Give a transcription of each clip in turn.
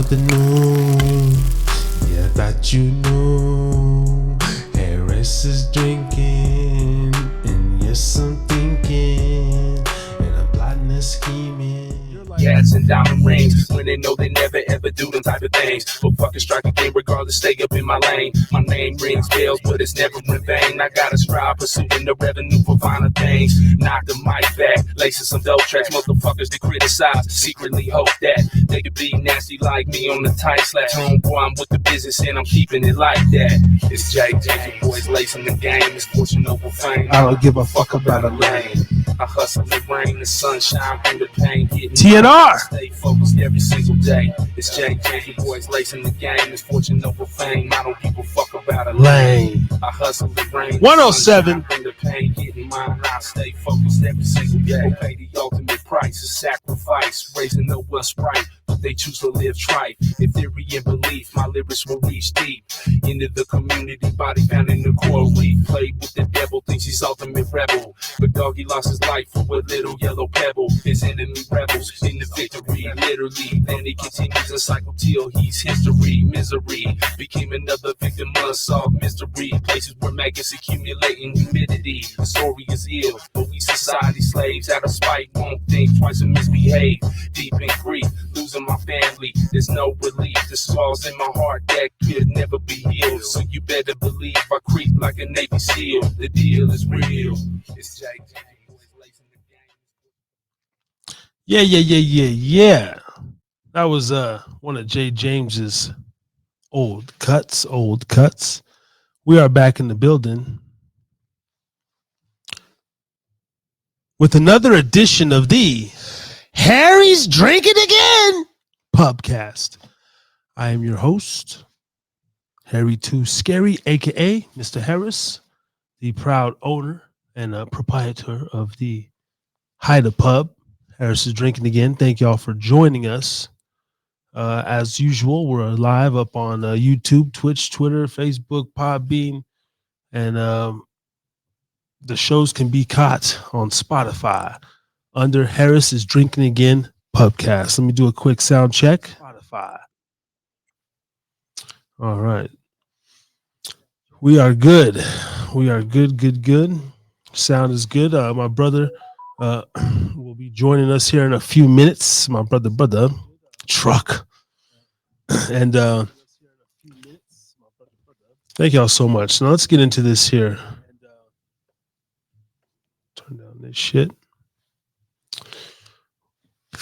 the news. Yeah, that you know. Harris is drinking, and yes, I'm thinking, and I'm plotting and scheming. Cats and diamond rings when they know they never ever do them type of things. But fucking strike again, regardless, stay up in my lane. My name rings bells, but it's never in vain. I gotta strive, pursuing the revenue for finer things. Knock the mic back, lacing some dope tracks. Motherfuckers they criticize, secretly hope that they could be nasty like me on the tight slash. Homeboy, I'm with the business and I'm keeping it like that. It's JJ, boys lacing the game. It's fortune over fame. I don't give a fuck about a lane. I hustle the rain, the sunshine, bring the pain. TNR. Stay focused every single day. It's JJ, you boys lacing the game. It's fortune over fame. I don't give a fuck about a lane. I hustle the rain. 107. Bring the pain, getting mine. I stay focused every single day. People pay the ultimate price, a sacrifice. Raising up what's right, but they choose to live trite. In theory and belief, my lyrics will reach deep into the community. Body found in the coral reef. Played with the devil, thinks he's ultimate rebel. But doggy lost his life for a little yellow pebble. His enemy rebels in the victory, literally. Then he continues a cycle till he's history. Misery became another victim of solved mystery. Places where maggots accumulating humidity. The story is ill, but we society slaves out of spite won't think twice and misbehave. Deep in grief, losing my family, there's no relief. The scars in my heart that could never be healed. So you better believe I creep like a Navy SEAL. The deal is real. It's JJ. Yeah. That was one of Jay James's old cuts. We are back in the building with another edition of the Harry's Drinking Again Pubcast. I am your host, Harry Too Scary, aka Mr. Harris, the proud owner and proprietor of the Haida Pub. Harris is Drinking Again. Thank y'all for joining us. As usual, we're live up on YouTube, Twitch, Twitter, Facebook, Podbean, and the shows can be caught on Spotify under Harris is Drinking Again Pubcast. Let me do a quick sound check. Spotify. All right. We are good. Good. Sound is good. My brother will be joining us here in a few minutes. My brother, Truck. And thank y'all so much. Now let's get into this here. Turn down this shit.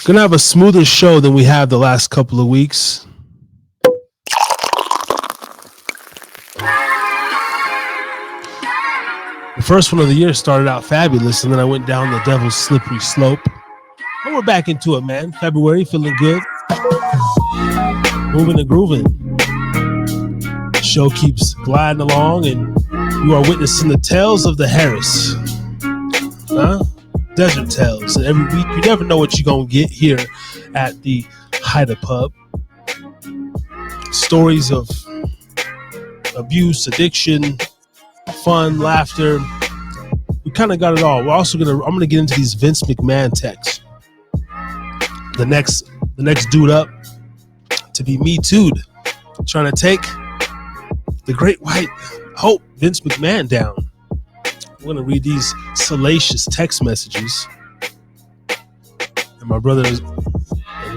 Gonna have a smoother show than we have the last couple of weeks. The first one of the year started out fabulous, and then I went down the devil's slippery slope. But we're back into it, man. February, feeling good. Moving and grooving. The show keeps gliding along, and you are witnessing the tales of the Harris. Desert tales. And every week, you never know what you're going to get here at the Haida Pub. Stories of abuse, addiction, fun, laughter. We kind of got it all. I'm going to get into these Vince McMahon texts. The next dude up to be Me Too'd, trying to take the great white hope Vince McMahon down. I'm going to read these salacious text messages, and my brother and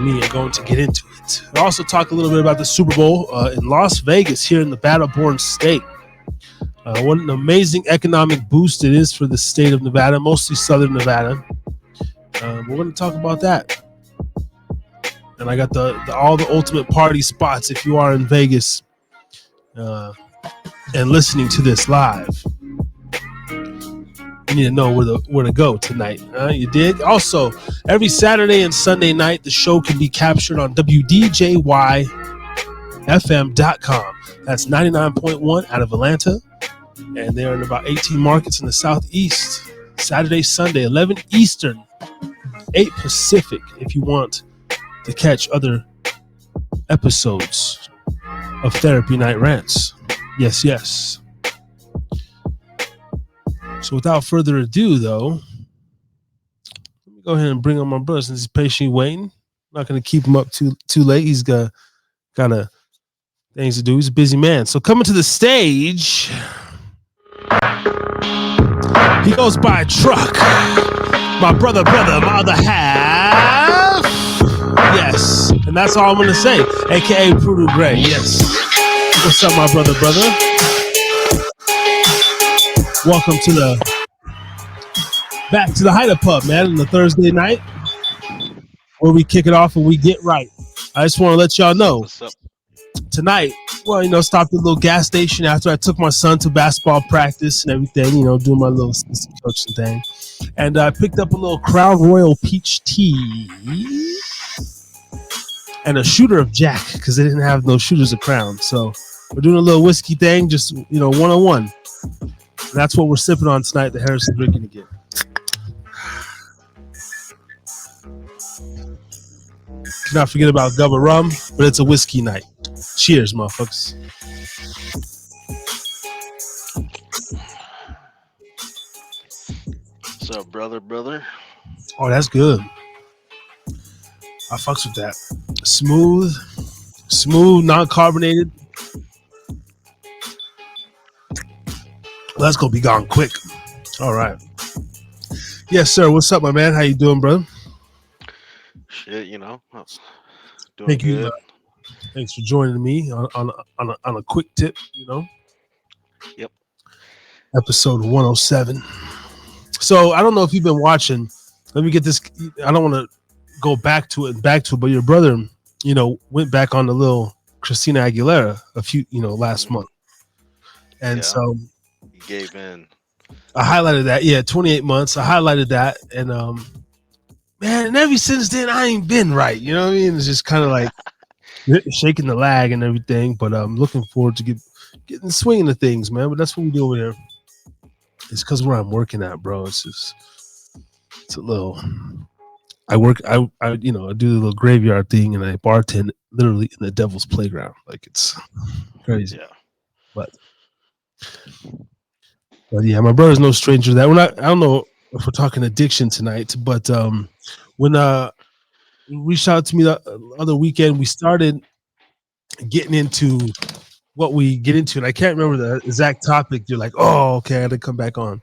me are going to get into it. We'll also talk a little bit about the Super Bowl in Las Vegas here in the Battle-Born State. What an amazing economic boost it is for the state of Nevada, mostly Southern Nevada. We're going to talk about that. And I got all the ultimate party spots if you are in Vegas and listening to this live. You need to know where to go tonight. You dig? Also, every Saturday and Sunday night, the show can be captured on WDJYFM.com. That's 99.1 out of Atlanta. And they're in about 18 markets in the Southeast. Saturday, Sunday, 11 Eastern, 8 Pacific, if you want to catch other episodes of Therapy Night Rants. Yes. So without further ado, though, let me go ahead and bring on my brother since he's patiently waiting. I'm not going to keep him up too late. He's got kind of things to do. He's a busy man. So coming to the stage, he goes by truck. My brother, my other half. Yes. And that's all I'm going to say. AKA Brutal Gray. Yes. What's up, my brother? Welcome to back to the Hideout Pub, man, on the Thursday night where we kick it off and we get right. I just want to let y'all know. What's up? Tonight, well, stopped at a little gas station after I took my son to basketball practice and everything, doing my little coaching thing. And I picked up a little Crown Royal peach tea and a shooter of Jack because they didn't have no shooters of Crown. So we're doing a little whiskey thing, just, one-on-one. And that's what we're sipping on tonight, the Harrison drinking again. Cannot forget about Gubba Rum, but it's a whiskey night. Cheers, motherfuckers. What's up, brother? Oh, that's good. I fucks with that. Smooth, non-carbonated. That's gonna be gone quick. All right. Yes, sir. What's up, my man? How you doing, brother? Shit, doing Thank good. You. Thanks for joining me on a quick tip. Yep. Episode 107. So I don't know if you've been watching. Let me get this. I don't want to go back to it, but your brother, went back on the little Christina Aguilera last month, and so he gave in. I highlighted that. Yeah, 28 months. I highlighted that, and man, and ever since then I ain't been right. You know what I mean? It's just kind of like shaking the lag and everything. But I'm looking forward to getting swinging the things, man. But that's what we do over here. It's because where I'm working at, bro. It's a little. I work. I do the little graveyard thing, and I bartend literally in the devil's playground. Like it's crazy. Yeah. But yeah, my brother's no stranger to that. I don't know if we're talking addiction tonight, but when you reached out to me the other weekend, we started getting into what we get into, and I can't remember the exact topic. You're like, oh, okay, I had to come back on.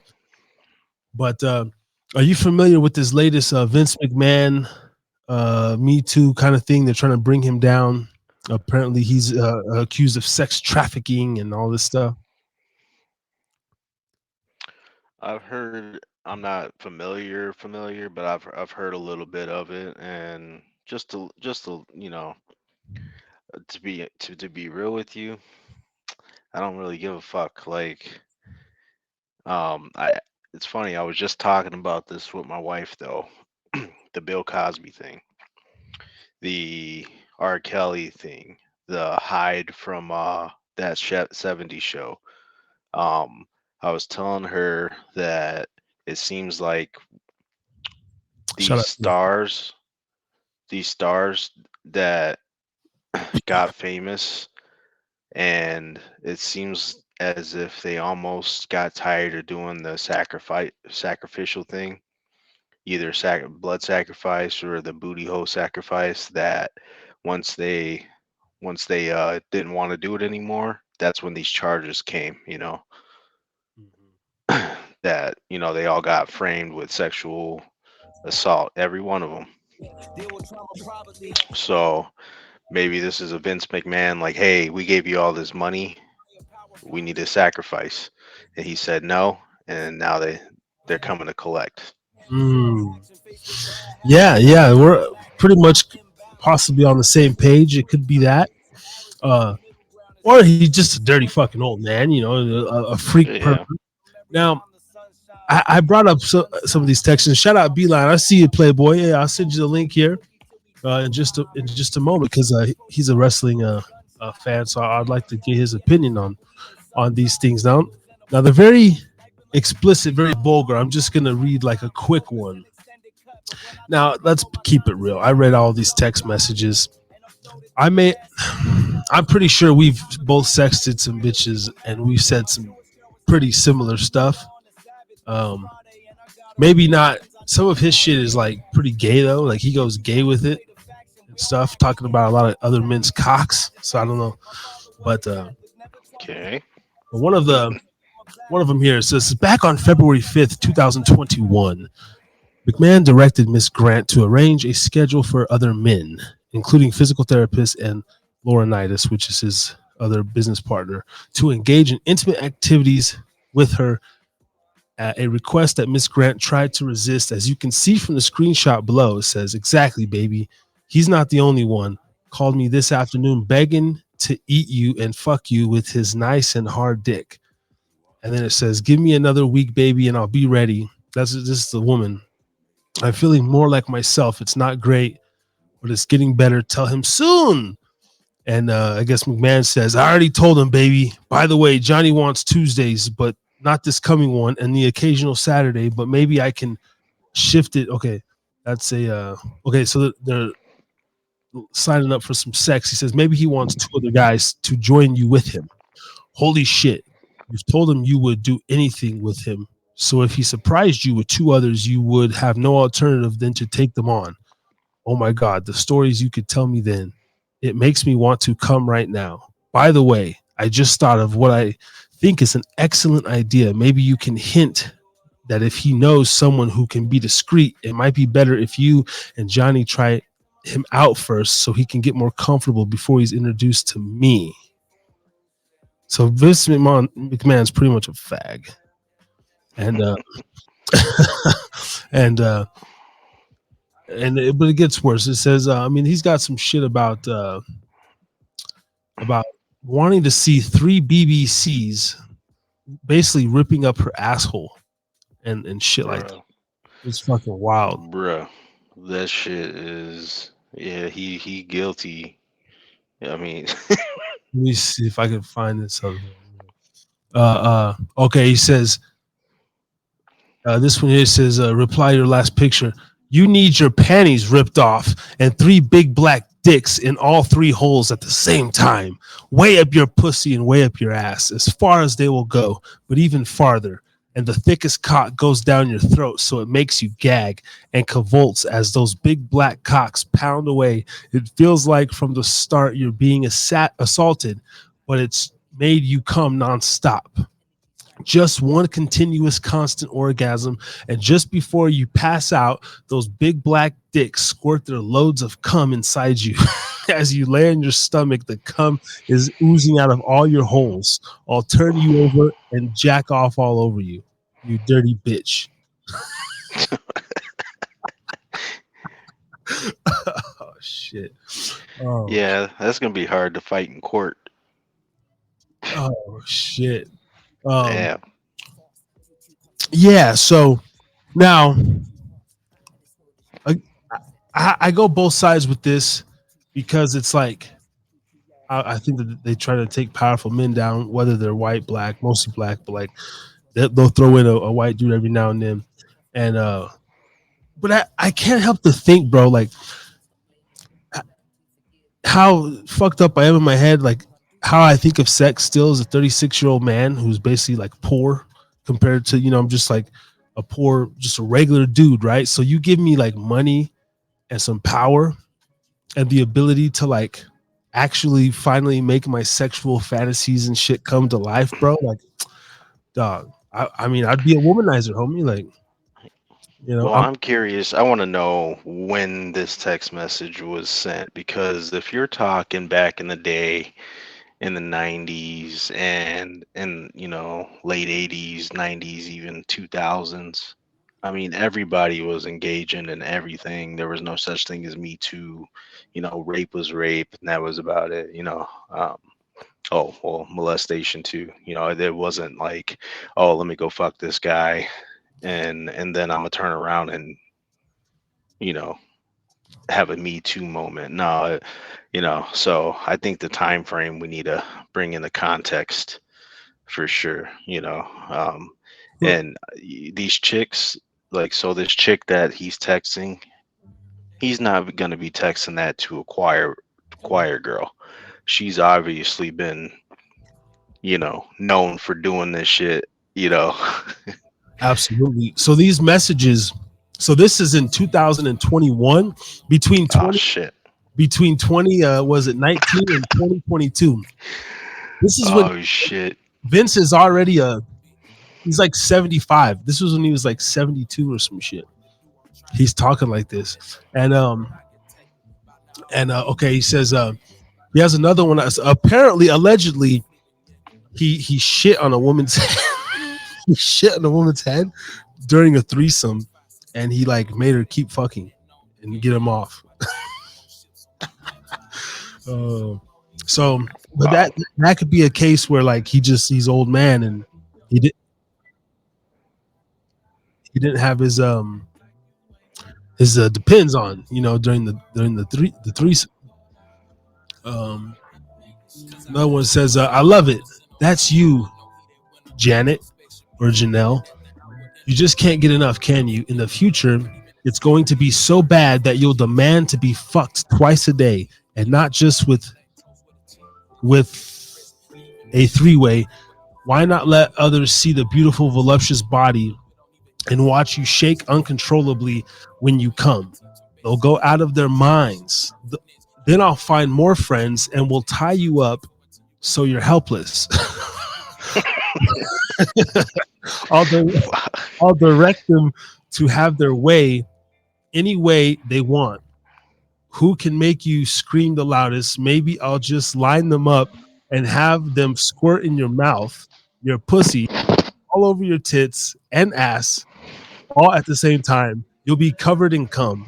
But are you familiar with this latest Vince McMahon Me Too kind of thing? They're trying to bring him down. Apparently, he's accused of sex trafficking and all this stuff. I've heard. I'm not familiar, but I've heard a little bit of it, and just to to be real with you, I don't really give a fuck. Like, it's funny. I was just talking about this with my wife though. The Bill Cosby thing, the R. Kelly thing, the Hyde from that 70s show. I was telling her that it seems like these stars that got famous, and it seems as if they almost got tired of doing the sacrificial thing, either blood sacrifice or the booty hole sacrifice, that once they didn't want to do it anymore, that's when these charges came, that they all got framed with sexual assault, every one of them. So maybe this is a Vince McMahon, like, hey, we gave you all this money, we need a sacrifice, and he said no, and now they're coming to collect. Yeah, we're pretty much possibly on the same page. It could be that, or he's just a dirty fucking old man, a freak. Yeah. Now, I brought up some of these texts, and shout out Beeline. I see you, Playboy. Yeah, I'll send you the link here in just a moment, because he's a wrestling fan, so I'd like to get his opinion on these things. Now they're very explicit, very vulgar. I'm just gonna read like a quick one. Now let's keep it real. I read all these text messages. I'm pretty sure we've both sexted some bitches, and we've said some pretty similar stuff. Maybe not. Some of his shit is like pretty gay though. Like he goes gay with it. and stuff, talking about a lot of other men's cocks. So I don't know, but Okay. one of the one of them here says back on February 5th, 2021. McMahon directed Miss Grant to arrange a schedule for other men, including physical therapist and Laurinaitis, which is his other business partner, to engage in intimate activities with her at a request that Miss Grant tried to resist. As you can see from the screenshot below, it says, exactly, baby. He's not the only one. Called me this afternoon begging to eat you and fuck you with his nice and hard dick. And then it says, give me another week, baby, and I'll be ready. This is the woman. I'm feeling more like myself. It's not great, but it's getting better. Tell him soon. And I guess McMahon says, I already told him, baby. By the way, Johnny wants Tuesdays, but not this coming one, and the occasional Saturday, but maybe I can shift it. Okay. That's a, okay. So they're signing up for some sex. He says, maybe he wants two other guys to join you with him. Holy shit. You've told him you would do anything with him. So if he surprised you with two others, you would have no alternative than to take them on. Oh my God, the stories you could tell me then. It makes me want to come right now. By the way, I just thought of what I think is an excellent idea. Maybe you can hint that if he knows someone who can be discreet, it might be better if you and Johnny try him out first so he can get more comfortable before he's introduced to me. So Vince McMahon's pretty much a fag. And and but it gets worse. It says, I mean, he's got some shit about wanting to see 3 BBCs basically ripping up her asshole and shit like that. It's fucking wild, bro. That shit is, yeah. He guilty. I mean, let me see if I can find this. Okay, he says. This one here says, reply your last picture. You need your panties ripped off and 3 big black dicks in all 3 holes at the same time. Way up your pussy and way up your ass, as far as they will go, but even farther. And the thickest cock goes down your throat so it makes you gag and convulse as those big black cocks pound away. It feels like from the start you're being assaulted, but it's made you come nonstop. Just one continuous constant orgasm, and just before you pass out, those big black dicks squirt their loads of cum inside you. As you lay on your stomach, the cum is oozing out of all your holes. I'll turn you over and jack off all over you, you dirty bitch. Oh shit. Oh. Yeah, that's gonna be hard to fight in court. Oh shit. Damn. Yeah, so now I go both sides with this because it's like I think that they try to take powerful men down, whether they're white, black, mostly black, but like they'll throw in a white dude every now and then. And but I can't help to think, bro, like how fucked up I am in my head, like how I think of sex still as a 36-year-old man who's basically like poor compared to, I'm just like just a regular dude, right? So you give me like money and some power and the ability to like actually finally make my sexual fantasies and shit come to life, bro. Like, dog, I mean, I'd be a womanizer, homie. Like, Well, I'm curious. I want to know when this text message was sent, because if you're talking back in the day, in the 90s and late 80s, 90s, even 2000s, I mean, everybody was engaging in everything. There was no such thing as Me Too. Rape was rape, and that was about it. Oh well, molestation too. There wasn't like, oh, let me go fuck this guy, and then I'm gonna turn around and have a Me Too moment. No, so I think the time frame we need to bring in the context for sure. And these chicks, like, so this chick that he's texting, he's not gonna be texting that to a choir girl. She's obviously been, known for doing this shit. Absolutely. So these messages. So this is in 2021 between 20. Oh shit. between 20 was it 19 and 2022. This is when Oh shit. Vince is already he's like 75. This was when he was like 72 or some shit. He's talking like this. And okay, he says he has another one. Apparently, allegedly, he shit on a woman's he shit on a woman's head during a threesome, and he like made her keep fucking and get him off. So, but Wow. that could be a case where like he's old man and he didn't have his depends on during the threesome. Another one says, I love it. That's you, Janet or Janelle. You just can't get enough, can you? In the future, it's going to be so bad that you'll demand to be fucked twice a day, and not just with a three-way. Why not let others see the beautiful, voluptuous body and watch you shake uncontrollably when you come? They'll go out of their minds. Then I'll find more friends and we'll tie you up so you're helpless. I'll direct them to have their way any way they want. Who can make you scream the loudest? Maybe I'll just line them up and have them squirt in your mouth, your pussy, all over your tits and ass, all at the same time. You'll be covered in cum,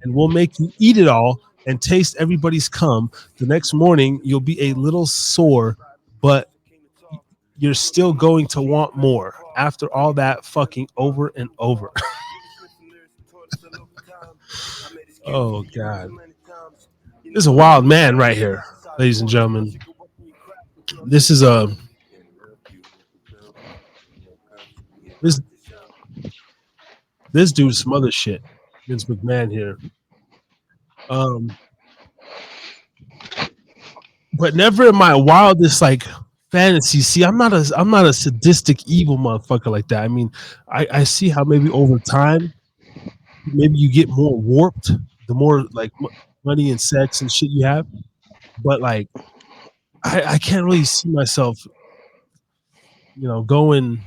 and we'll make you eat it all and taste everybody's cum. The next morning, you'll be a little sore, but you're still going to want more after all that fucking over and over. Oh, God. This is a wild man right here, ladies and gentlemen. This is this dude's some other shit. Vince McMahon here. But never in my wildest like fantasy. See, I'm not a sadistic evil motherfucker like that. I mean, I see how maybe over time, maybe you get more warped the more like money and sex and shit you have. But like, I can't really see myself, going.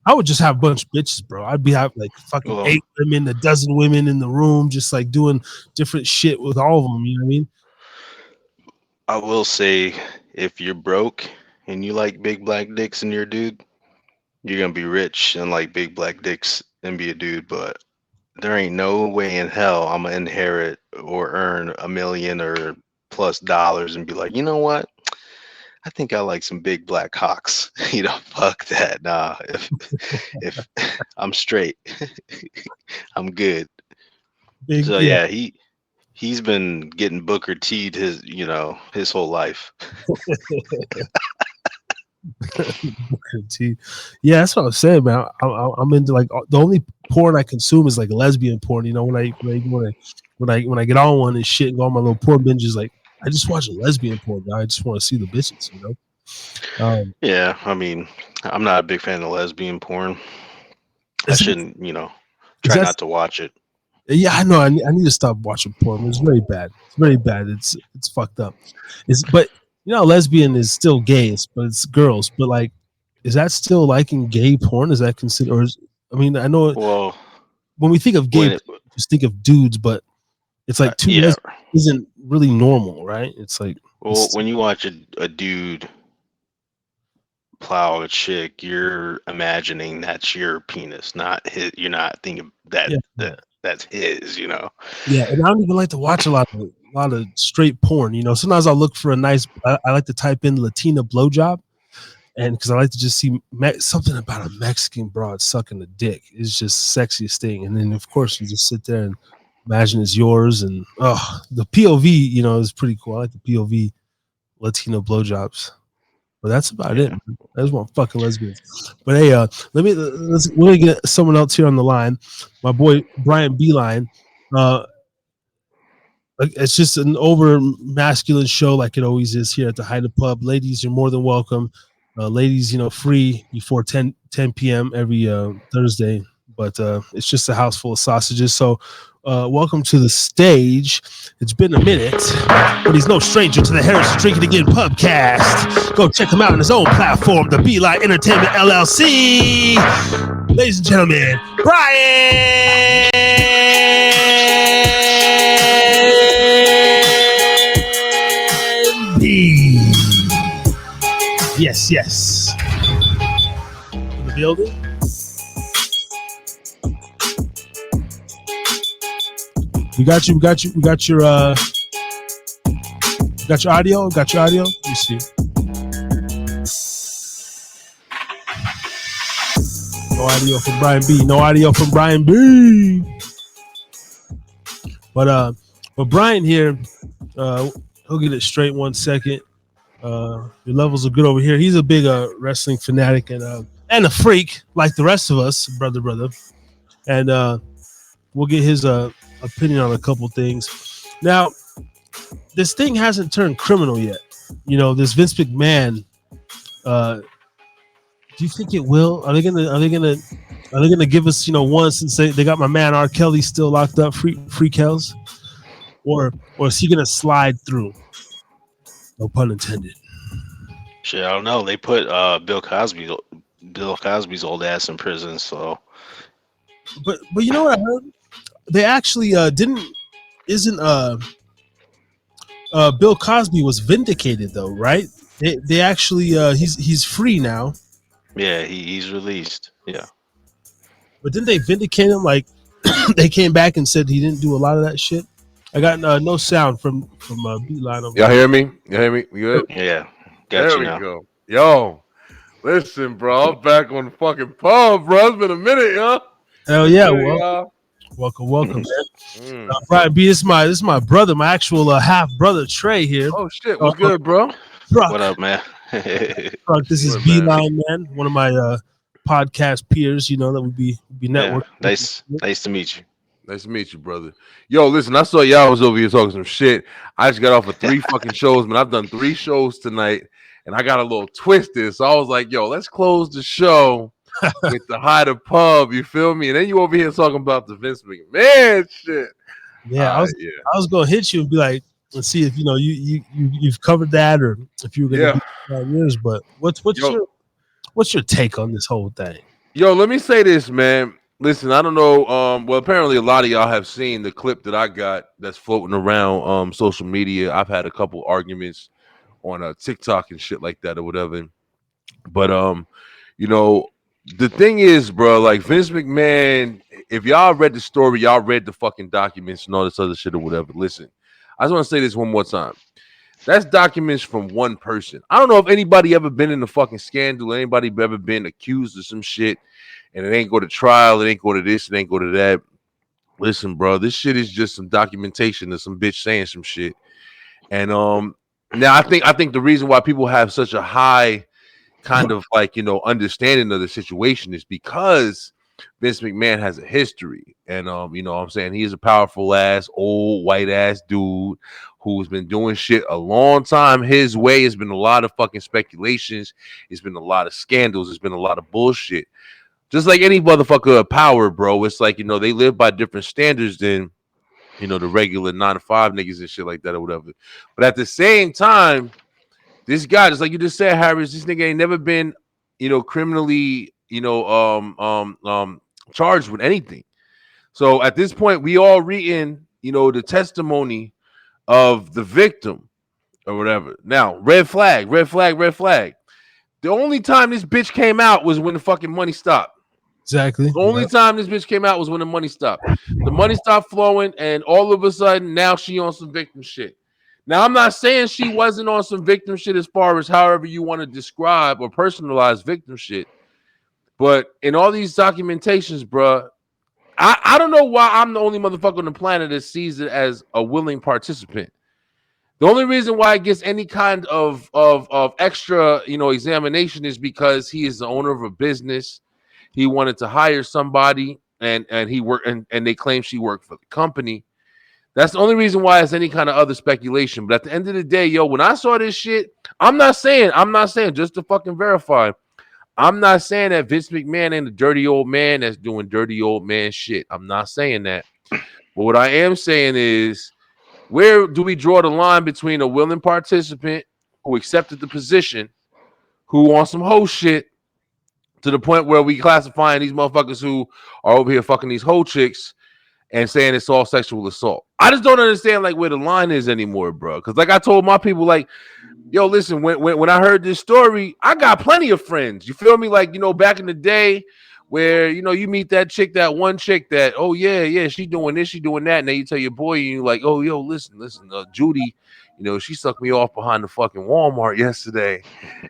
I would just have a bunch of bitches, bro. I'd be having like fucking 8 women, a dozen women in the room, just like doing different shit with all of them. You know what I mean? I will say, if you're broke and you like big black dicks and you're a dude, you're gonna be rich and like big black dicks and be a dude. But there ain't no way in hell I'm gonna inherit or earn $1 million or plus dollars and be like, you know what? I think I like some big black cocks. Fuck that. Nah, if I'm straight, I'm good. So yeah, he's been getting Booker T'd his whole life. Booker T. Yeah, that's what I'm saying, man. I'm into like the only porn I consume is like lesbian porn. When I get on one and shit and go on my little porn binges, like I just watch a lesbian porn. I just want to see the bitches, Yeah, I mean, I'm not a big fan of lesbian porn. I shouldn't, try not to watch it. Yeah, I know. I need to stop watching porn. It's very bad. It's very bad. It's fucked up. But lesbian is still gay, but it's girls. But like, is that still liking gay porn? Is that considered? I know. Well, when we think of gay, just think of dudes, but it's like two isn't really normal, right? It's like when you watch a dude plow a chick, you're imagining that's your penis, not his. You're not thinking that that's his. Yeah, and I don't even like to watch a lot of straight porn. Sometimes I'll look for a nice. I like to type in Latina blowjob, and because I like to just see something about a Mexican broad sucking a dick is just sexiest thing. And then of course you just sit there and imagine it's yours, and the POV, is pretty cool. I like the POV Latino blowjobs, but that's about it. I just want fucking lesbians. But hey, let me get someone else here on the line. My boy Brian Beeline. It's just an over masculine show like it always is here at the Hyde Pub. Ladies, you're more than welcome. Ladies, free before 10 p.m. every Thursday. But it's just a house full of sausages. So welcome to the stage. It's been a minute, but he's no stranger to the Harris Drinking Again Pubcast. Go check him out on his own platform, the Beeline Entertainment LLC. Ladies and gentlemen, Brian B. Yes. In the building. We got your audio. Let me see. No audio from Brian B. But Brian here, he'll get it straight 1 second. Your levels are good over here. He's a big wrestling fanatic and a freak like the rest of us, brother. And we'll get his opinion on a couple things. Now, this thing hasn't turned criminal yet. You know, this Vince McMahon. Do you think it will? Are they gonna give us, one, since they got my man R. Kelly still locked up, free Kells, or is he gonna slide through? No pun intended. Shit, I don't know. They put Bill Cosby's old ass in prison, so. But you know what I heard? They actually isn't Bill Cosby was vindicated though, right? They actually he's free now. Yeah, he's released. Yeah. But didn't they vindicate him? Like they came back and said he didn't do a lot of that shit. I got no sound from Beeline. Y'all hear me? You good? Yeah. There we go. Yo, listen, bro. I'm back on the fucking pub, bro. It's been a minute, yo. Hell yeah. Welcome, man. Brian B, this is my brother, my actual half brother Trey here. Oh shit, what's good, bro? What up, man? This is Beeline, man. One of my podcast peers, that would be network. Yeah, nice to meet you. Nice to meet you, brother. Yo, listen, I saw y'all was over here talking some shit. I just got off of 3 fucking shows, man. I've done 3 shows tonight, and I got a little twisted. So I was like, yo, let's close the show with the Hyder Pub, you feel me? And then you over here talking about the Vince McMahon shit. Yeah, I was gonna hit you and be like, let's see if you've covered that, or if you were gonna be 5 years. But what's your take on this whole thing? Yo, let me say this, man. Listen, I don't know. Well, apparently a lot of y'all have seen the clip that I got that's floating around social media. I've had a couple arguments on TikTok and shit like that or whatever. But the thing is, bro, like Vince McMahon, if y'all read the story, y'all read the fucking documents and all this other shit or whatever. Listen, I just want to say this one more time. That's documents from one person. I don't know if anybody ever been in a fucking scandal, anybody ever been accused of some shit, and it ain't go to trial, it ain't go to this, it ain't go to that. Listen, bro, this shit is just some documentation of some bitch saying some shit. And now I think the reason why people have such a high kind of like, understanding of the situation is because Vince McMahon has a history. And I'm saying he's a powerful ass, old white ass dude who's been doing shit a long time his way. It's been a lot of fucking speculations. It's been a lot of scandals. It's been a lot of bullshit. Just like any motherfucker of power, bro. It's like, they live by different standards than, the regular 9-to-5 niggas and shit like that or whatever. But at the same time, this guy, just like you just said, Harris, this nigga ain't never been, criminally, charged with anything. So at this point, we all reading, the testimony of the victim or whatever. Now, red flag. The only time this bitch came out was when the fucking money stopped. Exactly. The only time this bitch came out was when the money stopped. The money stopped flowing, and all of a sudden, now she on some victim shit. Now, I'm not saying she wasn't on some victim shit as far as however you want to describe or personalize victim shit. But in all these documentations, bruh, I don't know why I'm the only motherfucker on the planet that sees it as a willing participant. The only reason why it gets any kind of extra, examination is because he is the owner of a business. He wanted to hire somebody, and he worked, and they claim she worked for the company. That's the only reason why it's any kind of other speculation. But at the end of the day, yo, when I saw this shit, I'm not saying just to fucking verify. I'm not saying that Vince McMahon ain't a dirty old man that's doing dirty old man shit. I'm not saying that. But what I am saying is, where do we draw the line between a willing participant who accepted the position, who on some hoe shit, to the point where we classifying these motherfuckers who are over here fucking these hoe chicks and saying it's all sexual assault? I just don't understand like where the line is anymore, bro. Because like I told my people, like, yo, listen, when I heard this story, I got plenty of friends. You feel me? Like, you know, back in the day where, you know, you meet that chick, that one chick that, oh, yeah, she doing this, she doing that. And then you tell your boy, and you're like, oh, yo, listen, Judy, you know, she sucked me off behind the fucking Walmart yesterday.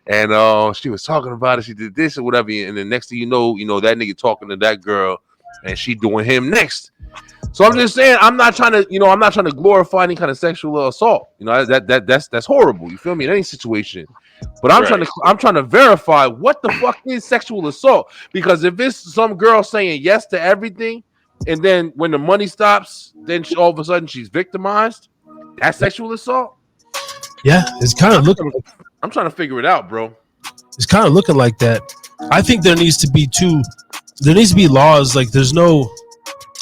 And she was talking about it. She did this or whatever. And then next thing you know, that nigga talking to that girl and she doing him next. So I'm just saying, I'm not trying to glorify any kind of sexual assault. You know, that's horrible. You feel me? In any situation. But I'm trying to verify what the fuck is sexual assault. Because if it's some girl saying yes to everything, and then when the money stops, then all of a sudden she's victimized, that's sexual assault. Yeah, it's kind of looking. I'm trying to figure it out, bro. It's kind of looking like that. I think there needs to be laws. Like, there's no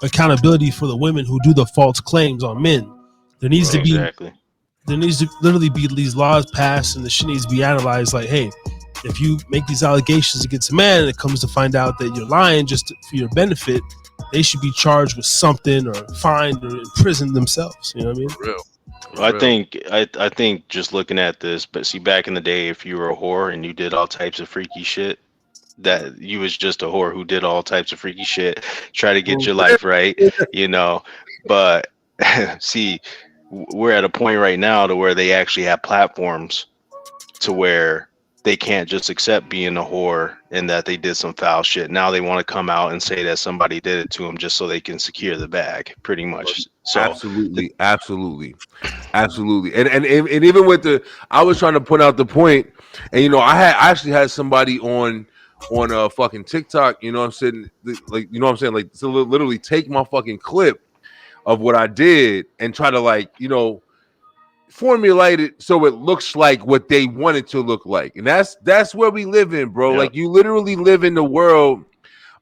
accountability for the women who do the false claims on men. There needs to literally be these laws passed, and the shit needs to be analyzed. Like, hey, if you make these allegations against a man and it comes to find out that you're lying just for your benefit, they should be charged with something or fined or imprisoned themselves. You know what I mean? For real. I think just looking at this, but see, back in the day, if you were a whore and you did all types of freaky shit, that you was just a whore who did all types of freaky shit, try to get your life right, you know. But see, we're at a point right now to where they actually have platforms to where they can't just accept being a whore and that they did some foul shit. Now they want to come out and say that somebody did it to them just so they can secure the bag, pretty much. So absolutely. And even with I was trying to put out the point, and you know, I actually had somebody on fucking TikTok, you know what I'm saying, like, you know what I'm saying, like, to literally take my fucking clip of what I did and try to, like, you know, formulate it so it looks like what they want it to look like. And that's where we live in, bro. Yep. Like, you literally live in the world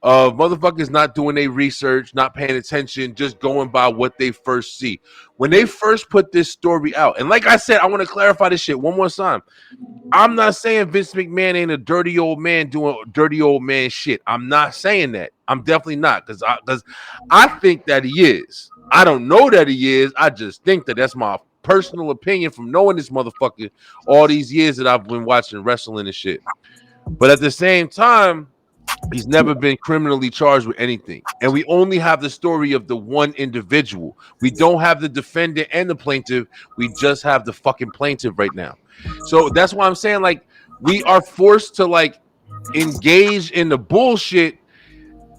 of motherfuckers not doing their research, not paying attention, just going by what they first see. When they first put this story out, and like I said, I want to clarify this shit one more time. I'm not saying Vince McMahon ain't a dirty old man doing dirty old man shit. I'm not saying that. I'm definitely not, because I think that he is. I don't know that he is. I just think that's my personal opinion from knowing this motherfucker all these years that I've been watching wrestling and shit. But at the same time, he's never been criminally charged with anything. And we only have the story of the one individual. We don't have the defendant and the plaintiff. We just have the fucking plaintiff right now. So that's why I'm saying, like, we are forced to, like, engage in the bullshit,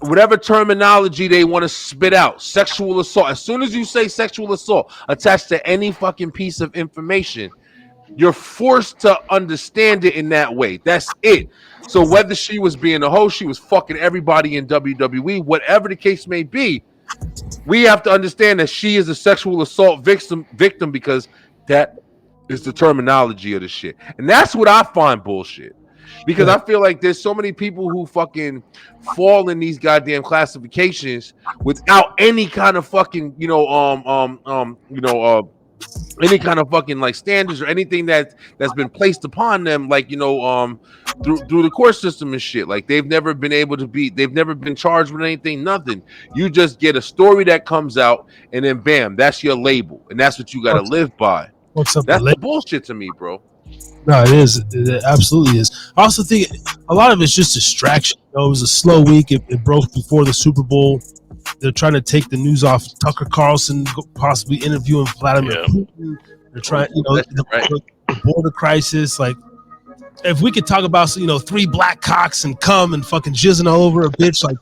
whatever terminology they want to spit out. Sexual assault. As soon as you say sexual assault attached to any fucking piece of information, you're forced to understand it in that way. That's it. So whether she was being a hoe, she was fucking everybody in WWE, whatever the case may be, we have to understand that she is a sexual assault victim because that is the terminology of the shit. And that's what I find bullshit. Because I feel like there's so many people who fucking fall in these goddamn classifications without any kind of fucking, any kind of fucking, like, standards or anything that's been placed upon them, like, through the court system and shit. Like, they've never been charged with anything, nothing. You just get a story that comes out, and then bam, that's your label, and that's what you got to live by. That's the bullshit to me, bro. No, it is. It absolutely is. I also think a lot of it's just distraction. You know, it was a slow week. It broke before the Super Bowl. They're trying to take the news off Tucker Carlson, possibly interviewing Vladimir Putin. They're trying, the border crisis. Like, if we could talk about, 3 black cocks and cum and fucking jizzing all over a bitch, like,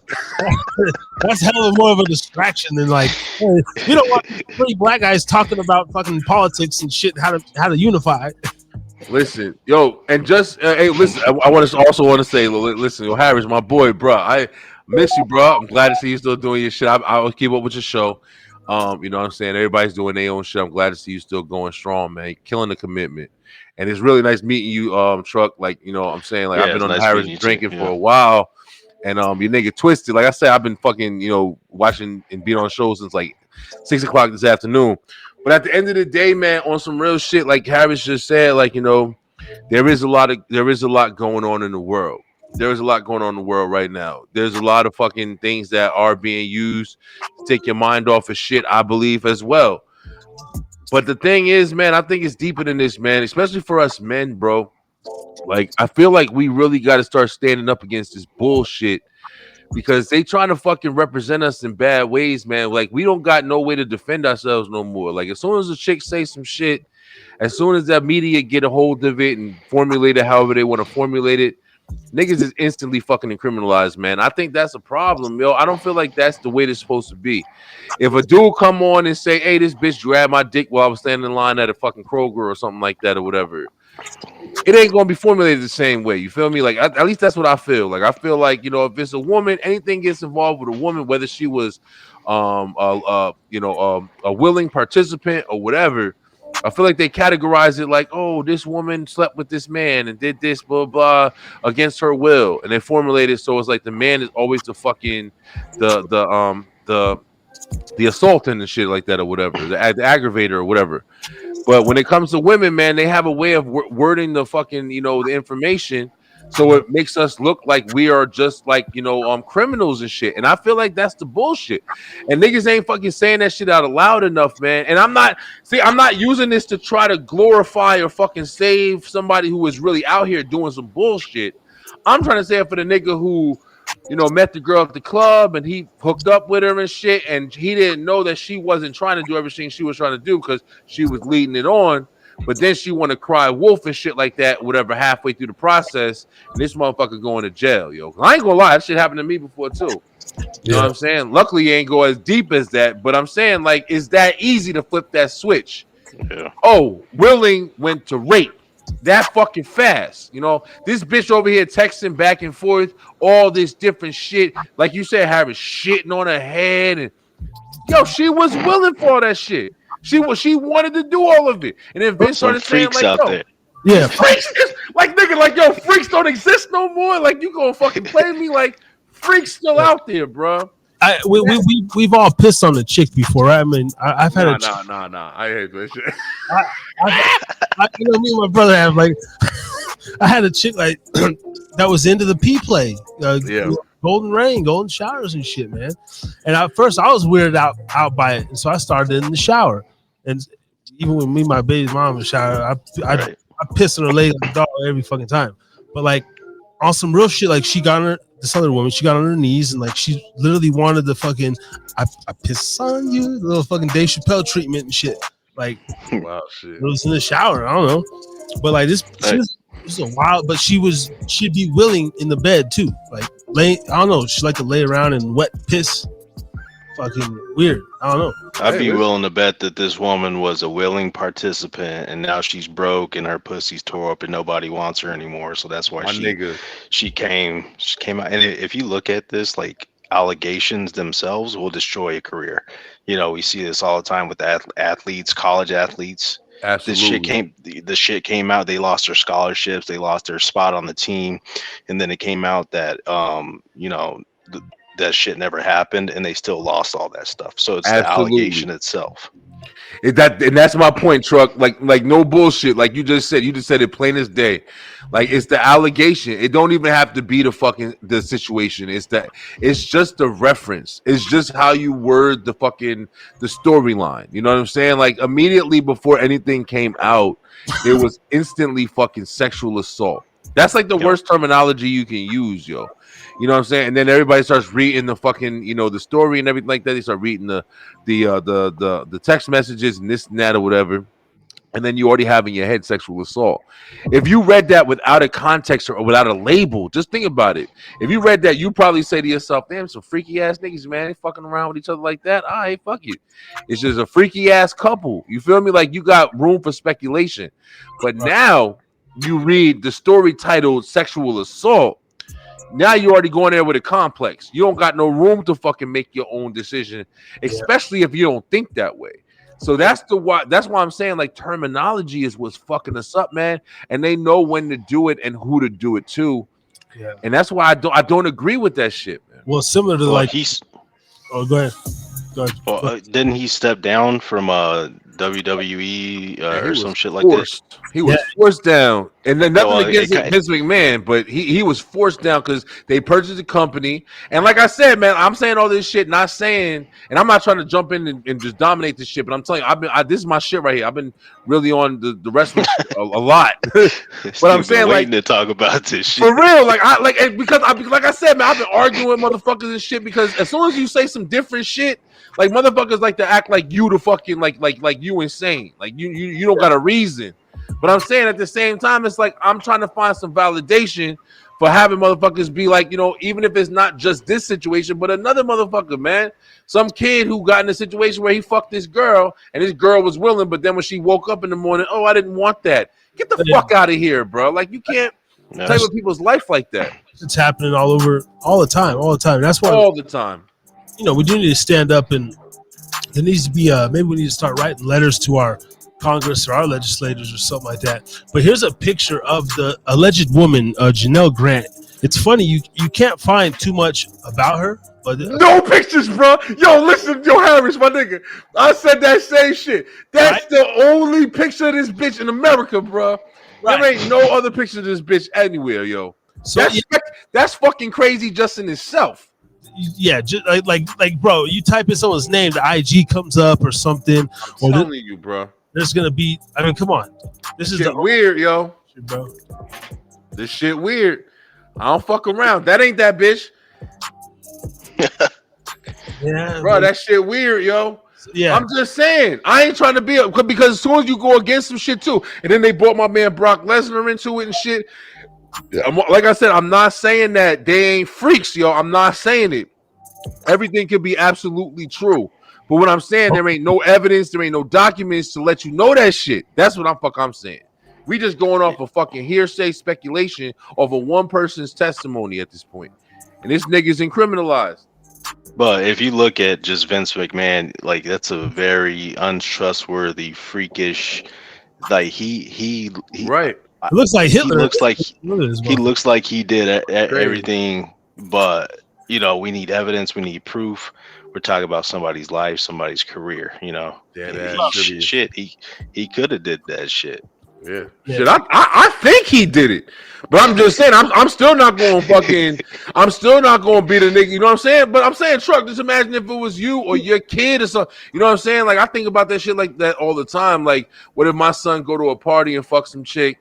that's hell of more of a distraction than, like, hey, we don't want 3 black guys talking about fucking politics and shit, how to unify. Listen, yo, and just hey, listen. I want to say, listen, yo, Harris, my boy, bro. I miss you, bro. I'm glad to see you still doing your shit. I will keep up with your show. You know what I'm saying? Everybody's doing their own shit. I'm glad to see you still going strong, man. Killing the commitment. And it's really nice meeting you, Truck. Like, you know what I'm saying? Like, I've been on nice Harris drinking for a while. And your nigga Twisted. Like I said, I've been fucking, watching and being on shows since like 6 o'clock this afternoon. But at the end of the day, man, on some real shit, like Harris just said, like, you know, there is a lot going on in the world. There is a lot going on in the world right now. There's a lot of fucking things that are being used to take your mind off of shit, I believe, as well. But the thing is, man, I think it's deeper than this, man, especially for us men, bro. Like, I feel like we really got to start standing up against this bullshit because they trying to fucking represent us in bad ways, man. Like, we don't got no way to defend ourselves no more. Like, as soon as a chick say some shit, as soon as that media get a hold of it and formulate it however they want to formulate it, niggas is instantly fucking criminalized, man. I think that's a problem, yo. I don't feel like that's the way it's supposed to be. If a dude come on and say, hey, this bitch grabbed my dick while I was standing in line at a fucking Kroger or something like that or whatever, it ain't gonna be formulated the same way. You feel me? Like, at least that's what I feel. Like, I feel like, you know, if it's a woman, anything gets involved with a woman, whether she was a willing participant or whatever, I feel like they categorize it like, oh, this woman slept with this man and did this, blah, blah, against her will. And they formulate it so it's like the man is always the fucking the assaultant and shit like that or whatever, the aggravator or whatever. But when it comes to women, man, they have a way of wording the fucking, you know, the information so it makes us look like we are just like, you know, criminals and shit. And I feel like that's the bullshit. And niggas ain't fucking saying that shit out loud enough, man. And I'm not using this to try to glorify or fucking save somebody who is really out here doing some bullshit. I'm trying to say it for the nigga who, you know, met the girl at the club and he hooked up with her and shit, and he didn't know that she wasn't trying to do everything she was trying to do because she was leading it on. But then she want to cry wolf and shit like that, whatever, halfway through the process, and this motherfucker going to jail, yo. I ain't gonna lie, that shit happened to me before too. You know what I'm saying? Luckily, it ain't go as deep as that, but I'm saying, like, is that easy to flip that switch? Yeah. Oh, willing went to rape. That fucking fast, you know. This bitch over here texting back and forth, all this different shit, like you said, having shitting on her head, and yo, she was willing for all that shit. She wanted to do all of it, and then Vince started saying like, out yo, there. Yeah, freaks, like nigga, like yo, freaks don't exist no more. Like you gonna fucking play me? Like freaks still out there, bro. We've all pissed on the chick before, right? I mean, I've had nah. I hate that shit. You know, me and my brother have like, I had a chick like that was into the P play, golden rain, golden showers and shit, man. And at first I was weirded out by it, and so I started in the shower. And even when me and my baby's mom in the shower, I piss on her leg like a dog every fucking time. But like on some real shit, like she got on her, this other woman, she got on her knees and like she literally wanted the fucking I piss on you, the little fucking Dave Chappelle treatment and shit. Like, wow, shit. It was in the shower. I don't know, but like this was a wild. But she'd be willing in the bed too. Like I don't know. She like to lay around in wet piss. Fucking weird. I don't know. I'd be willing to bet that this woman was a willing participant, and now she's broke and her pussy's tore up, and nobody wants her anymore. So that's why she came out. And if you look at this, like allegations themselves will destroy a career. You know, we see this all the time with athletes, college athletes. Absolutely. The shit came out. They lost their scholarships. They lost their spot on the team, and then it came out that that shit never happened, and they still lost all that stuff. So it's the allegation itself. And that's my point, Truck. Like no bullshit. Like you just said it plain as day. Like it's the allegation. It don't even have to be the situation. It's just the reference. It's just how you word the storyline. You know what I'm saying? Like immediately before anything came out, it was instantly fucking sexual assault. That's like the worst terminology you can use, yo. You know what I'm saying? And then everybody starts reading the fucking, you know, the story and everything like that. They start reading the text messages and this and that or whatever. And then you already have in your head sexual assault. If you read that without a context or without a label, just think about it. If you read that, you probably say to yourself, damn, some freaky ass niggas, man. They fucking around with each other like that. All right, fuck you. It's just a freaky ass couple. You feel me? Like you got room for speculation. But now you read the story titled sexual assault. Now you already going there with a complex. You don't got no room to fucking make your own decision, especially if you don't think that way. So that's why I'm saying like terminology is what's fucking us up, man. And they know when to do it and who to do it to. Yeah. And that's why I don't agree with that shit, man. Well, similar to go ahead. Well, didn't he step down from WWE And he or was some shit like that? forced. He was forced down, and then Yeah, nothing well, against Vince McMahon, but he was forced down because they purchased the company. And like I said, man, I'm saying all this shit, not saying, and I'm not trying to jump in and just dominate this shit, but I'm telling you, this is my shit right here. I've been really on the wrestling shit a lot, but I'm saying waiting like to talk about this shit for real, because like I said, man, I've been arguing with motherfuckers and shit because as soon as you say some different shit. Like motherfuckers like to act like you the fucking like you insane. Like you don't got a reason. But I'm saying at the same time, it's like I'm trying to find some validation for having motherfuckers be like, even if it's not just this situation, but another motherfucker, man. Some kid who got in a situation where he fucked this girl and this girl was willing, but then when she woke up in the morning, I didn't want that. Get the fuck out of here, bro. Like you can't play with people's life like that. It's happening all the time. That's why all the time. We do need to stand up, and there needs to be maybe we need to start writing letters to our Congress or our legislators or something like that. But here's a picture of the alleged woman, Janelle Grant. It's funny, you can't find too much about her. But no pictures, bro. Yo, listen, Harris, my nigga. I said that same shit. That's the only picture of this bitch in America, bro. Right. There ain't no other picture of this bitch anywhere, yo. So that's fucking crazy just in itself. Yeah, just like bro, you type in someone's name, the IG comes up or something. I'm telling you, bro. There's gonna be. I mean, come on. This is weird, yo. Shit, bro. This shit weird. I don't fuck around. That ain't that bitch. Yeah, bro, that shit weird, yo. Yeah, I'm just saying. I ain't trying to be because as soon as you go against some shit too, and then they brought my man Brock Lesnar into it and shit. Like I said, I'm not saying that they ain't freaks, yo. I'm not saying it. Everything can be absolutely true. But what I'm saying, there ain't no evidence, there ain't no documents to let you know that shit. That's what I'm saying. We just going off of fucking hearsay speculation of a one person's testimony at this point. And this nigga's incriminalized. But if you look at just Vince McMahon, like that's a very untrustworthy, freakish, like he right. It looks like Hitler. He looks like he did everything, but we need evidence, we need proof. We're talking about somebody's life, somebody's career. Shit. He could have did that shit. Yeah. Shit, I think he did it, but I'm just saying I'm still not going I'm still not going to be the nigga. You know what I'm saying? But I'm saying, Truck, just imagine if it was you or your kid or something. You know what I'm saying? Like I think about that shit like that all the time. Like, what if my son go to a party and fuck some chick?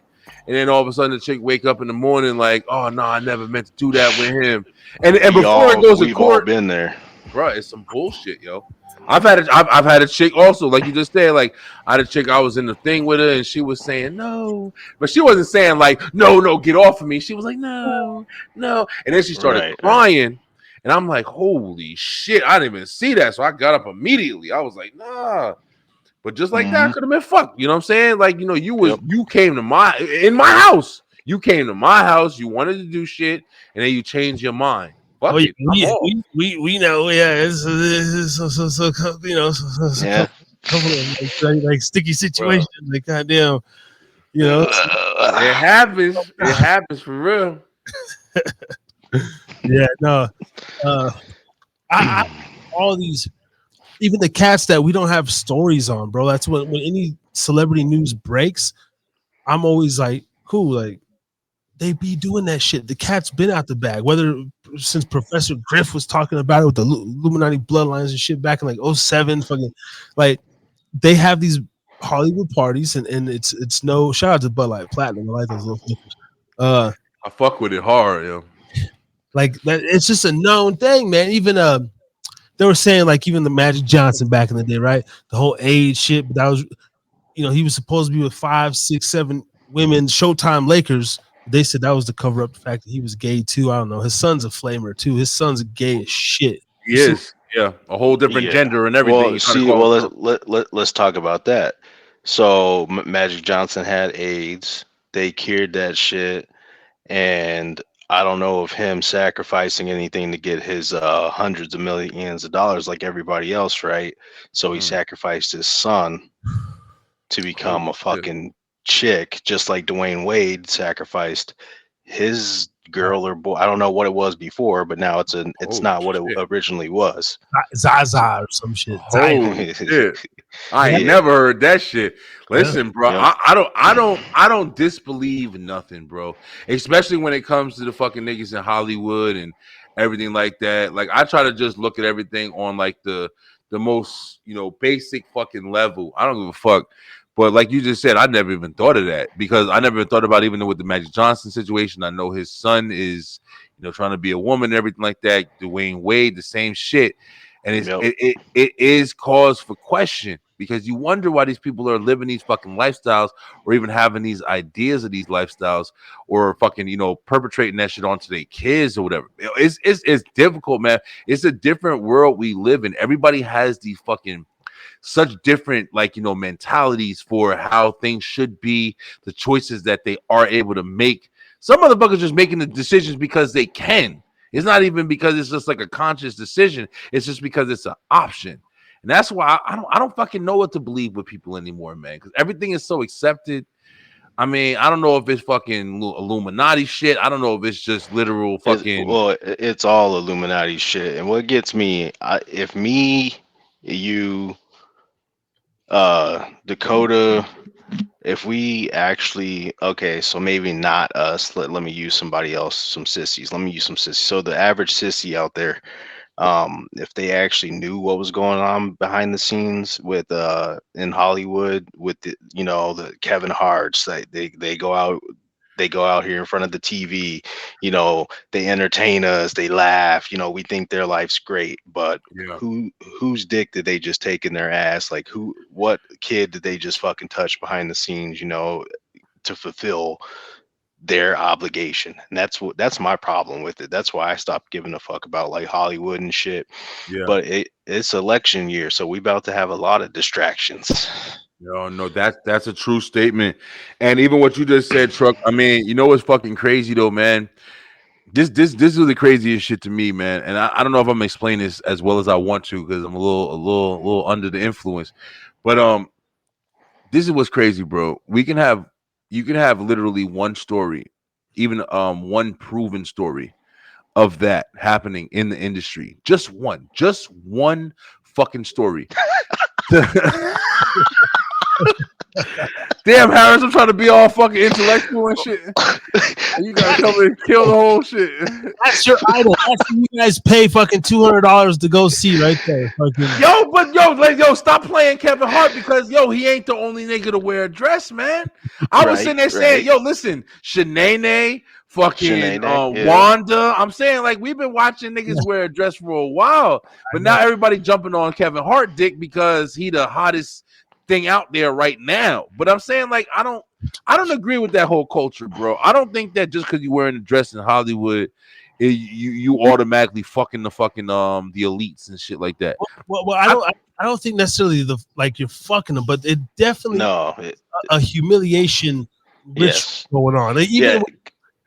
And then all of a sudden the chick wake up in the morning like, oh no, I never meant to do that with him. And before it goes to court, we've all been there, bro. It's some bullshit, yo. I've had a chick also, like you just said, like I had a chick. I was in the thing with her, and she was saying no, but she wasn't saying like no, get off of me. She was like no, and then she started crying, and I'm like, holy shit, I didn't even see that, so I got up immediately. I was like, nah. But just like that, could have been fucked. You know what I'm saying? Like, you came to my house. You came to my house. You wanted to do shit, and then you changed your mind. Fuck it. We know. Yeah, it's like sticky situation. Like goddamn, it happens. It happens for real. Yeah, no. I all these. Even the cats that we don't have stories on, bro. That's when any celebrity news breaks, I'm always like, cool, like they be doing that shit. The cat's been out the bag, whether since Professor Griff was talking about it with the Illuminati bloodlines and shit back in like 07, fucking like they have these Hollywood parties and it's no shout out to Bud Light Platinum. I like those little flippers. I fuck with it hard, yo. Like that, it's just a known thing, man. Even they were saying like even the Magic Johnson back in the day, right? The whole AIDS shit, but that was, he was supposed to be with 5, 6, 7 women, Showtime Lakers. They said that was to cover up the fact that he was gay too. I don't know. His son's a flamer too. His son's gay as shit. He is, yeah, a whole different gender and everything. Let's talk about that. So Magic Johnson had AIDS. They cured that shit, and I don't know of him sacrificing anything to get his hundreds of millions of dollars like everybody else, right? So he sacrificed his son to become a fucking chick, just like Dwayne Wade sacrificed his girl or boy. I don't know what it was before, but now it's Oh, not what it shit. originally was. Zaza or some shit. Holy shit. I ain't Yeah. never heard that shit. Listen, bro, Yeah. I don't disbelieve nothing, bro. Especially when it comes to the fucking niggas in Hollywood and everything like that. Like, I try to just look at everything on like the most, basic fucking level. I don't give a fuck. But like you just said, I never even thought of that because I never thought about even with the Magic Johnson situation. I know his son is, trying to be a woman and everything like that. Dwayne Wade, the same shit. And Yep. it is cause for question because you wonder why these people are living these fucking lifestyles or even having these ideas of these lifestyles or fucking, perpetrating that shit onto their kids or whatever. It's difficult, man. It's a different world we live in. Everybody has these fucking such different mentalities for how things should be, the choices that they are able to make. Some motherfuckers just making the decisions because they can. It's not even because it's just like a conscious decision. It's just because it's an option. And that's why I don't fucking know what to believe with people anymore, man, because everything is so accepted. I mean, I don't know if it's fucking Illuminati shit. I don't know if it's just literal fucking. It's all Illuminati shit. And what gets me, if me, you, Dakota, if we actually, okay, so maybe not us. Let me use somebody else, some sissies. Let me use some sissies. So the average sissy out there, if they actually knew what was going on behind the scenes with in Hollywood with the Kevin Harts, that they go out. They go out here in front of the TV, they entertain us, they laugh, we think their life's great, but Yeah. whose dick did they just take in their ass? Like what kid did they just fucking touch behind the scenes, to fulfill their obligation? And that's my problem with it. That's why I stopped giving a fuck about like Hollywood and shit. Yeah. But it's election year, so we about to have a lot of distractions. No, that's a true statement. And even what you just said, Truck, I mean, what's fucking crazy though, man? This is the craziest shit to me, man. And I don't know if I'm explaining this as well as I want to because I'm a little under the influence. But this is what's crazy, bro. You can have literally one story, even one proven story of that happening in the industry. Just one fucking story. Damn, Harris, I'm trying to be all fucking intellectual and shit. You gotta come and kill the whole shit. That's your idol. That's what you guys pay fucking $200 to go see right there. Yo, stop playing Kevin Hart because he ain't the only nigga to wear a dress, man. I was sitting there saying, yo, listen, Shanae, fucking Wanda. I'm saying like we've been watching niggas wear a dress for a while, but now everybody jumping on Kevin Hart dick because he the hottest thing out there right now. But I'm saying like I don't agree with that whole culture, bro. I don't think that just because you're wearing a dress in Hollywood, you automatically fucking the elites and shit like that. Well, I don't think necessarily you're fucking them, but it definitely a humiliation going on. Like,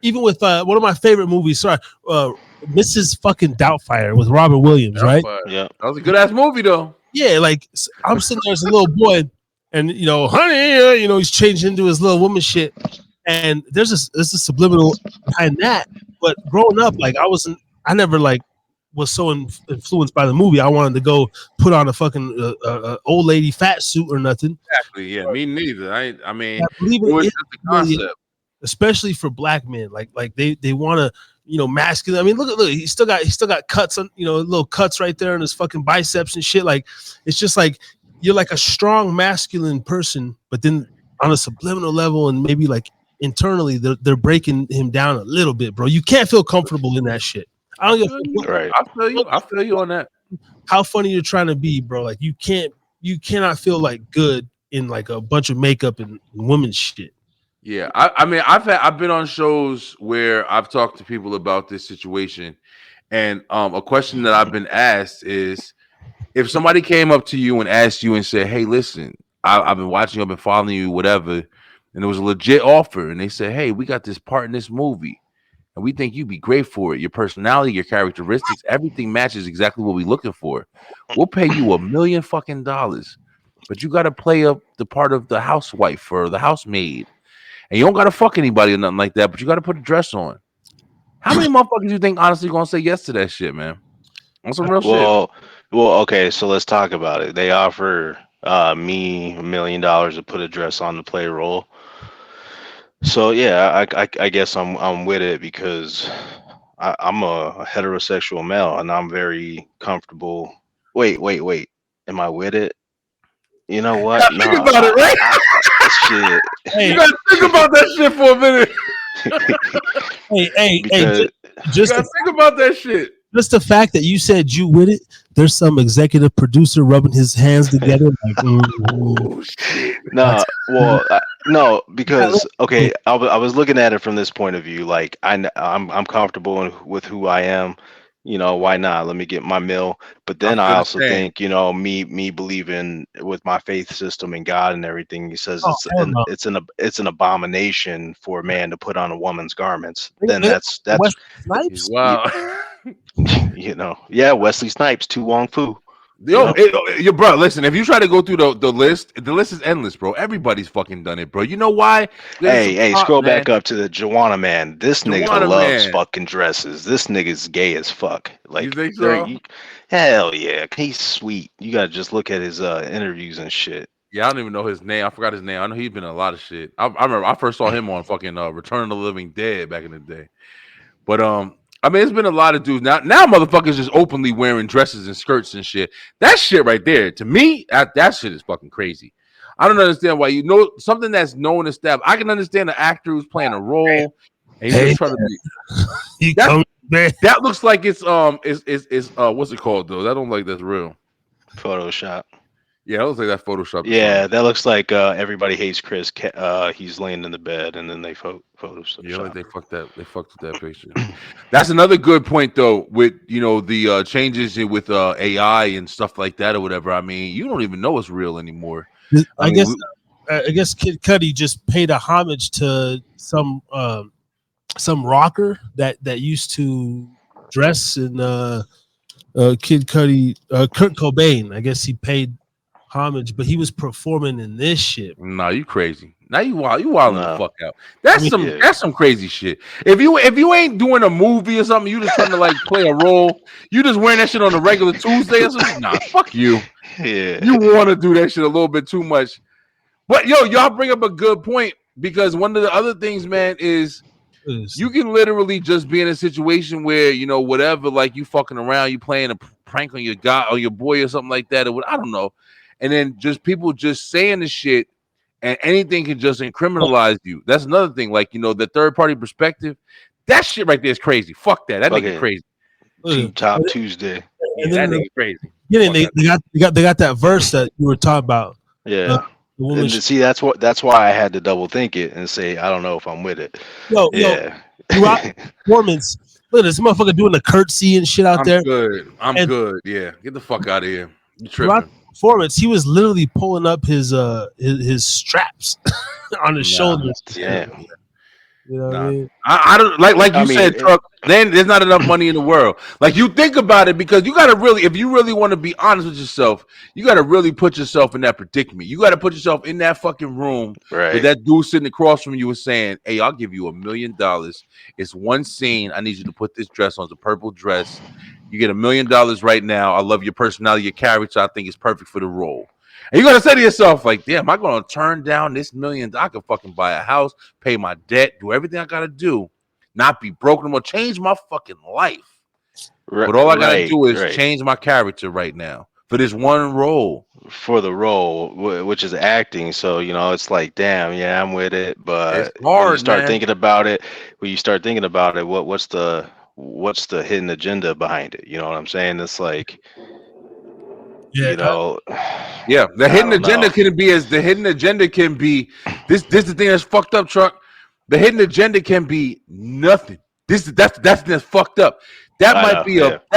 even with one of my favorite movies, Mrs. fucking Doubtfire with Robert Williams, right? Yeah, that was a good ass movie though. Yeah, like I'm sitting there as a little boy, and honey, he's changed into his little woman shit, and there's a subliminal behind that. But growing up, like I never like was so influenced by the movie. I wanted to go put on a fucking old lady fat suit or nothing. Exactly. Yeah, me neither. I mean, it was just the concept, especially for black men. Like they want to. Masculine. I mean, look, he's still got cuts on, little cuts right there on his fucking biceps and shit. Like, it's just like you're like a strong masculine person, but then on a subliminal level and maybe like internally, they're breaking him down a little bit, bro. You can't feel comfortable in that shit. I feel you on that. How funny you're trying to be, bro. Like you cannot feel like good in like a bunch of makeup and women's shit. Yeah, I mean, I've been on shows where I've talked to people about this situation, and a question that I've been asked is, if somebody came up to you and asked you and said, "Hey, listen, I've been watching you, I've been following you, whatever," and it was a legit offer, and they said, "Hey, we got this part in this movie, and we think you'd be great for it. Your personality, your characteristics, everything matches exactly what we're looking for. We'll pay you $1 million fucking dollars, but you got to play up the part of the housewife or the housemaid." And you don't gotta fuck anybody or nothing like that, but you gotta put a dress on. How many motherfuckers you think honestly gonna say yes to that shit, man? On some real shit. Well, okay. So let's talk about it. They offer me $1 million to put a dress on to play a role. So yeah, I guess I'm with it because I'm a heterosexual male and I'm very comfortable. Wait. Am I with it? You know what? Think about it, right? Shit. Hey, You gotta think about that shit for a minute. hey, Because You just gotta think about that shit. just the fact that you said you with it. There's some executive producer rubbing his hands together like, Oh shit. no, well, no, because okay, I was looking at it from this point of view. Like I'm comfortable with who I am. You know, why not? Let me get my meal. But I then I feel the also same. think, you know, me believing with my faith system and God and everything. He says oh, hell no. it's an abomination for a man to put on a woman's garments. Then that's Wesley Snipes. Wow. you know, yeah, Wesley Snipes, Tu Wong Fu. Yo, yo, bro, listen, if you try to go through the list is endless, bro. Everybody's fucking done it, bro. You know why? Hey, scroll back up to the Joanna man. This nigga Joanna loves man. fucking dresses. This nigga's gay as fuck. Like, You think so? hell yeah, he's sweet. You gotta just look at his interviews and shit. Yeah, I don't even know his name. I forgot his name. I know he's been in a lot of shit. I remember I first saw him on fucking Return of the Living Dead back in the day. But I mean, it's been a lot of dudes now. Now, motherfuckers just openly wearing dresses and skirts and shit. That shit right there, to me, that shit is fucking crazy. I don't understand why you know something that's known and established. I can understand the actor who's playing a role and he's just trying to be. That looks like it's what's it called though? I don't like that's real. Photoshop. Yeah, it looks like that Photoshop. Yeah, that looks like Everybody Hates Chris. He's laying in the bed and then they Photoshop. Yeah, like they fucked with that picture. That's another good point though, with you know the changes with AI and stuff like that or whatever. I mean, you don't even know it's real anymore. I guess Kid Cudi just paid a homage to some rocker that used to dress in Kid Cudi, Kurt Cobain. I guess he paid homage, but he was performing in this shit. Nah, you crazy. Now you wilding the fuck out. That's that's some crazy shit. If you ain't doing a movie or something, you just trying to like play a role. You just wearing that shit on a regular Tuesday or something. Nah, fuck you. Yeah. You want to do that shit a little bit too much. But yo, y'all bring up a good point because one of the other things, man, is you can literally just be in a situation where you know whatever, like you fucking around, you playing a prank on your guy or your boy or something like that, or what I don't know. And then just people just saying the shit and anything can just incriminalize you. That's another thing. Like, you know, the third party perspective, that shit right there is crazy. Fuck that. That nigga crazy. Top Tuesday. Yeah, that nigga crazy. Yeah, they got that verse that you were talking about. Yeah. And see, that's why I had to double think it and say, I don't know if I'm with it. Yo, performance. Look at this motherfucker doing the curtsy and shit out there. I'm good. Yeah. Get the fuck out of here. You tripping. Performance, he was literally pulling up his straps on his shoulders. Damn. You know what I mean? I don't like you said, Truck. Then there's not enough money in the world. Like you think about it, because you gotta really, if you really want to be honest with yourself, you gotta really put yourself in that predicament. You gotta put yourself in that fucking room with that dude sitting across from you was saying, "Hey, I'll give you $1 million. It's one scene. I need you to put this dress on. It's a purple dress. You get $1 million right now. I love your personality, your character. I think it's perfect for the role." And you gotta say to yourself, like, damn, am I gonna turn down this $1 million? I could fucking buy a house, pay my debt, do everything I gotta do, not be broken, I'm gonna change my fucking life. But all I gotta do is change my character right now for this one role. For the role, which is acting. So, you know, it's like, damn, yeah, I'm with it. But it's hard, when you start thinking about it, what's the hidden agenda behind it? You know what I'm saying? It's like, yeah, you know, the hidden agenda can be this is the thing that's fucked up, Truck. The hidden agenda can be nothing. That's fucked up. That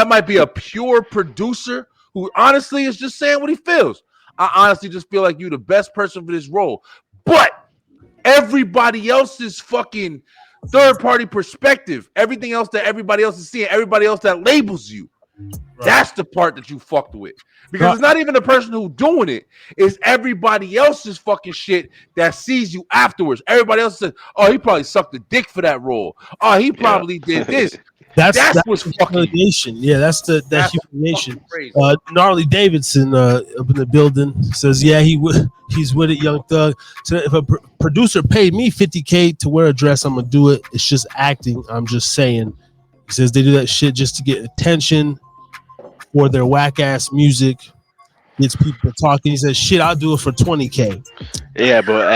might be a pure producer who honestly is just saying what he feels. I honestly just feel like you're the best person for this role. But everybody else's fucking third party perspective, everything else that everybody else is seeing, everybody else that labels you, That's the part that you fucked with. Because it's not even the person who's doing it. It's everybody else's fucking shit that sees you afterwards. Everybody else says, oh, he probably sucked a dick for that role. Oh, he probably did this. That's what's fucking humiliation. Yeah, that's humiliation. Gnarly Davidson up in the building says, yeah, he's with it, Young Thug. So if a producer paid me $50K to wear a dress, I'm gonna do it. It's just acting. I'm just saying. He says they do that shit just to get attention for their whack ass music. Gets people talking. He says, shit, I'll do it for $20K. Yeah, but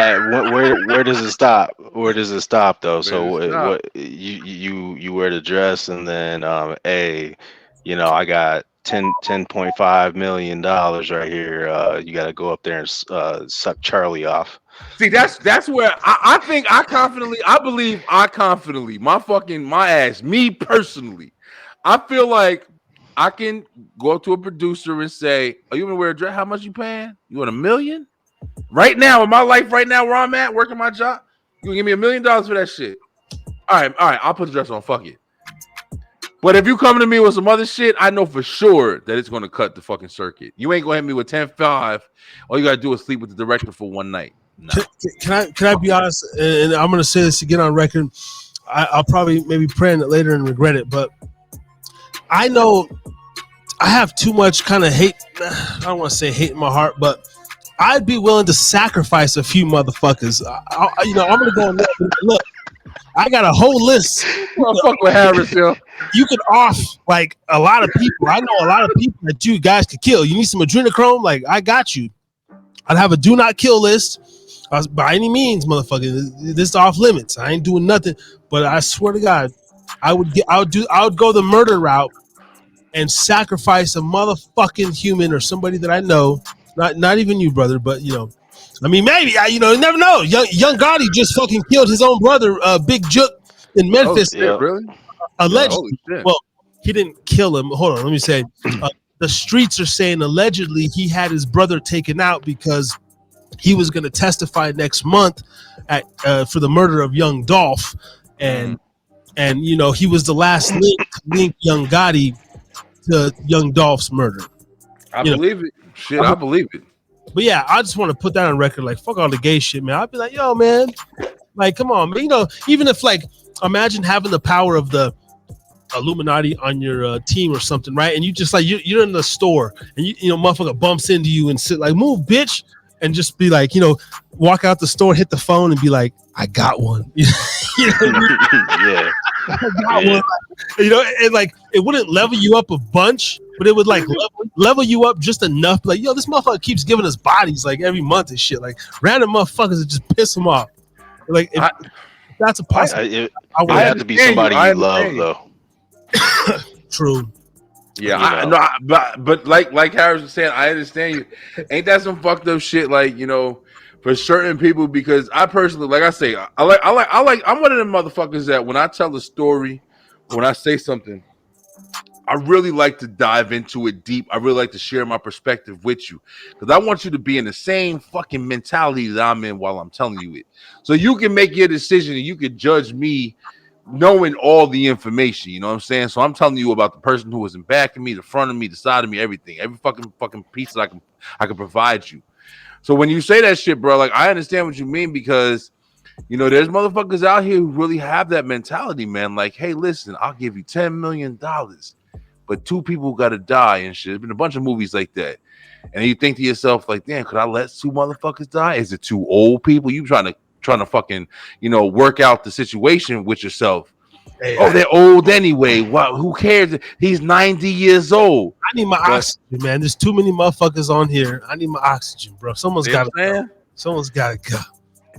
where does it stop? Where does it stop though? So what you wear the dress and then I got $10.5 million right here. You got to go up there and suck Charlie off. See, that's where I think I believe my ass, me personally, I feel like I can go up to a producer and say, "Are you gonna wear a dress? How much you paying? You want $1 million? Right now in my life, right now where I'm at, working my job, you gonna give me $1 million for that shit? All right, I'll put the dress on. Fuck it. But if you come to me with some other shit, I know for sure that it's gonna cut the fucking circuit. You ain't gonna hit me with 10.5. All you gotta do is sleep with the director for one night. No. Can I be honest? And I'm gonna say this again on record. I'll probably maybe pray on it later and regret it, but I know I have too much kind of hate. I don't want to say hate in my heart, but I'd be willing to sacrifice a few motherfuckers. I'm gonna go and look. I got a whole list. Well, fuck with Harris, yo. You could off like a lot of people. I know a lot of people that you guys could kill. You need some adrenochrome? Like I got you. I'd have a do not kill list. By any means, motherfucker. This is off limits. I ain't doing nothing. But I swear to God, I would go the murder route and sacrifice a motherfucking human or somebody that I know. Not even you, brother, but I mean, maybe you never know. Young Gotti just fucking killed his own brother, Big Jook in Memphis. Oh, shit, really? Allegedly. Well, he didn't kill him. Hold on, let me say. The streets are saying allegedly he had his brother taken out because he was going to testify next month for the murder of Young Dolph, and he was the last link Young Gotti to Young Dolph's murder. I believe it. Shit, I believe it. But yeah, I just want to put that on record. Like, fuck all the gay shit, man. I'd be like, yo, man, like, come on, man. Even if like, imagine having the power of the Illuminati on your team or something, right? And you just like you're in the store and motherfucker bumps into you and sit like, move, bitch, and just be like, walk out the store, hit the phone, and be like, I got one. Yeah. I got one. And like it wouldn't level you up a bunch, but it would like level you up just enough. Like, yo, this motherfucker keeps giving us bodies like every month and shit. Like random motherfuckers that just piss him off. Like if that's a possibility. I would have to be somebody you love, though. True. Yeah, but like Harris was saying, I understand you. Ain't that some fucked up shit? Like for certain people, because I personally, like I say, I'm one of them motherfuckers that when I tell a story, when I say something, I really like to dive into it deep. I really like to share my perspective with you because I want you to be in the same fucking mentality that I'm in while I'm telling you it, so you can make your decision and you can judge me knowing all the information, you know what I'm saying? So I'm telling you about the person who was in back of me, the front of me, the side of me, everything, every fucking piece that I can provide you. So when you say that shit, bro, like I understand what you mean because there's motherfuckers out here who really have that mentality, man. Like, hey, listen, I'll give you $10 million, but 2 people got to die and shit. There's been a bunch of movies like that, and you think to yourself, like, damn, could I let 2 motherfuckers die? Is it 2 old people? You trying to fucking work out the situation with yourself. Hey, they're old anyway. Who cares? He's 90 years old. I need my oxygen, man. There's too many motherfuckers on here. I need my oxygen, bro. Someone's got to go. Someone's got to go.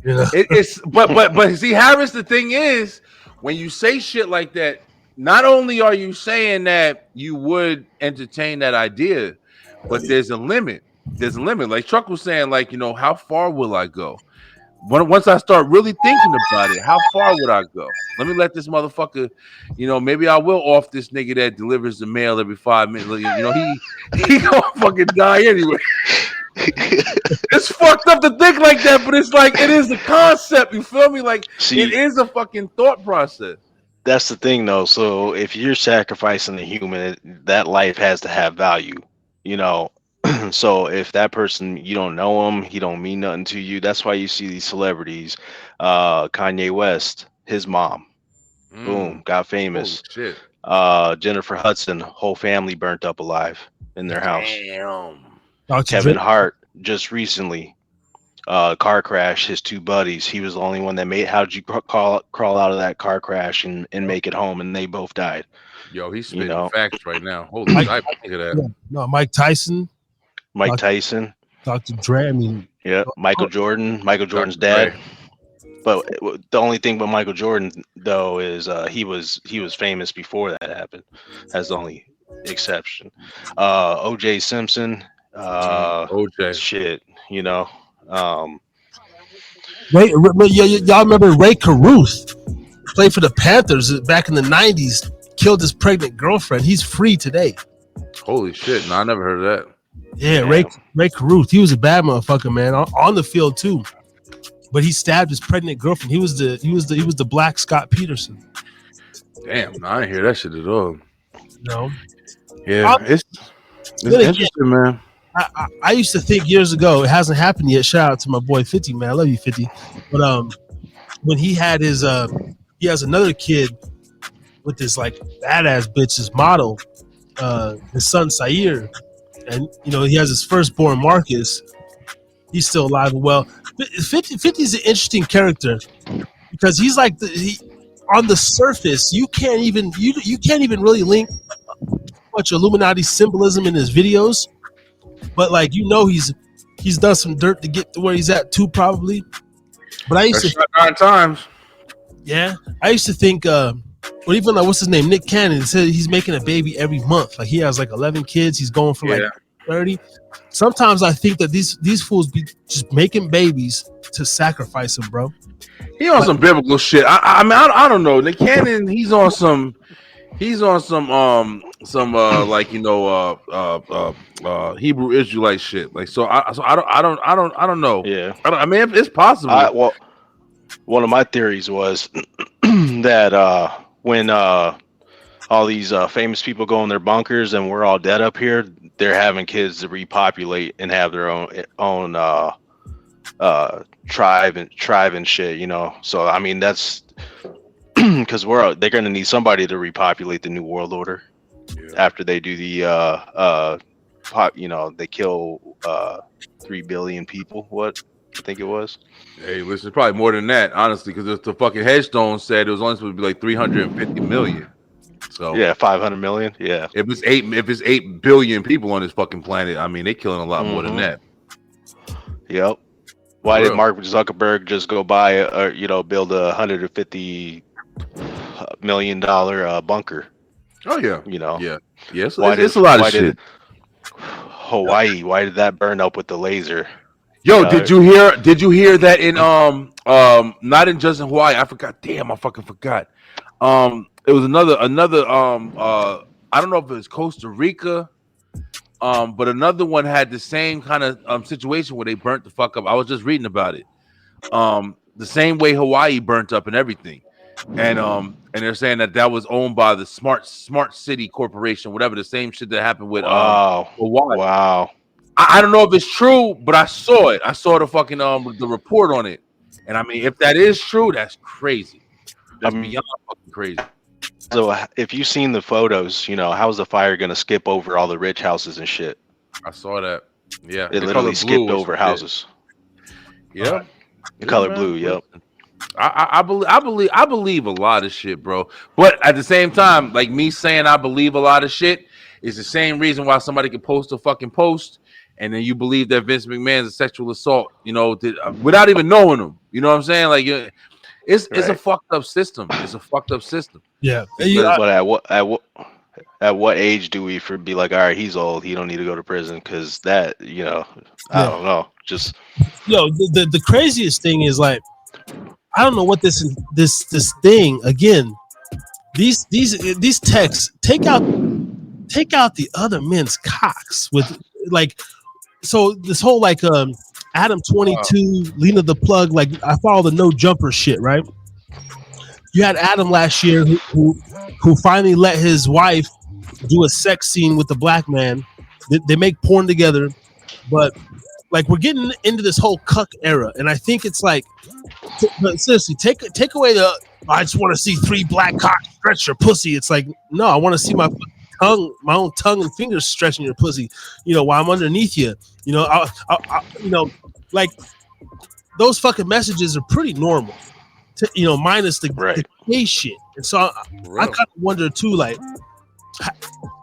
It's but see, Harris, the thing is, when you say shit like that, not only are you saying that you would entertain that idea, but there's a limit. There's a limit. Like Chuck was saying, like, how far will I go? Once I start really thinking about it, how far would I go? Let me let this motherfucker, maybe I will off this nigga that delivers the mail every 5 minutes. He gonna fucking die anyway. It's fucked up to think like that, but it's like it is the concept. You feel me? Like it is a fucking thought process. that's the thing though. So if you're sacrificing a human, that life has to have value, you know. So if that person, you don't know him, he don't mean nothing to you. That's why you see these celebrities. Kanye West, his mom, boom, got Holy famous. shit. Jennifer Hudson, whole family burnt up alive in their house. Damn. Dr. Kevin Dre. Hart just recently, car crash. His two buddies. He was the only one that made. How'd you crawl out of that car crash and make it home? And they both died. Yo, he's You spitting know. facts right now. Holy shit. I think of that. No, Mike Tyson, Mike Dr. Tyson. Dr. Dre. I mean, Yeah, Michael Jordan. Michael Jordan's dad. Dre. But the only thing with Michael Jordan though is he was famous before that happened. That's the only exception. O.J. Simpson. OJ. Shit. You know. y'all remember Ray Caruth played for the Panthers back in the 90s, killed his pregnant girlfriend. He's free today. Holy shit. No, I never heard of that. Yeah, Damn. Ray Caruth. He was a bad motherfucker, man, on the field too. But he stabbed his pregnant girlfriend. He was the black Scott Peterson. Damn, no, I didn't hear that shit at all. You know? Yeah, it's interesting, man. I used to think years ago, it hasn't happened yet. Shout out to my boy 50, man. I love you, 50. But when he had his he has another kid with this like badass bitch, his model, his son Sair, and you know, he has his firstborn Marcus. He's still alive and well. 50 is an interesting character because he's like on the surface, you can't even really link much Illuminati symbolism in his videos. But like, you know, he's done some dirt to get to where he's at too, probably. But I used to 9 times. Yeah, I used to think, or even like what's his name, Nick Cannon said he's making a baby every month. Like he has like 11 kids. He's going for like 30. Sometimes I think that these fools be just making babies to sacrifice them, bro. He on some biblical shit. I mean, I don't know. Nick Cannon, he's on some like, you know, Hebrew Israelite shit. Like, so I don't know. Yeah. I mean, it's possible. Well, one of my theories was that when all these famous people go in their bunkers and we're all dead up here, they're having kids to repopulate and have their own tribe and shit, you know. So I mean, that's because they're gonna need somebody to repopulate the new world order after they do the you know, they kill 3 billion people. What I think it was. Hey, listen, probably more than that, honestly, because the fucking headstone said it was only supposed to be like 350 million. So yeah, 500 million. Yeah, if it's 8 billion people on this fucking planet, I mean, they're killing a lot more than that. Yep. Why did Mark Zuckerberg just go buy or build a $150 million bunker? Oh yeah, you know. Yeah. Yes. It's a lot of shit. Hawaii, why did that burn up with the laser? Yo, did you hear that in not in just in Hawaii? I forgot. Damn, I fucking forgot. It was another I don't know if it was Costa Rica, but another one had the same kind of situation where they burnt the fuck up. I was just reading about it. The same way Hawaii burnt up and everything. And they're saying that was owned by the Smart City Corporation, whatever, the same shit that happened with Hawaii. Wow. I don't know if it's true, but I saw it. I saw the fucking the report on it. And I mean, if that is true, that's crazy. That's beyond fucking crazy. So if you've seen the photos, how's the fire gonna skip over all the rich houses and shit? I saw that. Yeah. It literally skipped over houses. Yeah. The color blue, yep. I believe a lot of shit, bro. But at the same time, like me saying I believe a lot of shit is the same reason why somebody can post a fucking post and then you believe that Vince McMahon's a sexual assault, without even knowing him. You know what I'm saying? Like it's a fucked up system. It's a fucked up system. Yeah. But at what age do we be like, all right, he's old, he don't need to go to prison? Because that, I don't know. Just the craziest thing is like, I don't know what this thing again. These texts take out the other men's cocks with like. So this whole like Adam 22, Lena the Plug, like I follow the no jumper shit, right? you had Adam last year who finally let his wife do a sex scene with the black man. They make porn together, but like we're getting into this whole cuck era, and I think it's like, but seriously, take away the. I just want to see 3 black cocks stretch your pussy. It's like, no, I want to see my own tongue and fingers stretching your pussy. While I'm underneath you. Like those fucking messages are pretty normal. Minus the gay shit. And so I kind of wonder too, like,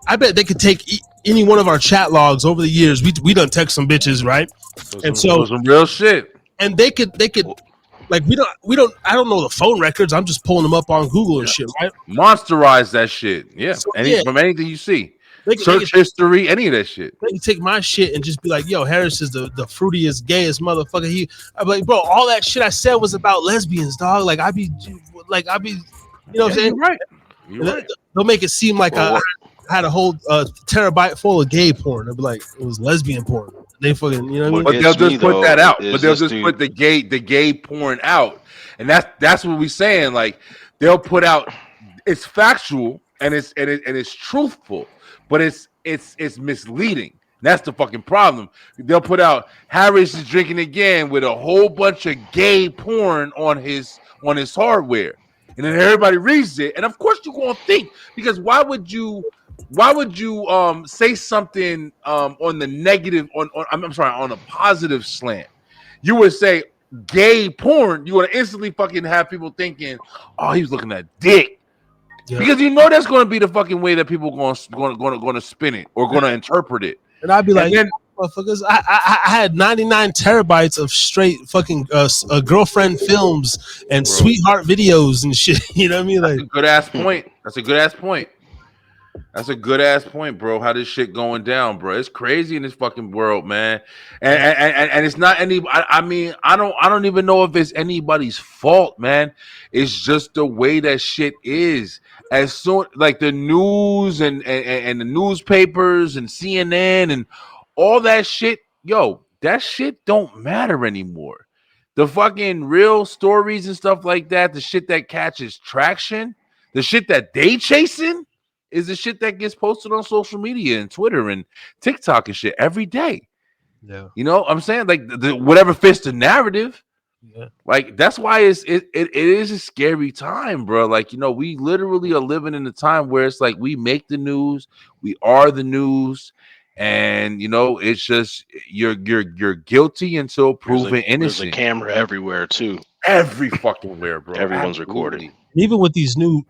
I bet they could take any one of our chat logs over the years. We done text some bitches, right? And so some real shit. And they could like we don't I don't know the phone records. I'm just pulling them up on Google and shit, right? Monsterize that shit. Yeah. So, from anything you see. Search history, any of that shit. They can take my shit and just be like, yo, Harris is the fruitiest, gayest motherfucker. I'm like, bro, all that shit I said was about lesbians, dog. Like I be you know what I'm saying? You're right. They'll make it seem like I had a whole terabyte full of gay porn. They'll be like, it was lesbian porn. They fucking, you know what I mean? But they'll just put that out. But they'll just put the gay porn out. And that's what we're saying. Like they'll put out, it's factual and it's truthful, but it's misleading. That's the fucking problem. They'll put out Harris is drinking again with a whole bunch of gay porn on his hardware. And then everybody reads it, and of course you're gonna think, because why would you say something on the negative on a positive slant? You would say gay porn, you would instantly fucking have people thinking, oh, he was looking at dick. Yeah. Because you know that's gonna be the fucking way that people gonna spin it or gonna interpret it. And I'd be like, motherfuckers, I had 99 terabytes of straight fucking girlfriend films and sweetheart videos and shit. You know what I mean? Like, that's a good ass point. That's a good ass point, bro. How this shit going down, bro? It's crazy in this fucking world, man. And it's not any. I mean, I don't even know if it's anybody's fault, man. It's just the way that shit is. As soon like the news and the newspapers and CNN and all that shit, that shit don't matter anymore. The fucking real stories and stuff like that, the shit that catches traction, the shit that they chasing is the shit that gets posted on social media and Twitter and TikTok and shit every day. Yeah. You know what I'm saying? Like whatever fits the narrative. Yeah. Like that's why it is a scary time, bro. Like, we literally are living in a time where it's like we make the news, we are the news. And it's just you're guilty until proven innocent. There's a camera everywhere too. Every fucking where, bro. Everyone's recording. Even with these new,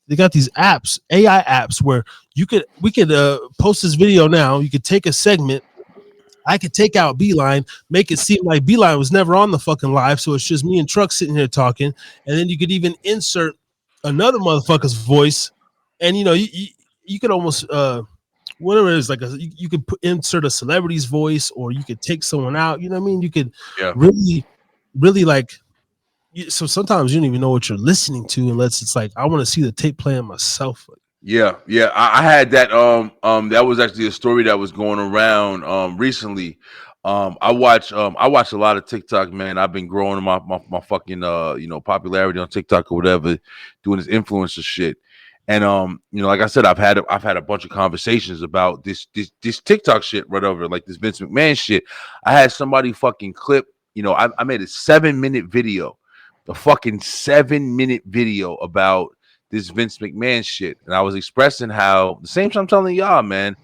they got these apps, AI apps, where we could post this video now. You could take a segment. I could take out Beeline, make it seem like Beeline was never on the fucking live, so it's just me and Truck sitting here talking. And then you could even insert another motherfucker's voice, and you could almost whatever it is, like you could insert a celebrity's voice, or you could take someone out. You know what I mean? You could really like. So sometimes you don't even know what you're listening to unless it's like I want to see the tape playing myself. Yeah. I had that. That was actually a story that was going around recently. I watch a lot of TikTok, man. I've been growing my fucking popularity on TikTok or whatever, doing this influencer shit. And like I said, I've had a bunch of conversations about this TikTok shit right over, like this Vince McMahon shit. I had somebody fucking clip, I made a 7-minute video, a fucking 7-minute video about this Vince McMahon shit, and I was expressing how the same time I'm telling y'all, man,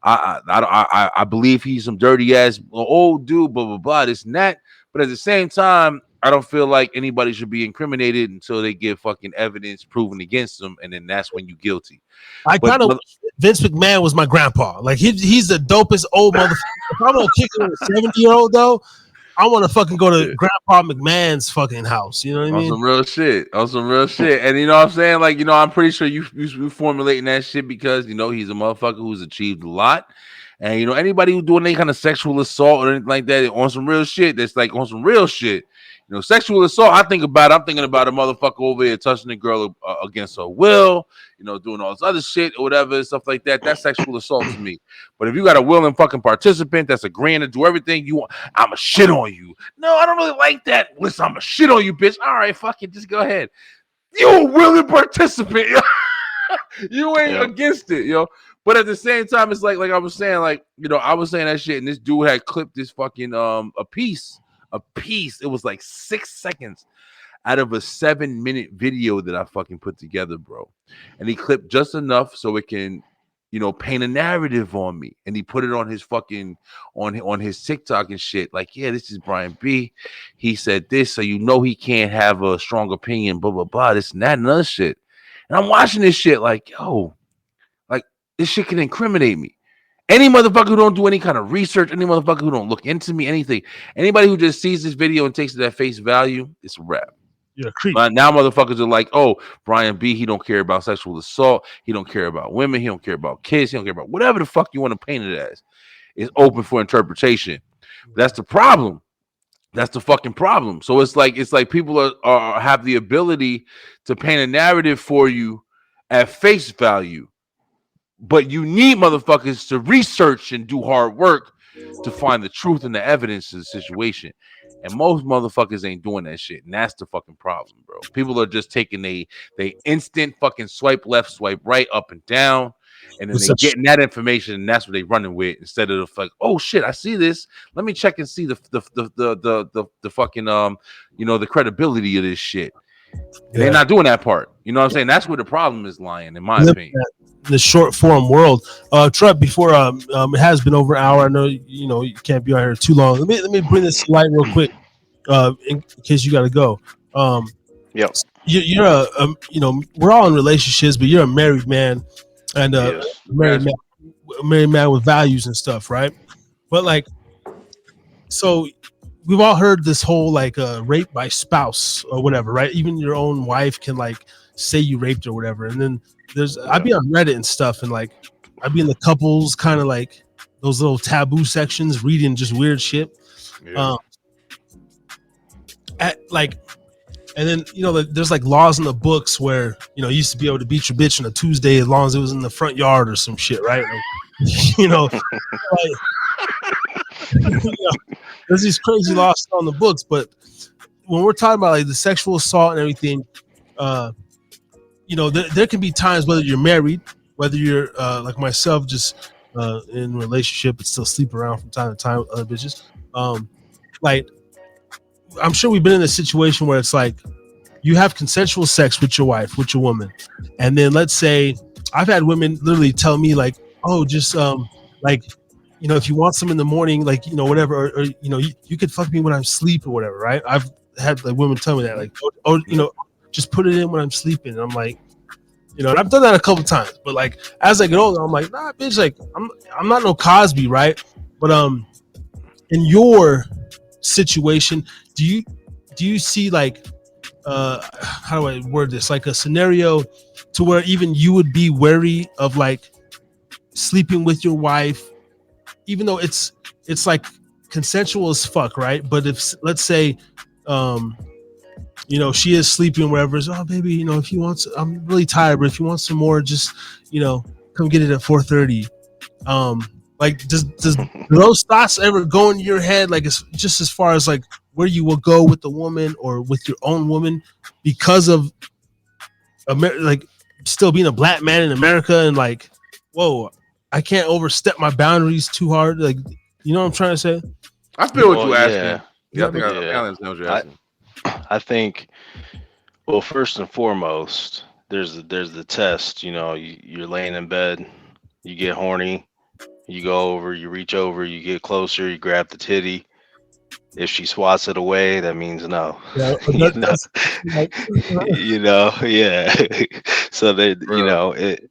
I believe he's some dirty ass old dude, blah blah blah, this and that. But at the same time, I don't feel like anybody should be incriminated until they get fucking evidence proven against them, and then that's when you're guilty. I kind of Vince McMahon was my grandpa. Like he's the dopest old motherfucker. If I'm gonna kick it with a 70-year-old though, I want to fucking go to Grandpa McMahon's fucking house. You know what I mean? On some real shit. And you know what I'm saying? Like, I'm pretty sure you formulating that shit because, he's a motherfucker who's achieved a lot. And, anybody who's doing any kind of sexual assault or anything like that on some real shit, that's like on some real shit. Sexual assault, I'm thinking about a motherfucker over here touching a girl against her will, doing all this other shit or whatever, stuff like that. That's sexual assault to me. But if you got a willing fucking participant that's agreeing to do everything you want, I'ma shit on you. No, I don't really like that. Listen, I'ma shit on you, bitch. All right, fuck it, just go ahead. you a willing participant. Yo. You ain't Yeah. against it, yo. But at the same time, it's like I was saying, like, you know, I was saying that shit, and this dude had clipped this fucking a piece. It was like 6 seconds out of a 7-minute video that I fucking put together, bro. And he clipped just enough so it can, you know, paint a narrative on me. And he put it on his fucking on his TikTok and shit. Like, yeah, this is Brian B. He said this, so you know he can't have a strong opinion, blah, blah, blah, this and that and other shit. And I'm watching this shit like, yo, like this shit can incriminate me. Any motherfucker who don't do any kind of research, any motherfucker who don't look into me, anything, anybody who just sees this video and takes it at face value, it's a wrap. You're a creep. But now motherfuckers are like, oh, Brian B, he don't care about sexual assault. He don't care about women. He don't care about kids. He don't care about whatever the fuck you want to paint it as. It's open for interpretation. That's the problem. That's the fucking problem. So it's like people are have the ability to paint a narrative for you at face value. But you need motherfuckers to research and do hard work to find the truth and the evidence of the situation. And most motherfuckers ain't doing that shit. And that's the fucking problem, bro. People are just taking they instant fucking swipe left, swipe right, up and down. And then they getting that information, and that's what they running with instead of the like, oh shit, I see this. Let me check and see the fucking you know, the credibility of this shit. Yeah. They're not doing that part. You know what I'm saying? That's where the problem is lying, in my opinion. The short form world. Trev, before it has been over an hour. I know you can't be out here too long. Let me bring this to light real quick, in case you got to go. Yep. You're a we're all in relationships, but you're a married man, and married man with values and stuff, right? But like, so we've all heard this whole like rape by spouse or whatever, right? Even your own wife can like say you raped or whatever, and then I'd be on Reddit and stuff, and like I'd be in the couples kind of like those little taboo sections reading just weird shit. Yeah. And then there's like laws in the books where you used to be able to beat your bitch on a Tuesday as long as it was in the front yard or some shit, right? Like, there's these crazy laws on the books, but when we're talking about like the sexual assault and everything, there can be times whether you're married, whether you're like myself, just in a relationship but still sleep around from time to time with other bitches. Like, I'm sure we've been in a situation where it's like you have consensual sex with your wife, with your woman, and then let's say I've had women literally tell me like, oh, just like, if you want some in the morning, like, whatever, or you could fuck me when I'm asleep or whatever, right? I've had like women tell me that, like, just put it in when I'm sleeping. And I'm like, and I've done that a couple times, but like as I get older, I'm like, nah, bitch, like I'm not no Cosby, right? But in your situation, do you see like how do I word this, like a scenario to where even you would be wary of like sleeping with your wife, even though it's like consensual as fuck, right? But if, let's say, she is sleeping wherever, oh baby, if you want, I'm really tired, but if you want some more, just come get it at 4:30. Like, does those thoughts ever go into your head, like, it's just as far as like where you will go with the woman or with your own woman because of like still being a black man in America, and like, whoa, I can't overstep my boundaries too hard, like, you know what I'm trying to say? I feel what you're asking. Yeah, I think I understand what you're asking. I think, well, first and foremost, there's the test. You're laying in bed, you get horny, you go over, you reach over, you get closer, you grab the titty. If she swats it away, that means no. Yeah, yeah. So they,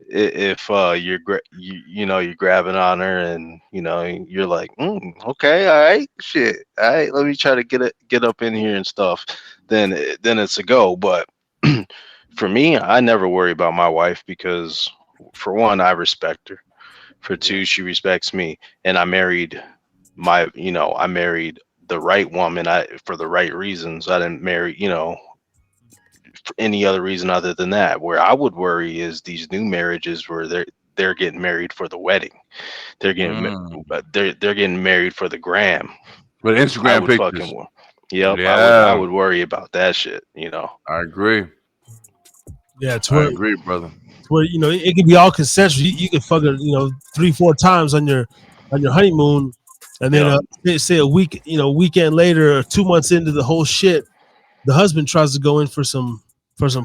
if you're grabbing on her, and you're like, okay, all right, shit, all right, let me try to get up in here and stuff. Then it's a go. But for me, I never worry about my wife because, for one, I respect her. For two, she respects me, and I married the right woman, for the right reasons. I didn't marry, for any other reason other than that. Where I would worry is these new marriages where they're getting married for the wedding. They're getting they're getting married for the gram. But Instagram pictures. I would worry about that shit. I agree. Yeah, it's I agree, brother. where it can be all consensual. You can fuck her 3-4 times on your honeymoon, and then say a weekend later or 2 months into the whole shit, the husband tries to go in for some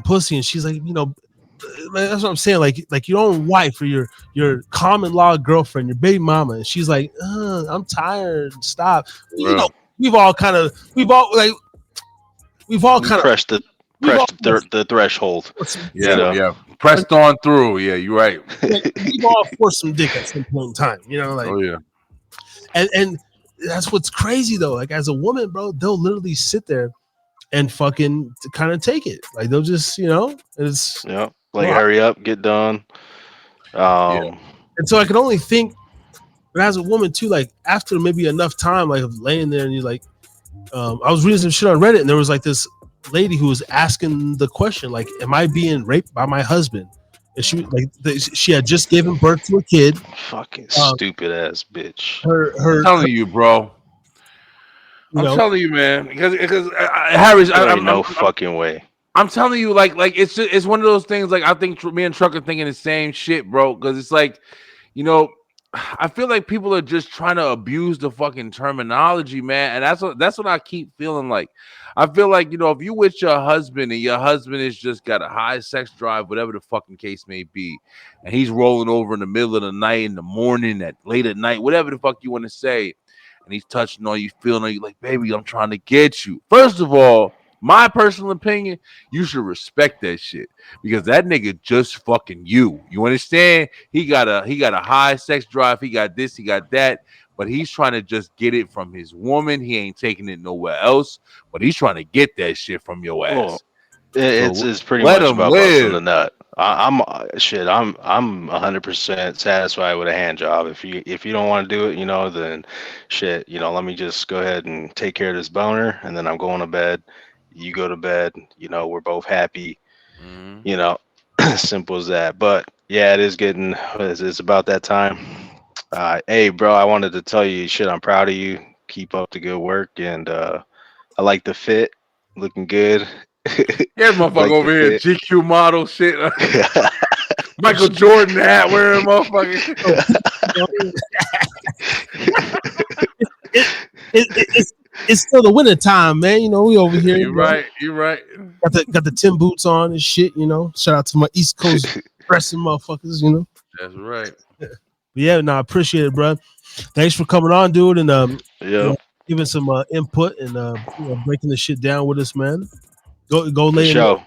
pussy, and she's like, that's what I'm saying, like your own wife or your common law girlfriend, your baby mama, and she's like, I'm tired, stop. We've all kind of pressed the threshold. Yeah. Pressed on through. Yeah, you're right. We've all forced some dick at some point in time, oh yeah. And that's what's crazy though. Like as a woman, bro, they'll literally sit there and fucking kind of take it. Like they'll just, it's hurry up, get done. And so I can only think, but as a woman too, like after maybe enough time, like of laying there and you're like, I was reading some shit on Reddit and there was like this lady who was asking the question, like, am I being raped by my husband? And she she had just given birth to a kid. Fucking stupid ass bitch. I'm telling you, bro. I'm telling you, man. Because Harris, no fucking way. I'm telling you, like it's one of those things. Like I think me and Truck are thinking the same shit, bro. Because it's like, I feel like people are just trying to abuse the fucking terminology, man. And that's what I keep feeling like. I feel like, if you with your husband and your husband has just got a high sex drive, whatever the fucking case may be, and he's rolling over in the middle of the night, in the morning, late at night, whatever the fuck you want to say, and he's touching on you, feeling on you, like, baby, I'm trying to get you. First of all, my personal opinion, you should respect that shit because that nigga just fucking you. You understand? He got a high sex drive. He got this, he got that, but he's trying to just get it from his woman. He ain't taking it nowhere else, but he's trying to get that shit from your ass. It's pretty much about busting the nut. I'm 100% satisfied with a hand job. If you don't want to do it, then shit, let me just go ahead and take care of this boner, and then I'm going to bed. You go to bed, we're both happy, simple as that. But yeah, it's about that time. Hey bro, I wanted to tell you, shit, I'm proud of you. Keep up the good work, and I like the fit, looking good. Here's motherfucker over here, GQ model shit. Michael Jordan hat wearing motherfucker. It's still the winter time, man. We over here. You're right. Got the Tim boots on and shit. Shout out to my East Coast pressing motherfuckers. That's right. Yeah, no, I appreciate it, bro. Thanks for coming on, dude, and giving some input and breaking the shit down with us, man. Go lay in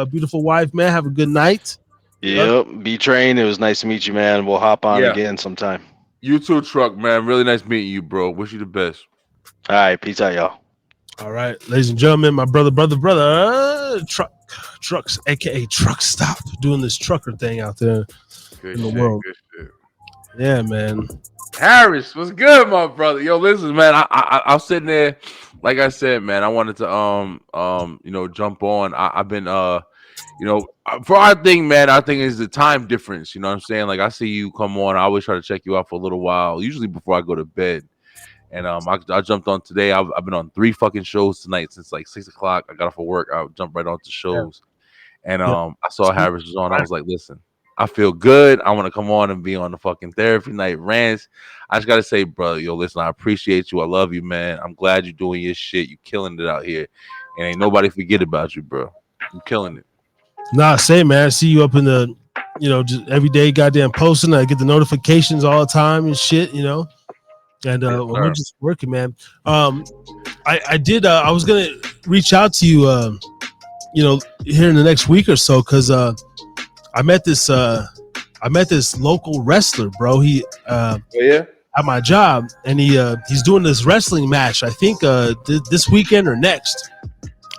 beautiful wife, man. Have a good night. Yep. B-Train, it was nice to meet you, man. We'll hop on again sometime. You too, Truck, man. Really nice meeting you, bro. Wish you the best. All right, peace out, y'all. All right, ladies and gentlemen, my brother, Trucks, aka Truck Stop, doing this trucker thing out there in the world. Good shit. Yeah, man. Harris, what's good, my brother? Yo, listen, man. I'm sitting there, like I said, man. I wanted to jump on. I've been for our thing, man. Our thing is the time difference. You know what I'm saying? Like I see you come on. I always try to check you out for a little while, usually before I go to bed. And I jumped on today. I've been on 3 fucking shows tonight since like 6 o'clock. I got off of work. I jumped right onto shows, and I saw Harris was on. I was like, listen, I feel good. I want to come on and be on the fucking therapy night rants. I just gotta say, bro, listen, I appreciate you. I love you, man. I'm glad you're doing your shit. You killing it out here, and ain't nobody forget about you, bro. You killing it. Nah, say, man. I see you up in the, just every day, goddamn posting. I get the notifications all the time and shit, And we're just working, man. I did. I was gonna reach out to you, here in the next week or so, because I met this local wrestler, bro. He at my job, and he's doing this wrestling match. I think this weekend or next.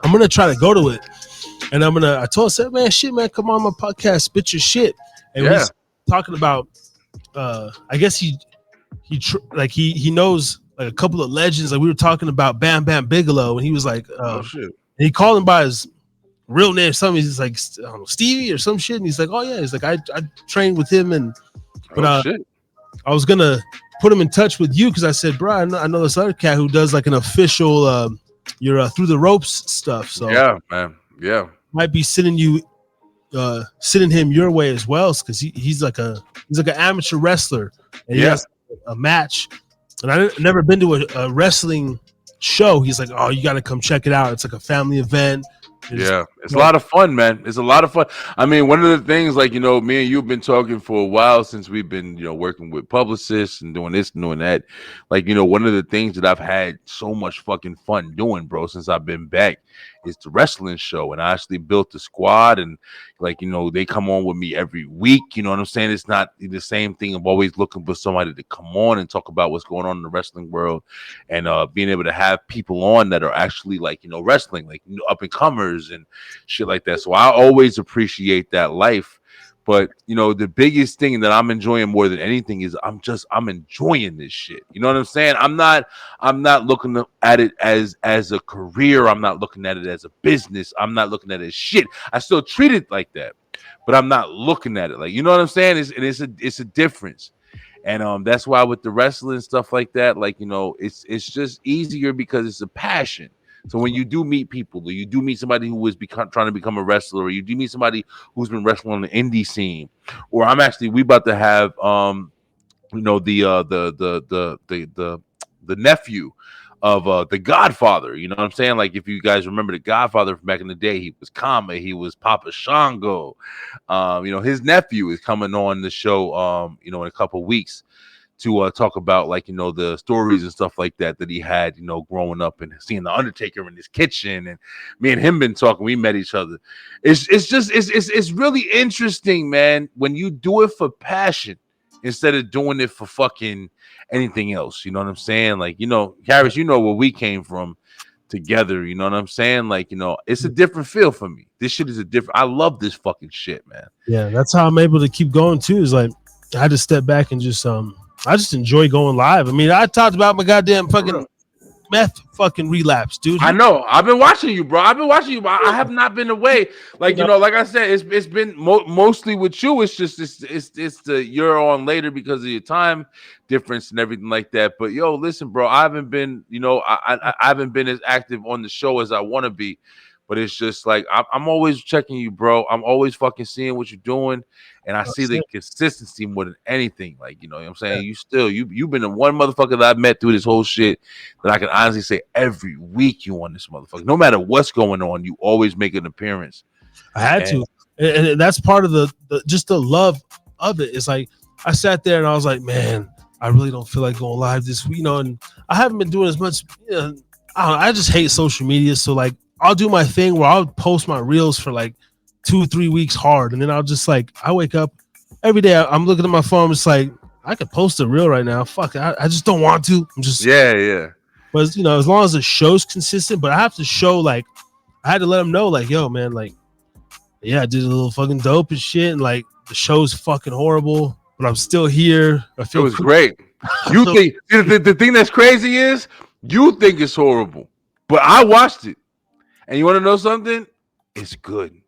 I'm gonna try to go to it, and I told him, said, man, come on my podcast, spit your shit. And he's talking about, I guess he knows like a couple of legends. Like we were talking about Bam Bam Bigelow, and he was like, shit. And he called him by his real name. Something he's like, I don't know, Stevie or some shit. And he's like, oh yeah, he's like, I trained with him, and I was gonna put him in touch with you because I said, bro, I know this other cat who does like an official your through the ropes stuff. So yeah, man, yeah, might be sending you sending him your way as well, because he's like an amateur wrestler, and he has a match. And I've never been to a wrestling show. He's like, oh, you got to come check it out. It's like a family event. It's a lot of fun, man. It's a lot of fun. I mean, one of the things, like, me and you've been talking for a while since we've been, working with publicists and doing this and doing that. Like, one of the things that I've had so much fucking fun doing, bro, since I've been back is the wrestling show. And I actually built a squad, and like, they come on with me every week. You know what I'm saying? It's not the same thing of always looking for somebody to come on and talk about what's going on in the wrestling world, and being able to have people on that are actually like, wrestling, like up and comers and shit like that. So I always appreciate that life. But the biggest thing that I'm enjoying more than anything is I'm enjoying this shit. You know what I'm saying? I'm not looking at it as a career. I'm not looking at it as a business. I'm not looking at it as shit. I still treat it like that, but I'm not looking at it like, you know what I'm saying? It's a difference. And that's why with the wrestling stuff like that, like, it's just easier because it's a passion. So when you do meet people, or you do meet somebody who is trying to become a wrestler, or you do meet somebody who's been wrestling on the indie scene, or we about to have the nephew of the Godfather. You know what I'm saying? Like, if you guys remember the Godfather from back in the day, he was Kama, he was Papa Shango. His nephew is coming on the show in a couple weeks to talk about, like, the stories and stuff like that he had, growing up and seeing the Undertaker in his kitchen, and me and him been talking. We met each other. It's really interesting, man, when you do it for passion instead of doing it for fucking anything else. You know what I'm saying? Like, Harris, where we came from together. You know what I'm saying? Like, it's a different feel for me. This shit is I love this fucking shit, man. Yeah, that's how I'm able to keep going too. Is like, I had to step back and just I just enjoy going live. I mean, I talked about my goddamn fucking meth fucking relapse, dude. I know. I've been watching you, bro. I have not been away. Like, like I said, it's been mostly with you. It's just it's the you're on later because of your time difference and everything like that. But listen, bro, I haven't been, I haven't been as active on the show as I want to be. But it's just like I'm always checking you, bro. I'm always fucking seeing what you're doing, and I see the consistency more than anything. Like, what I'm saying? Yeah. You've been the one motherfucker that I've met through this whole shit that I can honestly say every week you on this motherfucker. No matter what's going on, you always make an appearance. I had to, and that's part of the just the love of it. It's like I sat there and I was like, man, I really don't feel like going live this week, and I haven't been doing as much. I just hate social media, so like, I'll do my thing where I'll post my reels for like 2-3 weeks hard. And then I'll just like, I wake up every day. I'm looking at my phone. It's like, I could post a reel right now. Fuck, I just don't want to. I'm just, yeah. But as long as the show's consistent, but I have to show, like, I had to let them know, like, yo, man, like, yeah, I did a little fucking dope and shit. And like, the show's fucking horrible, but I'm still here. It was great. You think the thing that's crazy is you think it's horrible, but I watched it. And you want to know something? It's good.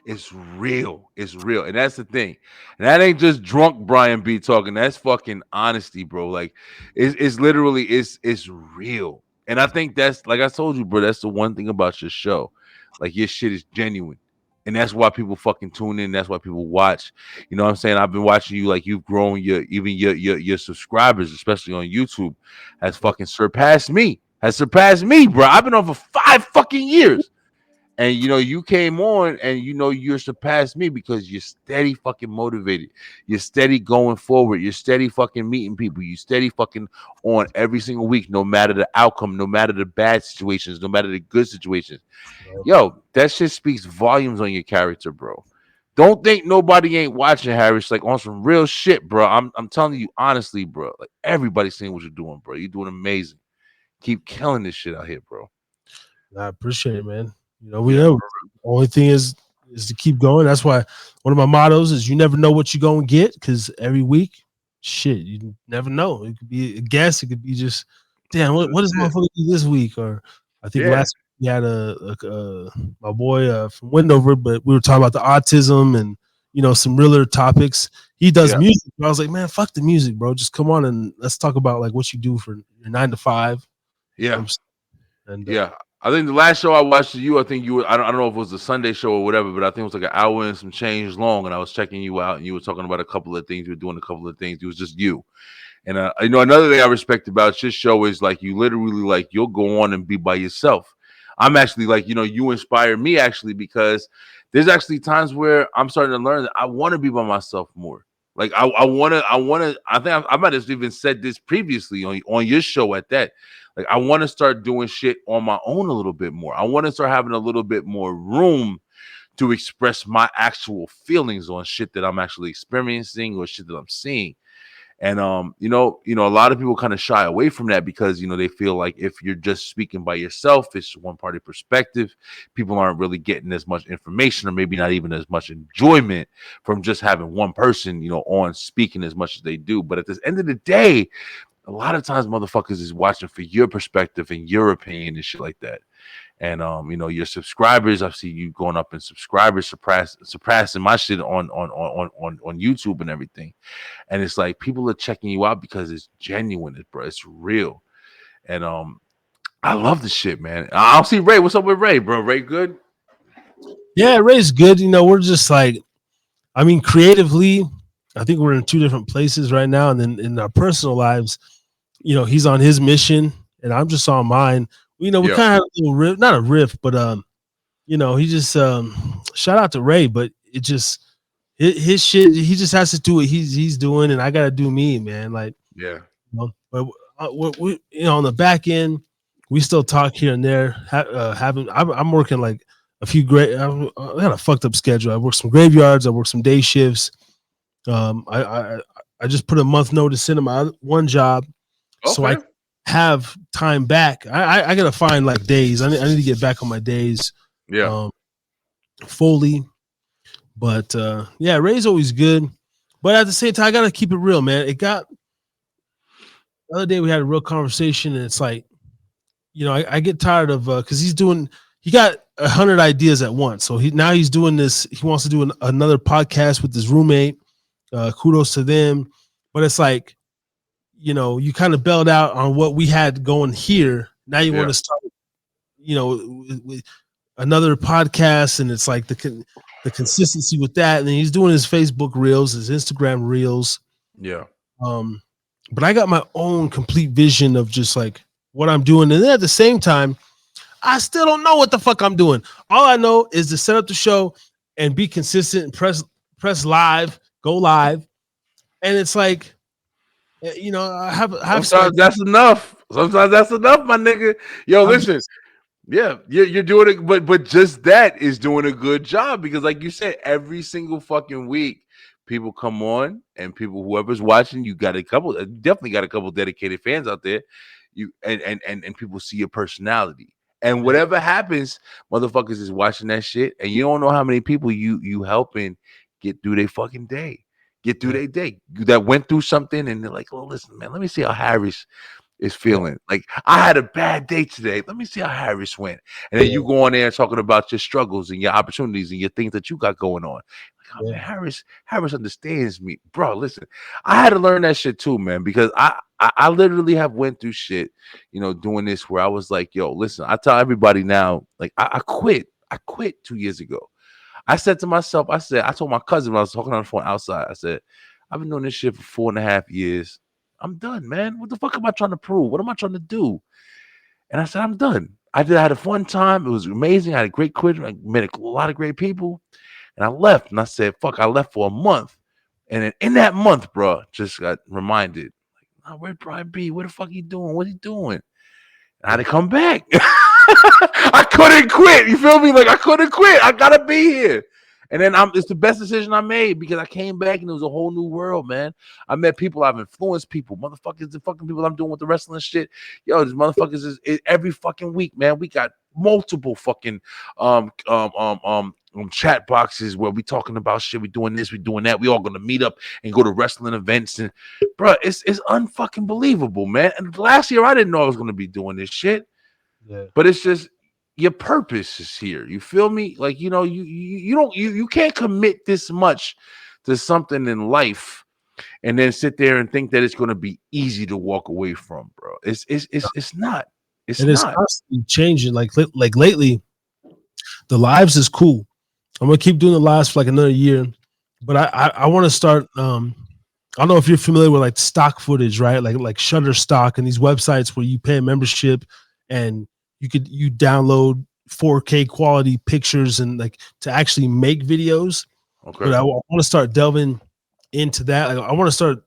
It's real. It's real. And that's the thing. And that ain't just drunk Brian B talking. That's fucking honesty, bro. Like, it's literally, it's real. And I think that's, like I told you, bro, that's the one thing about your show. Like, your shit is genuine. And that's why people fucking tune in. That's why people watch. You know what I'm saying? I've been watching you, like, you've grown your subscribers, especially on YouTube, has fucking surpassed me. Bro. I've been on for 5 fucking years. And you came on and you're surpassed me because you're steady fucking motivated. You're steady going forward. You're steady fucking meeting people. You steady fucking on every single week, no matter the outcome, no matter the bad situations, no matter the good situations. Yo, that shit speaks volumes on your character, bro. Don't think nobody ain't watching, Harris. Like, on some real shit, bro. I'm telling you honestly, bro. Like, everybody's seeing what you're doing, bro. You're doing amazing. Keep killing this shit out here, bro. I appreciate it, man. We know. The only thing is to keep going. That's why one of my mottos is you never know what you're going to get, because every week, shit, you never know. It could be a guess. It could be just, damn, what is motherfucker do this week? Or I think last week we had my boy from Wendover, but we were talking about the autism and, some realer topics. He does music. I was like, man, fuck the music, bro. Just come on and let's talk about like what you do for your 9 to 5. Yeah. And I think the last show I watched of you, I think you were, I don't know if it was a Sunday show or whatever, but I think it was like an hour and some change long. And I was checking you out and you were talking about a couple of things. You were doing a couple of things. It was just you. And another thing I respect about your show is like you literally like you'll go on and be by yourself. I'm actually like, you inspire me actually because there's actually times where I'm starting to learn that I want to be by myself more. Like I want to. I think I might have even said this previously on your show at that. Like I want to start doing shit on my own a little bit more. I want to start having a little bit more room to express my actual feelings on shit that I'm actually experiencing or shit that I'm seeing. And a lot of people kind of shy away from that because they feel like if you're just speaking by yourself, it's one party perspective. People aren't really getting as much information, or maybe not even as much enjoyment from just having one person, on speaking as much as they do. But at the end of the day, a lot of times motherfuckers is watching for your perspective and your opinion and shit like that. And your subscribers, I see you going up in subscribers, surpassing my shit on YouTube and everything. And it's like people are checking you out because it's genuine, bro. It's real. And I love the shit, man. I'll see Ray. What's up with Ray, bro? Ray good? Yeah, Ray's good. We're just like, I mean, creatively, I think we're in two different places right now. And then in our personal lives, he's on his mission and I'm just on mine. We kind of have a little riff, not a riff, but he just shout out to Ray, but it just his shit, he just has to do what he's doing, and I gotta do me, man. Like, but we on the back end, we still talk here and there. I'm working like a few I had a fucked up schedule. I work some graveyards, I work some day shifts. I just put a month notice into my one job, so I have time back. I gotta find like days. I need to get back on my days. Fully. But Ray's always good. But at the same time, I gotta keep it real, man. The other day we had a real conversation, and it's like, I get tired of because he got 100 ideas at once. So he's doing this. He wants to do another podcast with his roommate. Kudos to them. But it's like, you kind of bailed out on what we had going here. Now you want to start, with another podcast, and it's like the consistency with that. And then he's doing his Facebook reels, his Instagram reels. Yeah. But I got my own complete vision of just like what I'm doing. And then at the same time, I still don't know what the fuck I'm doing. All I know is to set up the show and be consistent and press live, go live. And it's like, I have sometimes that's enough. Sometimes that's enough, my nigga. Yo, listen. Yeah, you're doing it, but just that is doing a good job because, like you said, every single fucking week, people come on and whoever's watching, you definitely got a couple dedicated fans out there. You and people see your personality, and whatever happens, motherfuckers is watching that shit, and you don't know how many people you helping get through their fucking day. Get through their day that went through something, and they're like, "Oh, listen, man, let me see how Harris is feeling. Like I had a bad day today. Let me see how Harris went." And then you go on there talking about your struggles and your opportunities and your things that you got going on. Like, man, Harris understands me, bro. Listen, I had to learn that shit too, man, because I literally have went through shit, doing this where I was like, yo, listen, I tell everybody now, like I quit 2 years ago. I said to myself, I told my cousin when I was talking on the phone outside, I said, I've been doing this shit for 4.5 years. I'm done, man. What the fuck am I trying to prove? What am I trying to do? And I said, I'm done. I had a fun time. It was amazing. I had a great quit. I met a lot of great people. And I left. And I said, fuck, I left for a month. And then in that month, bro, just got reminded, like, nah, where'd Brian be? What the fuck he doing? What he doing? And I had to come back. I couldn't quit. You feel me? Like I couldn't quit. I gotta be here. And then it's the best decision I made because I came back and it was a whole new world, man. I met people, I've influenced people, motherfuckers, the fucking people I'm doing with the wrestling shit. Yo, these motherfuckers is every fucking week, man. We got multiple fucking chat boxes where we talking about shit. We doing this, we doing that. We all gonna meet up and go to wrestling events, and bro, it's unfucking believable, man. And last year I didn't know I was gonna be doing this shit, but it's just. Your purpose is here. You feel me? Like, you can't commit this much to something in life and then sit there and think that it's going to be easy to walk away from, bro. It's not. It's and it's not. constantly changing. Like lately, the lives is cool. I'm gonna keep doing the lives for like another year, but I want to start. I don't know if you're familiar with like stock footage, right? Like Shutterstock and these websites where you pay a membership and you download 4K quality pictures and like to actually make videos. Okay. But I want to start delving into that. Like, I want to start,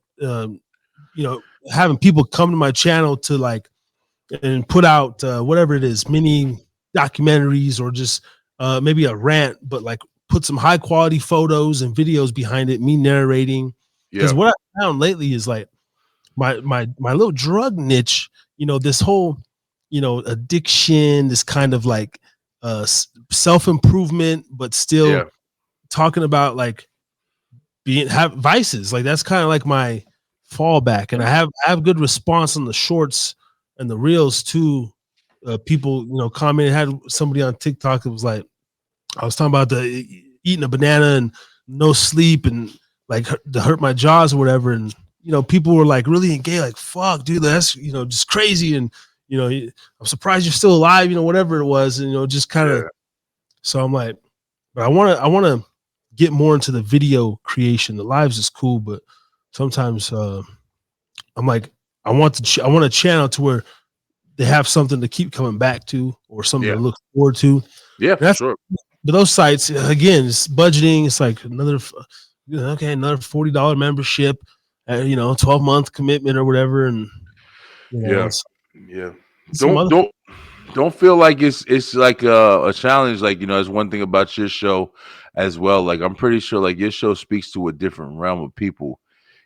having people come to my channel to like and put out whatever it is, mini documentaries or just maybe a rant, but like put some high quality photos and videos behind it, me narrating. Because what I found lately is like my little drug niche, this whole, addiction, this kind of like self-improvement, but still talking about like have vices. Like that's kind of like my fallback. And I have good response on the shorts and the reels too. People, commented, had somebody on TikTok that was like, I was talking about the eating a banana and no sleep and like to hurt my jaws or whatever. And, people were like really engaged, like, fuck, dude, that's, just crazy. And, I'm surprised you're still alive, whatever it was. And, just kind of, so I'm like, but I want to get more into the video creation. The lives is cool, but sometimes I'm like, I want a channel to where they have something to keep coming back to or something to look forward to. Yeah, for sure. But those sites, again, it's budgeting. It's like another $40 membership, 12-month commitment or whatever. And don't feel like it's like a challenge. Like, it's one thing about your show as well. Like, I'm pretty sure like your show speaks to a different realm of people.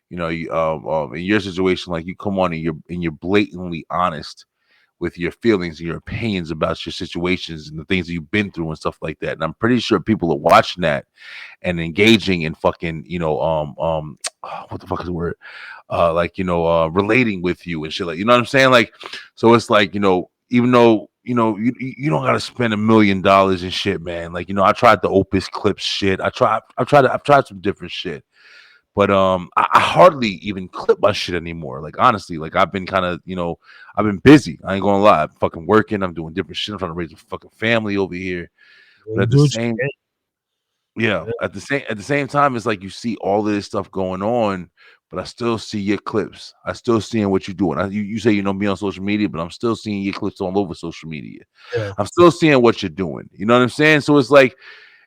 You in your situation, like you come on and you're blatantly honest with your feelings and your opinions about your situations and the things that you've been through and stuff like that. And I'm pretty sure people are watching that and engaging and fucking, what the fuck is the word? Relating with you and shit. Like, you know what I'm saying? Like, so it's like, even though, you don't got to spend $1 million and shit, man. Like, I tried the Opus Clips shit. I've tried some different shit. But I hardly even clip my shit anymore. Like, honestly, like I've been kind of, I've been busy. I ain't gonna lie. I'm fucking working. I'm doing different shit. I'm trying to raise a fucking family over here. But at the same time, it's like you see all of this stuff going on, but I still see your clips. I still seeing what you're doing. You say you know me on social media, but I'm still seeing your clips all over social media. Yeah. I'm still seeing what you're doing. You know what I'm saying? So it's like,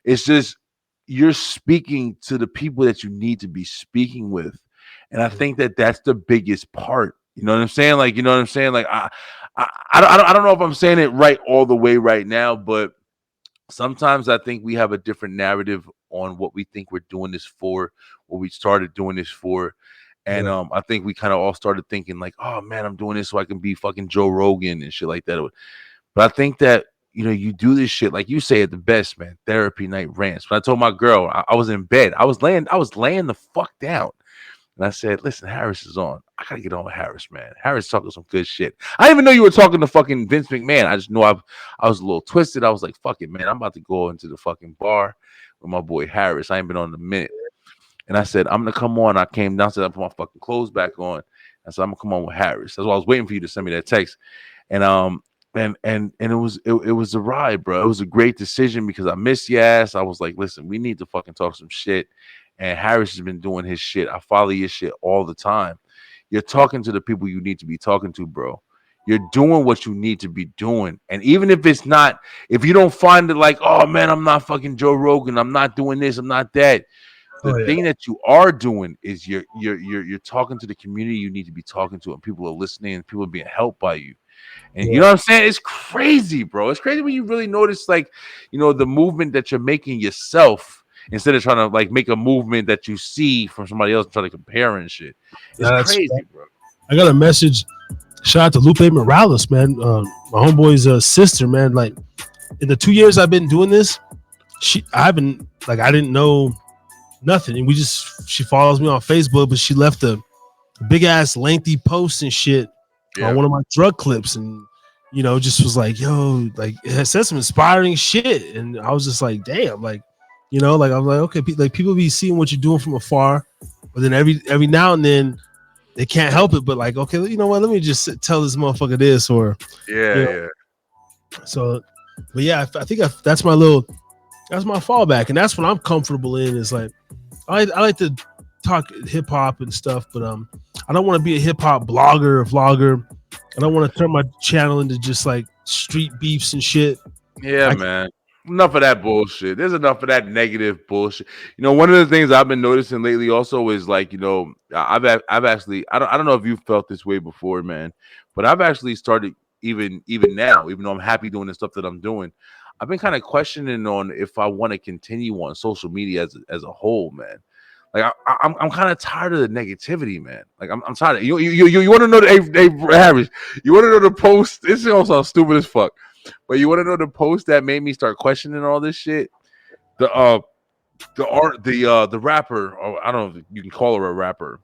it's just, you're speaking to the people that you need to be speaking with. And I think that that's the biggest part. You know what I'm saying? Like, you know what I'm saying? Like, I don't know if I'm saying it right all the way right now, but sometimes I think we have a different narrative on what we think we're doing this for, what we started doing this for. And I think we kind of all started thinking like, oh man, I'm doing this so I can be fucking Joe Rogan and shit like that. But I think that, you do this shit, like you say it the best, man. Therapy night rants. When I told my girl, I was in bed, I was laying the fuck down. And I said, listen, Harris is on. I gotta get on with Harris, man. Harris talking some good shit. I didn't even know you were talking to fucking Vince McMahon. I just know I was a little twisted. I was like, fuck it, man. I'm about to go into the fucking bar with my boy Harris. I ain't been on in a minute. And I said, I'm gonna come on. I came downstairs, I put my fucking clothes back on. I said, I'm gonna come on with Harris. That's why I was waiting for you to send me that text. And it was a ride, bro. It was a great decision because I miss your ass. I was like, listen, we need to fucking talk some shit. And Harris has been doing his shit. I follow your shit all the time. You're talking to the people you need to be talking to, bro. You're doing what you need to be doing. And even if it's not, if you don't find it like, oh man, I'm not fucking Joe Rogan, I'm not doing this, I'm not that. The thing that you are doing is you're talking to the community you need to be talking to, and people are listening and people are being helped by you. And you know what I'm saying? It's crazy, bro. It's crazy when you really notice, like, the movement that you're making yourself instead of trying to like make a movement that you see from somebody else and try to compare and shit. It's crazy, bro. I got a message. Shout out to Lupe Morales, man. My homeboy's sister, man. Like, in the 2 years I've been doing this, I didn't know nothing. And she follows me on Facebook, but she left a big ass lengthy post and shit on one of my drug clips, and just was like, yo, like it said some inspiring shit. And I was just like, damn, like, like I'm like, okay, like people be seeing what you're doing from afar, but then every now and then they can't help it, but like, okay, you know what? Let me just tell this motherfucker this, or you know. Yeah. So, but yeah, I think that's my fallback, and that's what I'm comfortable in. Is like, I like to talk hip hop and stuff, but I don't want to be a hip hop blogger or vlogger. I don't want to turn my channel into just like street beefs and shit. Yeah, man. Enough of that bullshit. There's enough of that negative bullshit. You know, one of the things I've been noticing lately also is like, you know, I've actually I don't know if you felt this way before, man, but I've actually started even now, even though I'm happy doing the stuff that I'm doing, I've been kind of questioning on if I want to continue on social media as a whole, man. Like I'm kind of tired of the negativity, man. Like I'm tired of you want to know Harris, you want to know the post? This all sounds stupid as fuck. But you want to know the post that made me start questioning all this shit? The rapper, or I don't know if you can call her a rapper,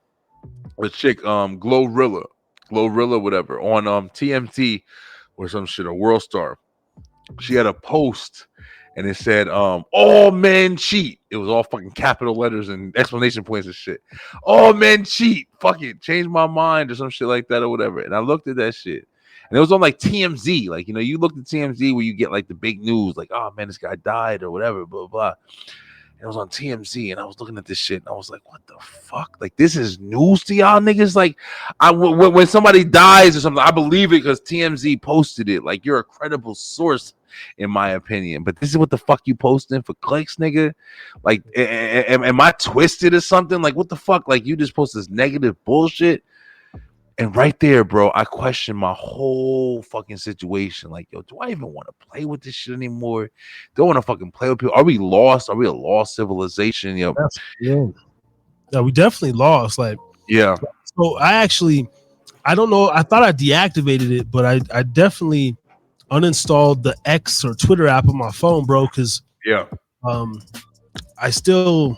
the chick, Glorilla, whatever, on TMT or some shit, or World Star. She had a post and it said, all men cheat. It was all fucking capital letters and exclamation points and shit. All men cheat. Fuck it. Change my mind or some shit like that or whatever. And I looked at that shit. And it was on like TMZ. Like, you know, you looked at TMZ where you get like the big news, like, oh man, this guy died or whatever, blah, blah. And it was on TMZ. And I was looking at this shit and I was like, what the fuck? Like, this is news to y'all niggas? Like, when somebody dies or something, I believe it because TMZ posted it. Like, you're a credible source, in my opinion. But this is what the fuck you posting for clicks, nigga? Like, am I twisted or something? Like, what the fuck? Like, you just post this negative bullshit. And right there, bro, I question my whole fucking situation. Like, yo, do I even want to play with this shit anymore? Do I want to fucking play with people? Are we lost? Are we a lost civilization? Yo, yeah, we definitely lost. Like, yeah. So I don't know. I thought I deactivated it, but I definitely uninstalled the X or Twitter app on my phone, bro. Because I still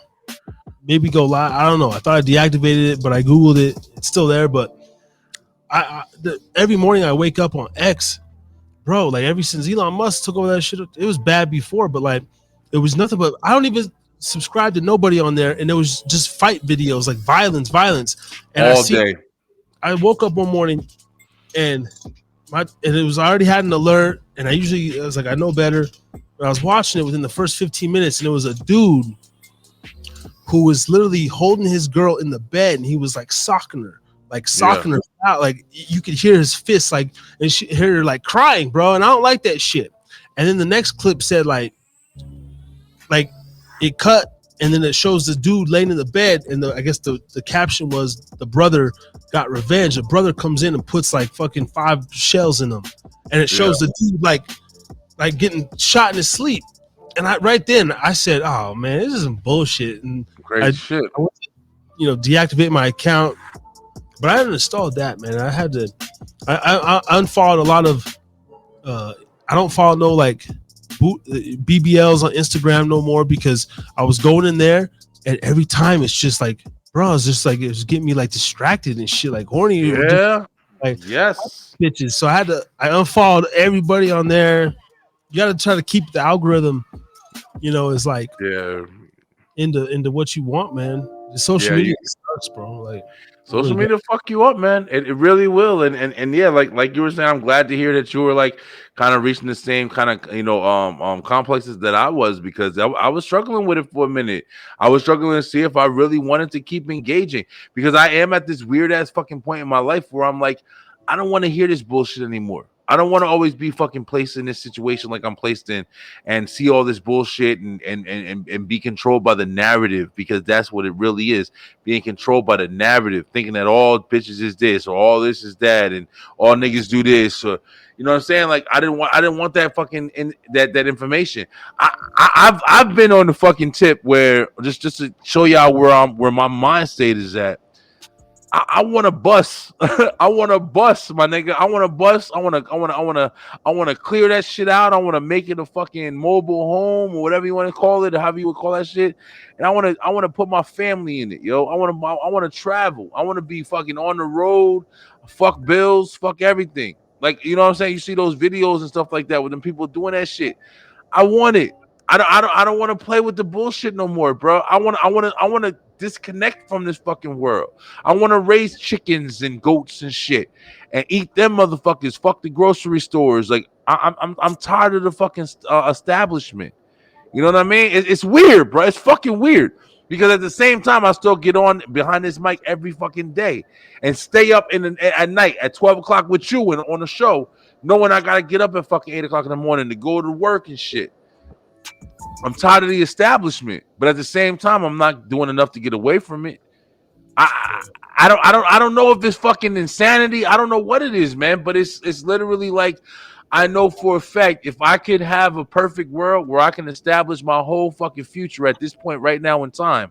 maybe go live. I don't know. I thought I deactivated it, but I Googled it. It's still there, but. Every morning I wake up on X, bro. Like ever since Elon Musk took over that shit, it was bad before, but like it was nothing but I don't even subscribe to nobody on there, and it was just fight videos, like violence, and all day. I woke up one morning, and it was I already had an alert, and I was like I know better. But I was watching it within the first 15 minutes, and it was a dude who was literally holding his girl in the bed, and he was like socking her out. Like you could hear his fists, like, and she hear her like crying, bro. And I don't like that shit. And then the next clip said like it cut, and then it shows the dude laying in the bed, and I guess the caption was the brother got revenge. The brother comes in and puts like fucking 5 shells in him, and it shows the dude like getting shot in his sleep. And right then I said, oh man, this is some bullshit. And great shit. I went to, deactivate my account. But I uninstalled that, man. I had to. I unfollowed a lot of. I don't follow no like BBLs on Instagram no more because I was going in there and every time it's just like, bro, it's just like it was getting me like distracted and shit, like horny. Yeah. Like yes, bitches. So I unfollowed everybody on there. You got to try to keep the algorithm. Is like into what you want, man. The social media sucks, bro. Like. Social media fuck you up, man. It really will. And yeah, like you were saying, I'm glad to hear that you were like kind of reaching the same kind of complexes that I was, because I was struggling with it for a minute. I was struggling to see if I really wanted to keep engaging, because I am at this weird ass fucking point in my life where I'm like, I don't want to hear this bullshit anymore. I don't want to always be fucking placed in this situation like I'm placed in and see all this bullshit and be controlled by the narrative, because that's what it really is. Being controlled by the narrative, thinking that all bitches is this or all this is that and all niggas do this, or you know what I'm saying? Like I didn't want that fucking that information. I've been on the fucking tip where just to show y'all where my mind state is at. I want to bust. I want to bust, my nigga. I want to bust. I want to clear that shit out. I want to make it a fucking mobile home or whatever you want to call it, or however you would call that shit. And I want to put my family in it, yo. I want to travel. I want to be fucking on the road. Fuck bills. Fuck everything. Like, you know what I'm saying? You see those videos and stuff like that with them people doing that shit. I want it. I don't want to play with the bullshit no more, bro. I want to disconnect from this fucking world. I want to raise chickens and goats and shit and eat them motherfuckers. Fuck the grocery stores. Like I'm tired of the fucking establishment. You know what I mean? It's weird, bro. It's fucking weird. Because at the same time, I still get on behind this mic every fucking day and stay up at night at 12 o'clock with you and on the show, knowing I gotta get up at fucking 8 o'clock in the morning to go to work and shit. I'm tired of the establishment, but at the same time, I'm not doing enough to get away from it. I don't know if it's fucking insanity. I don't know what it is, man. But it's literally like I know for a fact if I could have a perfect world where I can establish my whole fucking future at this point right now in time,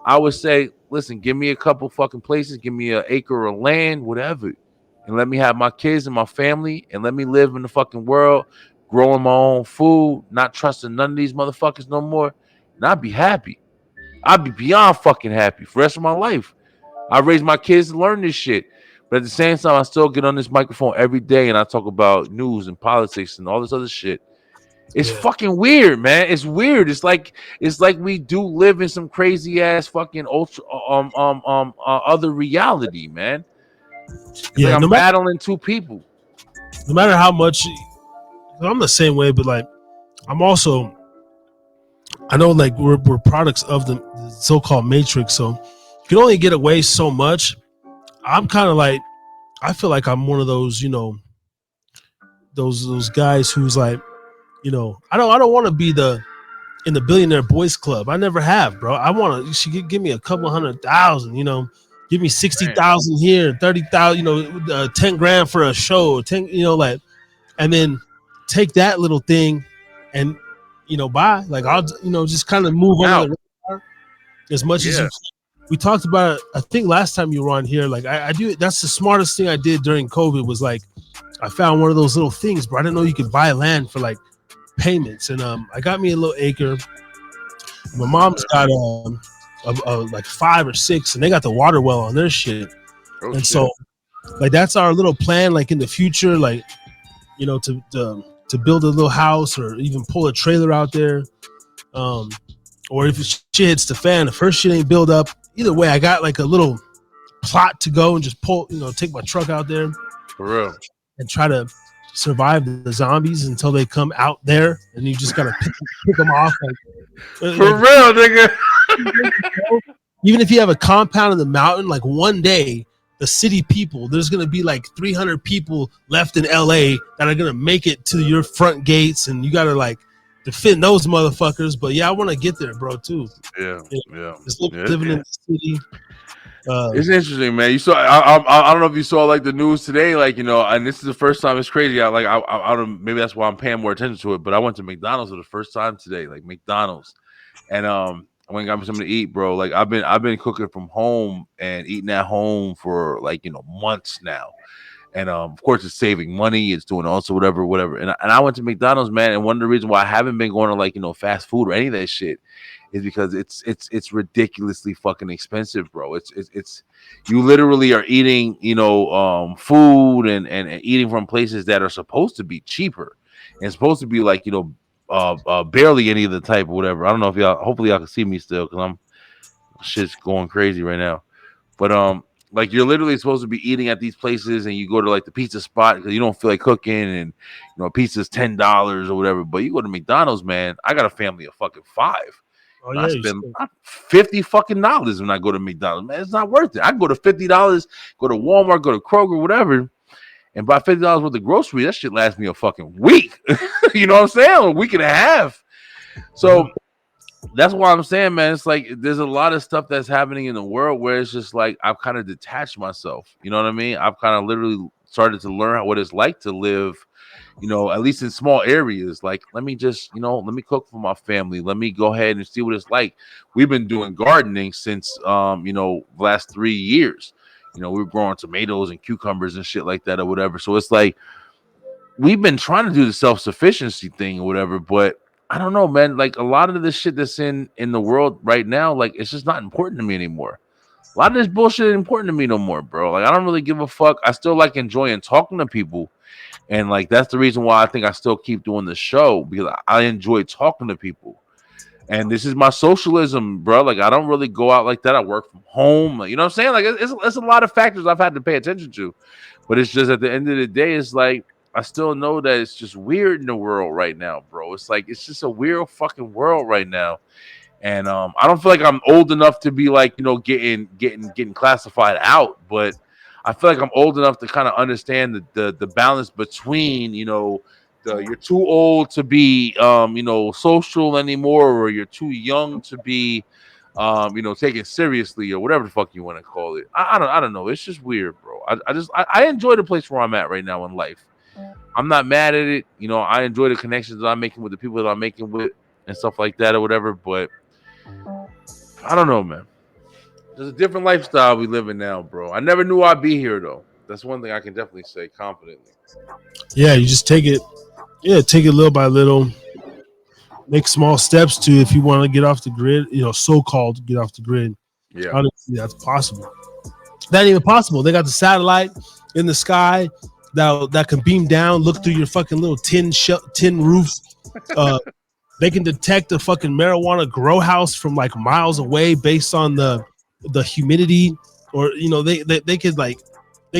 I would say, listen, give me a couple fucking places, give me an acre of land, whatever, and let me have my kids and my family, and let me live in the fucking world, growing my own food, not trusting none of these motherfuckers no more, and I'd be happy. I'd be beyond fucking happy for the rest of my life. I raised my kids to learn this shit. But at the same time, I still get on this microphone every day and I talk about news and politics and all this other shit. It's fucking weird, man. It's weird. It's like we do live in some crazy ass fucking ultra other reality, man. It's like I'm battling two people. No matter how much, I'm the same way, but like I'm also, I know like we're products of the so-called matrix, so you can only get away so much. I'm kind of like, I feel like I'm one of those, you know, those guys who's like, you know, I don't want to be in the billionaire boys club. I never have, bro. I want to. You should give me a couple 100,000. You know, give me 60,000 here, 30,000. You know, 10 grand for a show. 10. You know, like, and then take that little thing, and you know, buy. Like I'll, you know, just kind of move on the radar as much as you can. We talked about it, I think last time you were on here. Like I do. That's the smartest thing I did during COVID was like I found one of those little things, bro. I didn't know you could buy land for like payments, and I got me a little acre. My mom's got like 5 or 6, and they got the water well on their shit. So like that's our little plan. Like in the future, like you know, to build a little house or even pull a trailer out there. Or if shit hits the fan, the first shit ain't build up. Either way, I got like a little plot to go and just pull, you know, take my truck out there for real and try to survive the zombies until they come out there, and you just gotta pick them off. Like, for real, nigga. Even if you have a compound in the mountain, like one day, the city people, there's gonna be like 300 people left in LA that are gonna make it to your front gates, and you gotta like defend those motherfuckers. But yeah, I want to get there, bro, too. Yeah. Just living in the city. It's interesting, man. You saw, I don't know if you saw like the news today, like, you know, and this is the first time. It's crazy. I don't, maybe that's why I'm paying more attention to it, but I went to McDonald's for the first time today, like McDonald's, and I went and got me something to eat, bro. Like I've been cooking from home and eating at home for like, you know, months now. And of course, it's saving money. It's doing also whatever. And I went to McDonald's, man. And one of the reasons why I haven't been going to like, you know, fast food or any of that shit is because it's ridiculously fucking expensive, bro. It's you literally are eating, you know, food and eating from places that are supposed to be cheaper and supposed to be like, you know, barely any of the type or whatever. I don't know if y'all. Hopefully, y'all can see me still because shit's going crazy right now. But like you're literally supposed to be eating at these places, and you go to like the pizza spot because you don't feel like cooking, and you know pizza's $10 or whatever. But you go to McDonald's, man. I got a family of fucking 5. Oh, yeah, I spend $50 fucking dollars when I go to McDonald's, man. It's not worth it. I can go to $50, go to Walmart, go to Kroger, whatever, and buy $50 worth of groceries. That shit lasts me a fucking week. You know what I'm saying? A week and a half. So that's why I'm saying, man, it's like there's a lot of stuff that's happening in the world where it's just like I've kind of detached myself. You know what I mean? I've kind of literally started to learn what it's like to live, you know, at least in small areas. Like, let me just, you know, let me cook for my family. Let me go ahead and see what it's like. We've been doing gardening since, you know, the last 3 years. You know, we were growing tomatoes and cucumbers and shit like that or whatever. So it's like we've been trying to do the self-sufficiency thing or whatever, but I don't know, man. Like a lot of this shit that's in the world right now, like it's just not important to me anymore. A lot of this bullshit ain't important to me no more, bro. Like I don't really give a fuck. I still like enjoying talking to people And like that's the reason why I think I still keep doing the show, because I enjoy talking to people. And this is my socialism, bro. Like I don't really go out like that. I work from home. You know what I'm saying? Like it's a lot of factors I've had to pay attention to. But it's just at the end of the day, it's like I still know that it's just weird in the world right now, bro. It's like it's just a weird fucking world right now. And I don't feel like I'm old enough to be like, you know, getting classified out, but I feel like I'm old enough to kind of understand the balance between, you know, you're too old to be you know, social anymore, or you're too young to be you know, taken seriously, or whatever the fuck you want to call it. I don't know. It's just weird, bro. I enjoy the place where I'm at right now in life. I'm not mad at it. You know, I enjoy the connections that I'm making with the people that I'm making with and stuff like that or whatever, but I don't know, man. There's a different lifestyle we live in now, bro. I never knew I'd be here, though. That's one thing I can definitely say confidently. Yeah, you just take it. Yeah, take it little by little. Make small steps to if you want to get off the grid. You know, so-called get off the grid. Yeah, honestly, that's possible. That ain't even possible. They got the satellite in the sky that can beam down, look through your fucking little tin roof. They can detect a fucking marijuana grow house from like miles away based on the humidity, or you know they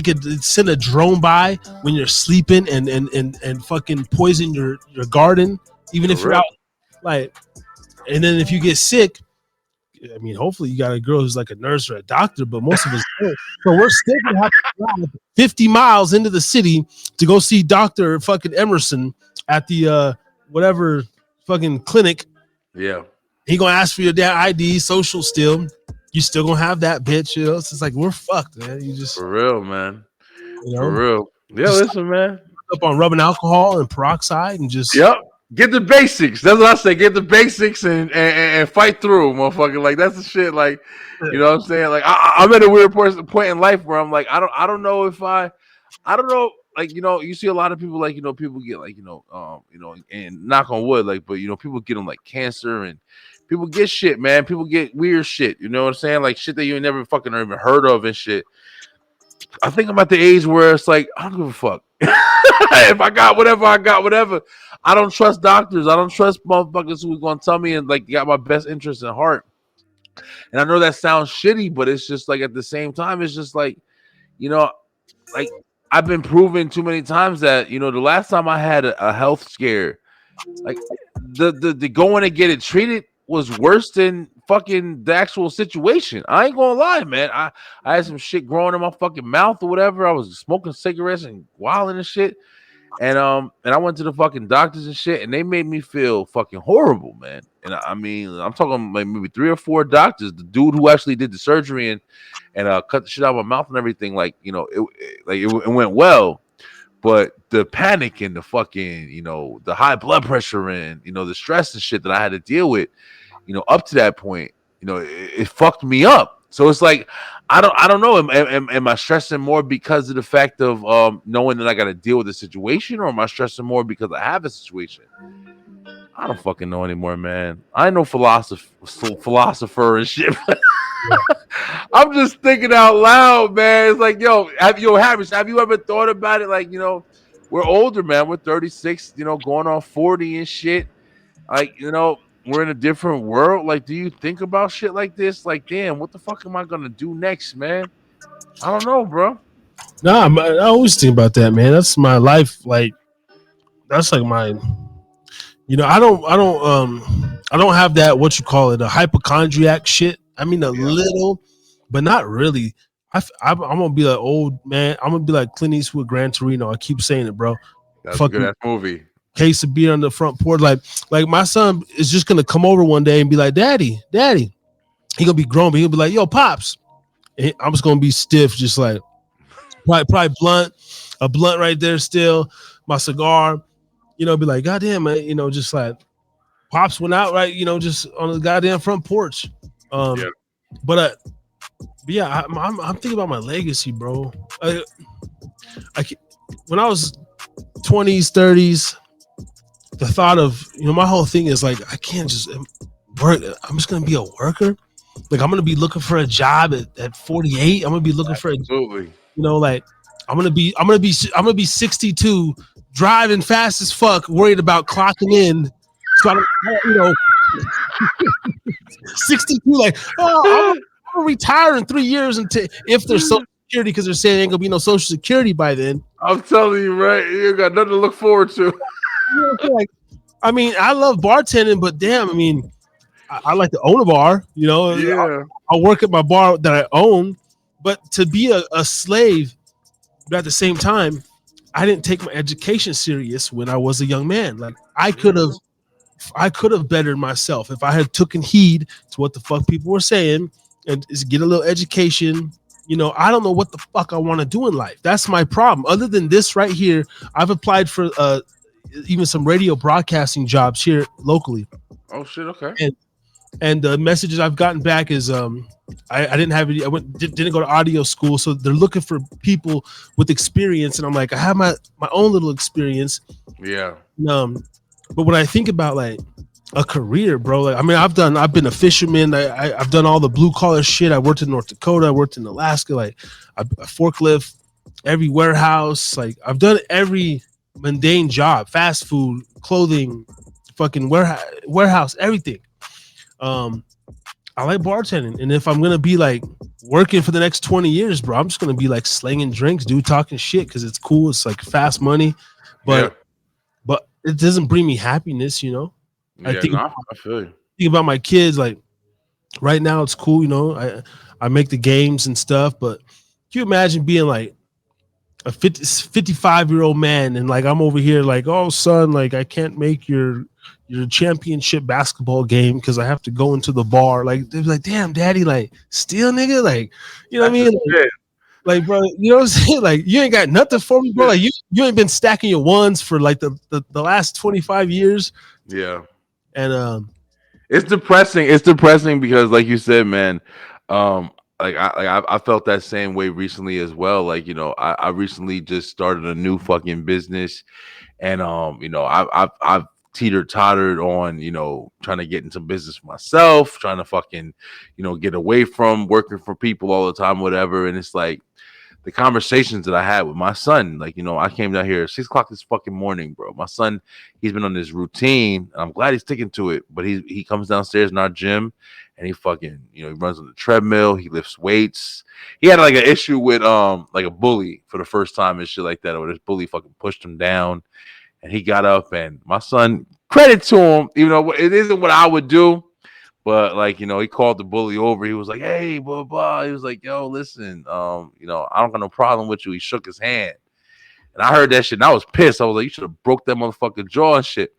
could send a drone by when you're sleeping and fucking poison your garden, even if you're out like. And then if you get sick, I mean, hopefully you got a girl who's like a nurse or a doctor, but most of us don't. So we're still gonna have to drive 50 miles into the city to go see Dr. fucking Emerson at the whatever fucking clinic. Yeah. He gonna ask for your damn ID, social still. You still gonna have that bitch, you know? It's like we're fucked, man. You just for real, man. You know? For real. Yeah, listen, man. Up on rubbing alcohol and peroxide and just get the basics. That's what I say. Get the basics and fight through, motherfucker. Like that's the shit. Like, you know what I'm saying? Like I'm at a weird point in life where I'm like, I don't know if I don't know. Like, you know, you see a lot of people, like, you know, people get like, you know, and knock on wood, like, but you know, people get them like cancer and people get shit, man. People get weird shit. You know what I'm saying? Like shit that you never fucking even heard of and shit. I think I'm at the age where it's like, I don't give a fuck. If I got whatever, I got whatever. I don't trust doctors. I don't trust motherfuckers who's gonna tell me and like got my best interest in heart. And I know that sounds shitty, but it's just like at the same time, it's just like, you know, like I've been proven too many times that, you know, the last time I had a health scare, like the going to get it treated was worse than fucking the actual situation. I ain't gonna lie, man. I had some shit growing in my fucking mouth or whatever. I was smoking cigarettes and wilding and shit. And I went to the fucking doctors and shit, and they made me feel fucking horrible, man. And I mean, I'm talking like maybe 3 or 4 doctors. The dude who actually did the surgery and cut the shit out of my mouth and everything, like, you know, it went well. But the panic and the fucking, you know, the high blood pressure and, you know, the stress and shit that I had to deal with, you know, up to that point, you know, it fucked me up. So it's like, I don't know. Am I stressing more because of the fact of knowing that I got to deal with the situation, or am I stressing more because I have a situation? I don't fucking know anymore, man. I ain't no philosopher and shit. I'm just thinking out loud, man. It's like, have you ever thought about it? Like, you know, we're older, man. We're 36, you know, going on 40 and shit. Like, you know, we're in a different world. Like, do you think about shit like this? Like, damn, what the fuck am I gonna do next, man? I don't know, bro. Nah, I always think about that, man. That's my life. Like, that's like my, you know, I don't have that, what you call it, a hypochondriac shit. I mean, a little, but not really. I'm gonna be like old man. I'm gonna be like Clint Eastwood, Gran Torino. I keep saying it, bro. That's a good ass movie. Case of beer on the front porch. Like my son is just gonna come over one day and be like, Daddy. He gonna be grown, but he'll be like, yo, Pops. And I'm just gonna be stiff, just like probably a blunt right there still, my cigar, you know, be like, goddamn, man, you know, just like Pops went out, right, you know, just on the goddamn front porch. But yeah, I'm thinking about my legacy, bro. When I was 20s, 30s, the thought of, you know, my whole thing is like, I can't just work. I'm just gonna be a worker. Like, I'm gonna be looking for a job at 48. I'm gonna be looking for a, you know, like I'm gonna be 62 driving fast as fuck, worried about clocking in. So I don't, 62, like, I'm gonna retire in 3 years if there's Social Security, because they're saying there ain't gonna be no Social Security by then. I'm telling you, right? You got nothing to look forward to. Like, I mean, I love bartending, but damn, I mean, I like to own a bar. Yeah. I'll work at my bar that I own, but to be a slave, but at the same time, I didn't take my education serious when I was a young man. Like I could have bettered myself if I had taken heed to what the fuck people were saying and just get a little education. I don't know what the fuck I want to do in life. That's my problem. Other than this right here, I've applied for even some radio broadcasting jobs here locally. Oh shit! Okay. And the messages I've gotten back is I didn't have any. Didn't go to audio school, so they're looking for people with experience. And I'm like, I have my own little experience. Yeah. But when I think about like a career, bro, like I mean, I've been a fisherman. I've done all the blue collar shit. I worked in North Dakota. I worked in Alaska. Like I forklift, every warehouse. Like I've done every mundane job, fast food, clothing, fucking warehouse, everything. I like bartending, and if I'm gonna be like working for the next 20 years, bro, I'm just gonna be like slanging drinks, dude, talking shit because it's cool. It's like fast money, but it doesn't bring me happiness, Yeah, I feel you. you. Think about my kids. Like right now, it's cool, I make the games and stuff, but can you imagine being like a 55-year-old man and like I'm over here like, oh son, like I can't make your championship basketball game because I have to go into the bar. Like they're like, damn, daddy, like still nigga, like what I mean? Like, bro, you know what I'm saying? Like you ain't got nothing for me, bro. Like you ain't been stacking your ones for like the last 25 years. Yeah. And it's depressing. It's depressing because like you said, man, like I felt that same way recently as well. Like, I recently just started a new fucking business, and I've teeter-tottered on, trying to get into business myself, trying to fucking, get away from working for people all the time, whatever. And it's like the conversations that I had with my son, like, I came down here at 6 o'clock this fucking morning, bro. My son, he's been on this routine, and I'm glad he's sticking to it, but he comes downstairs in our gym, and he fucking, he runs on the treadmill, he lifts weights. He had like an issue with like a bully for the first time and shit like that, or this bully fucking pushed him down. And he got up, and my son, credit to him, even though it isn't what I would do, but like, he called the bully over. He was like, hey, blah, blah. He was like, yo, listen, I don't got no problem with you. He shook his hand. And I heard that shit, and I was pissed. I was like, you should have broke that motherfucking jaw and shit.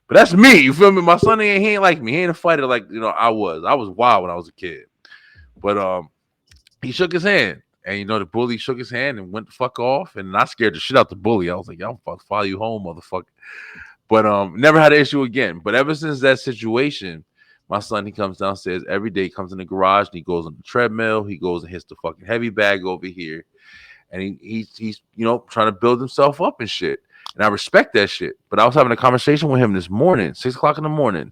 But that's me, you feel me? My son, he ain't like me. He ain't a fighter like, I was. I was wild when I was a kid. But he shook his hand. And, the bully shook his hand and went the fuck off. And I scared the shit out the bully. I was like, I'm fucking follow you home, motherfucker. But never had an issue again. But ever since that situation, my son, he comes downstairs every day, comes in the garage, and he goes on the treadmill. He goes and hits the fucking heavy bag over here. And he's trying to build himself up and shit. And I respect that shit. But I was having a conversation with him this morning, 6 o'clock in the morning.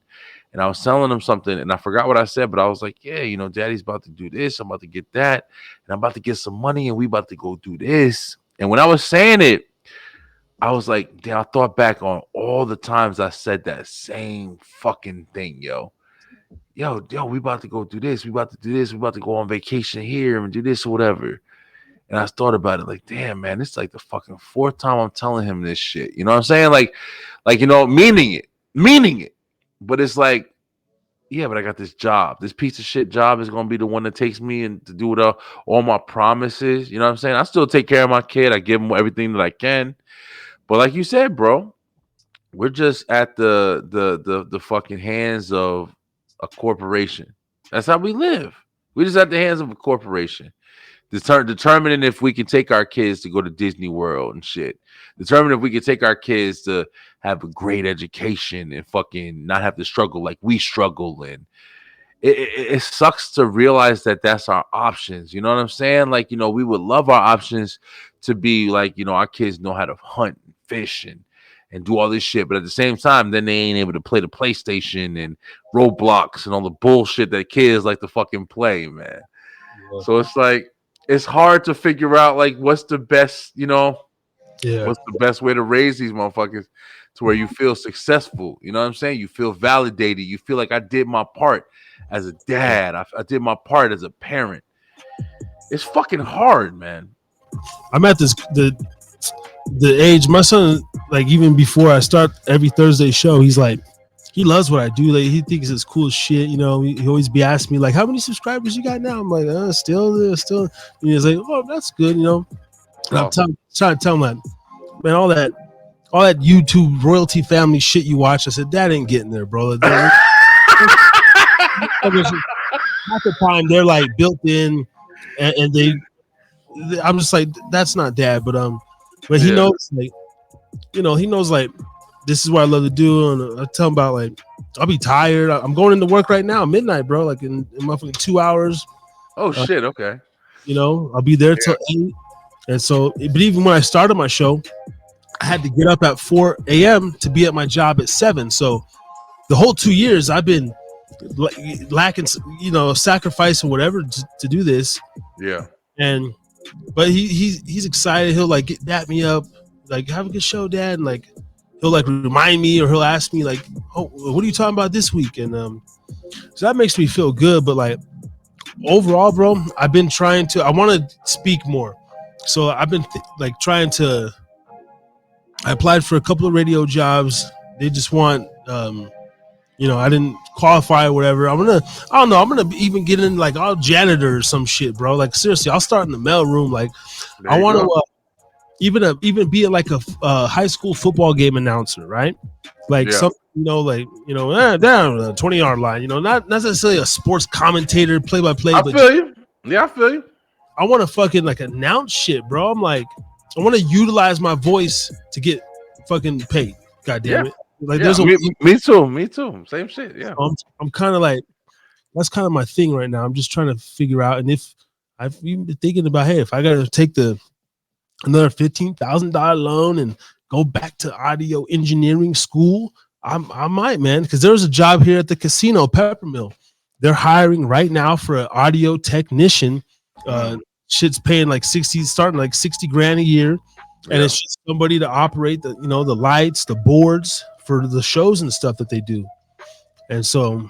And I was telling him something, and I forgot what I said, but I was like, yeah, daddy's about to do this. I'm about to get that. And I'm about to get some money, and we about to go do this. And when I was saying it, I was like, damn, I thought back on all the times I said that same fucking thing, yo, we about to go do this. We about to do this. We about to go on vacation here and do this or whatever. And I thought about it like, damn, man, it's like the fucking 4th time I'm telling him this shit. You know what I'm saying? Like, meaning it. But it's like, yeah, but I got this job. This piece of shit job is going to be the one that takes me and to do with all my promises. You know what I'm saying? I still take care of my kid. I give him everything that I can. But like you said, bro, we're just at the fucking hands of a corporation. That's how we live. We're just at the hands of a corporation. Determining if we can take our kids to go to Disney World and shit. Determining if we can take our kids to have a great education and fucking not have to struggle like we struggle. And it sucks to realize that that's our options. You know what I'm saying? Like, we would love our options to be like, our kids know how to hunt and fish and do all this shit. But at the same time, then they ain't able to play the PlayStation and Roblox and all the bullshit that kids like to fucking play, man. Yeah. So it's like, it's hard to figure out like what's the best, Yeah. What's the best way to raise these motherfuckers to where you feel successful? You know what I'm saying? You feel validated. You feel like I did my part as a dad. I did my part as a parent. It's fucking hard, man. I'm at the age. My son, like even before I start every Thursday show, he's like, he loves what I do. Like he thinks it's cool shit. You know, he always be asking me like, how many subscribers you got now? I'm like, still. And he's like, oh, that's good. You know, and I'm trying to tell him like, man, all that YouTube royalty family shit you watch. I said, that ain't getting there, bro. Half the time they're like built in, and they I'm just like, that's not dad, but he knows, like, you know, he knows like this is what I love to do, and I tell him about like I'll be tired. I'm going into work right now, midnight, bro, like in roughly 2 hours. Oh shit, okay. You know, I'll be there till 8, and so, but even when I started my show, I had to get up at 4 a.m. to be at my job at 7. So the whole 2 years I've been lacking, you know, sacrificing whatever to do this. Yeah. But he's excited. He'll like dap me up, like, have a good show, Dad, and like he'll like remind me, or he'll ask me like, oh, what are you talking about this week? And so that makes me feel good. But like overall, bro, I've been trying to. I want to speak more, so I've been like trying to. I applied for a couple of radio jobs. They just want, you know, I didn't qualify or whatever. I don't know. I'm gonna even get in like all janitor or some shit, bro. Like seriously, I'll start in the mail room. Like I want to even be like a high school football game announcer, right? Like something, you know, like, you know, down the 20-yard line. You know, not necessarily a sports commentator, play-by-play. I feel you. Yeah, I feel you. I want to fucking like announce shit, bro. I'm like, I want to utilize my voice to get fucking paid. God damn it. Like there's me too. Same shit. Yeah. I'm kind of like, that's kind of my thing right now. I'm just trying to figure out, and if I've even been thinking about, hey, if I got to take another $15,000 loan and go back to audio engineering school, I might, man, because there's a job here at the casino, Peppermill. They're hiring right now for an audio technician. Shit's paying like starting like 60 grand a year, and it's just somebody to operate the, you know, the lights, the boards for the shows and stuff that they do. And so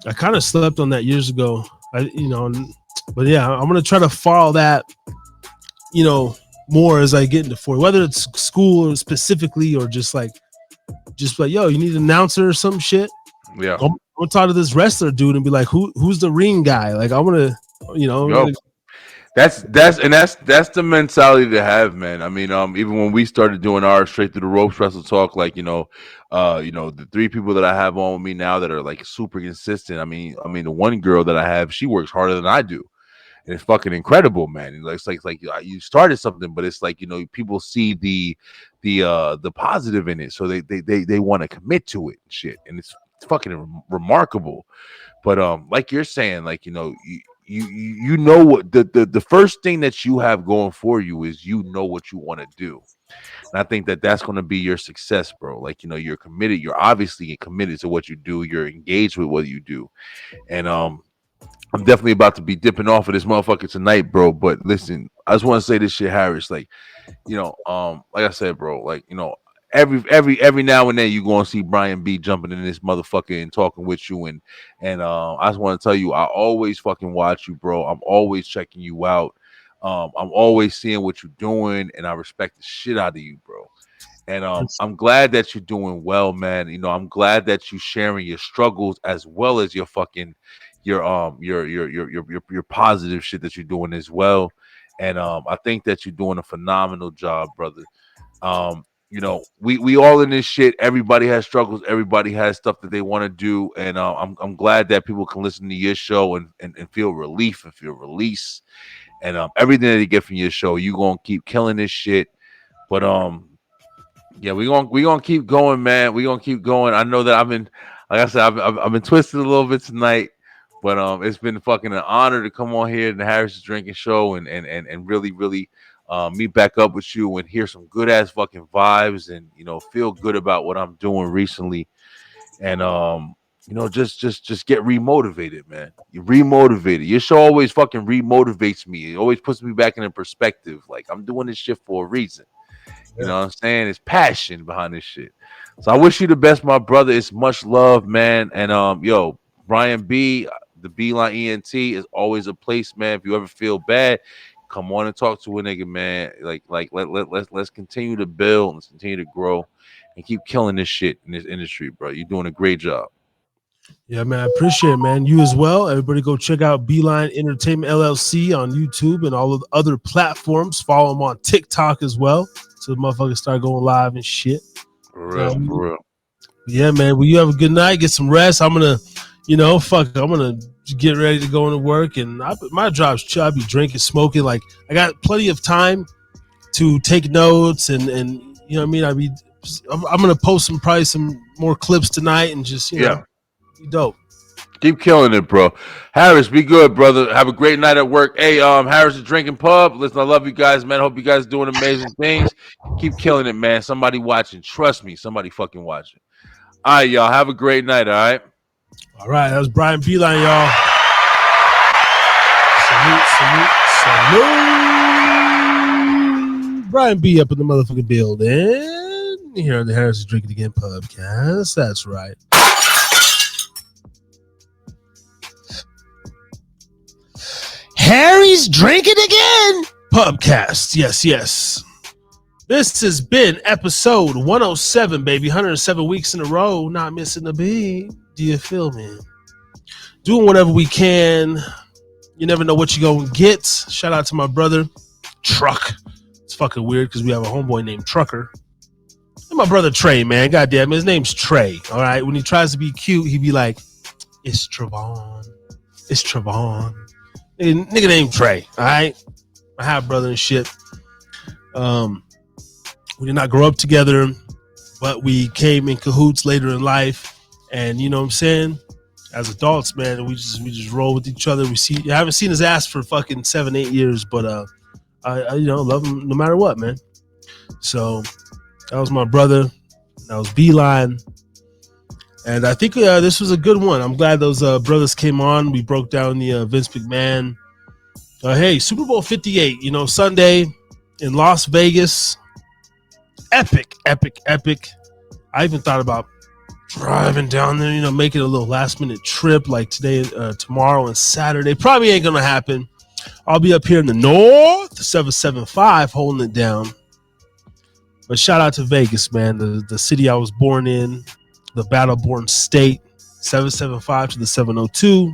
I kind of slept on that years ago. But yeah, I'm gonna try to follow that, you know, more as I get into whether it's school or specifically, or just like, yo, you need an announcer or some shit. Yeah, I'm gonna talk to this wrestler dude and be like, who's the ring guy? Like, I want to, you know. That's the mentality to have, man. I mean, even when we started doing our straight through the ropes wrestle talk, like, the 3 people that I have on with me now that are like super consistent. I mean, the one girl that I have, she works harder than I do, and it's fucking incredible, man. It's like you started something, but it's like, you know, people see the positive in it, so they want to commit to it and shit, and it's fucking remarkable. But like you're saying, like, you know, you know what the first thing that you have going for you is, you know what you want to do. And I think that's going to be your success, bro. Like, you know, you're committed. You're obviously committed to what you do. You're engaged with what you do. And I'm definitely about to be dipping off of this motherfucker tonight, bro. But listen, I just want to say this shit, Harris. Like, you know, like I said, bro, like, you know, every now and then you gonna see Brian B jumping in this motherfucker and talking with you, and I just want to tell you, I always fucking watch you, bro. I'm always checking you out. I'm always seeing what you're doing, and I respect the shit out of you, bro. And I'm glad that you're doing well, man. You know, I'm glad that you sharing your struggles as well as your fucking your positive shit that you're doing as well. And I think that you're doing a phenomenal job, brother. You know, we all in this shit. Everybody has struggles. Everybody has stuff that they want to do, and I'm glad that people can listen to your show and feel relief and feel release, and everything that they get from your show. You gonna keep killing this shit, but yeah, we gonna keep going, man. We gonna keep going. I know that I've been, like I said, I've been twisted a little bit tonight, but it's been fucking an honor to come on here in the Harris Drinking Show and really meet back up with you and hear some good ass fucking vibes, and, you know, feel good about what I'm doing recently, and you know, just get remotivated, man. You remotivated. Your show always fucking remotivates me. It always puts me back in a perspective. Like, I'm doing this shit for a reason. You know what I'm saying? It's passion behind this shit. So I wish you the best, my brother. It's much love, man. And yo, Brian B, the Beeline ENT is always a place, man. If you ever feel bad, come on and talk to a nigga, man. Let's continue to build, let's continue to grow, and keep killing this shit in this industry, bro. You're doing a great job. Yeah, man, I appreciate it, man. You as well. Everybody go check out Beeline Entertainment LLC on YouTube and all of the other platforms. Follow them on TikTok as well. So the motherfuckers start going live and shit. For real. Yeah, man. Well, you have a good night. Get some rest. I'm going to, I'm going to get ready to go into work. And my job's chill. I be drinking, smoking. Like, I got plenty of time to take notes and you know what I mean? I'm going to post probably some more clips tonight and just, you know. Dope. Keep killing it, bro. Harris, be good, brother. Have a great night at work. Hey, Harris is Drinking Pub. Listen, I love you guys, man. Hope you guys doing amazing things. Keep killing it, man. Somebody watching. Trust me, somebody fucking watching. All right, y'all. Have a great night, all right? All right, that was Brian Beeline, y'all. Salute. Brian B up in the motherfucking building. Here on the Harris is Drinking Again podcast. That's right. Harry's Drinking Again Pubcast. Yes. This has been episode 107, baby. 107 weeks in a row. Not missing a beat. Do you feel me? Doing whatever we can. You never know what you're going to get. Shout out to my brother, Truck. It's fucking weird because we have a homeboy named Trucker. And my brother Trey, man. Goddamn, his name's Trey. All right. When he tries to be cute, he be like, it's Trevon. It's Trevon. Nigga named Trey, all right? My half brother and shit. We did not grow up together, but we came in cahoots later in life. And you know what I'm saying? As adults, man, we just roll with each other. I haven't seen his ass for fucking 7-8 years, but I love him no matter what, man. So that was my brother. That was Beeline. And I think this was a good one. I'm glad those brothers came on. We broke down the Vince McMahon. Hey, Super Bowl 58, Sunday in Las Vegas. Epic. I even thought about driving down there, making a little last-minute trip like today, tomorrow, and Saturday. Probably ain't going to happen. I'll be up here in the north, 775, holding it down. But shout out to Vegas, man, the city I was born in. The battle-born state, 775 to the 702.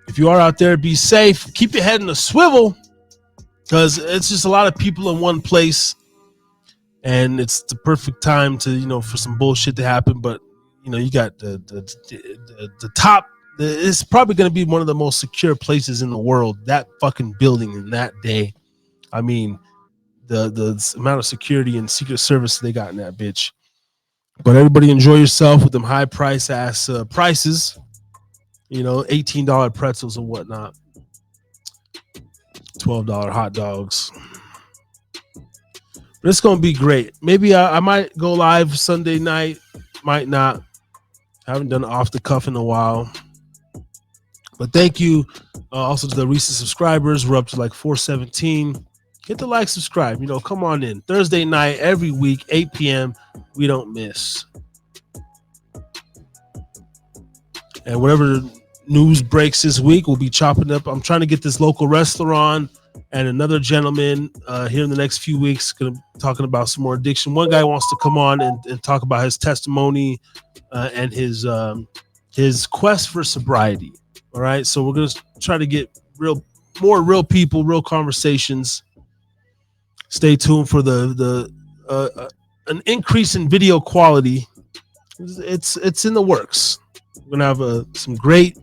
If you are out there, be safe. Keep your head in a swivel because it's just a lot of people in one place, and it's the perfect time to for some bullshit to happen. But you got the top. It's probably going to be one of the most secure places in the world. That fucking building in that day. I mean. The amount of security and Secret Service they got in that bitch. But everybody enjoy yourself with them high prices, $18 pretzels and whatnot, $12 hot dogs. But it's gonna be great. Maybe I might go live Sunday night, might not. I haven't done off the cuff in a while. But thank you also to the recent subscribers. We're up to like 417. Hit the like, subscribe. Come on in. Thursday night, every week, 8 p.m. We don't miss. And whatever news breaks this week, we'll be chopping up. I'm trying to get this local wrestler on and another gentleman here in the next few weeks going to be talking about some more addiction. One guy wants to come on and talk about his testimony and his quest for sobriety. All right. So we're going to try to get more real people, real conversations. Stay tuned for an increase in video quality. It's in the works. We're gonna have some great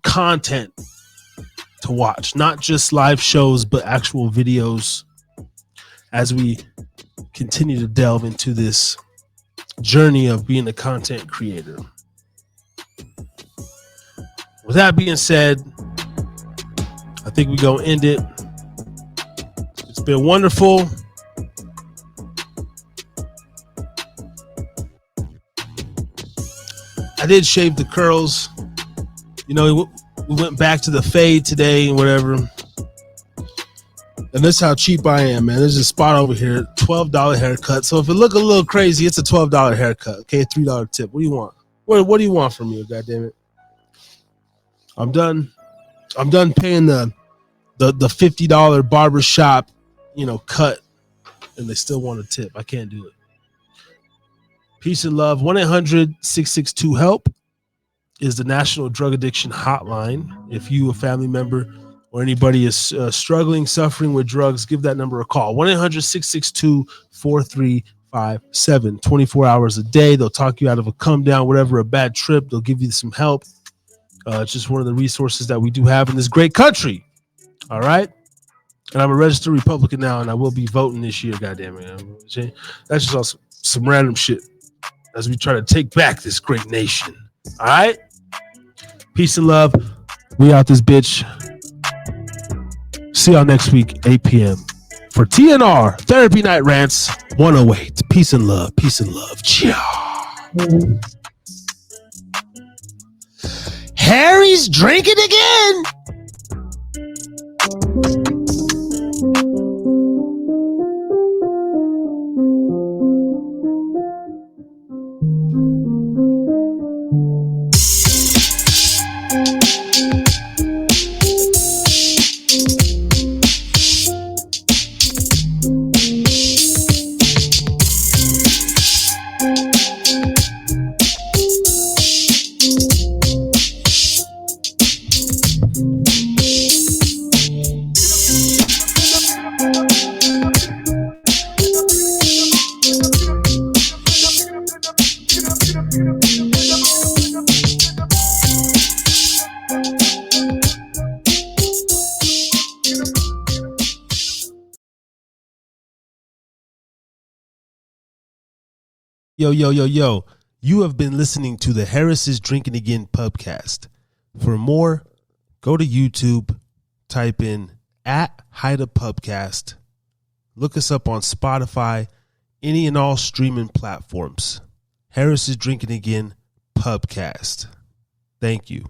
content to watch, not just live shows, but actual videos as we continue to delve into this journey of being a content creator. With that being said, I think we're gonna end it. It's been wonderful. I did shave the curls. We went back to the fade today and whatever. And that's how cheap I am, man. There's a spot over here, $12 haircut. So if it look a little crazy, it's a $12 haircut. Okay, $3 tip. What do you want? What do you want from me? God damn it! I'm done. I'm done paying the $50 barbershop, cut, and they still want a tip. I can't do it. Peace and love. 1-800-662-HELP is the National Drug Addiction Hotline. If you, a family member, or anybody is struggling, suffering with drugs, give that number a call. 1-800-662-4357. 24 hours a day. They'll talk you out of a come down, whatever, a bad trip. They'll give you some help. It's just one of the resources that we do have in this great country. All right? And I'm a registered Republican now, and I will be voting this year, goddammit. That's just also some random shit as we try to take back this great nation. All right? Peace and love. We out this bitch. See y'all next week, 8 p.m. for TNR Therapy Night Rants 108. Peace and love. Peace and love. Ciao. Harry's drinking again. Yo. You have been listening to the Harris is Drinking Again pubcast. For more, go to YouTube, type in @HideaPubcast. Look us up on Spotify, any and all streaming platforms. Harris is Drinking Again pubcast. Thank you.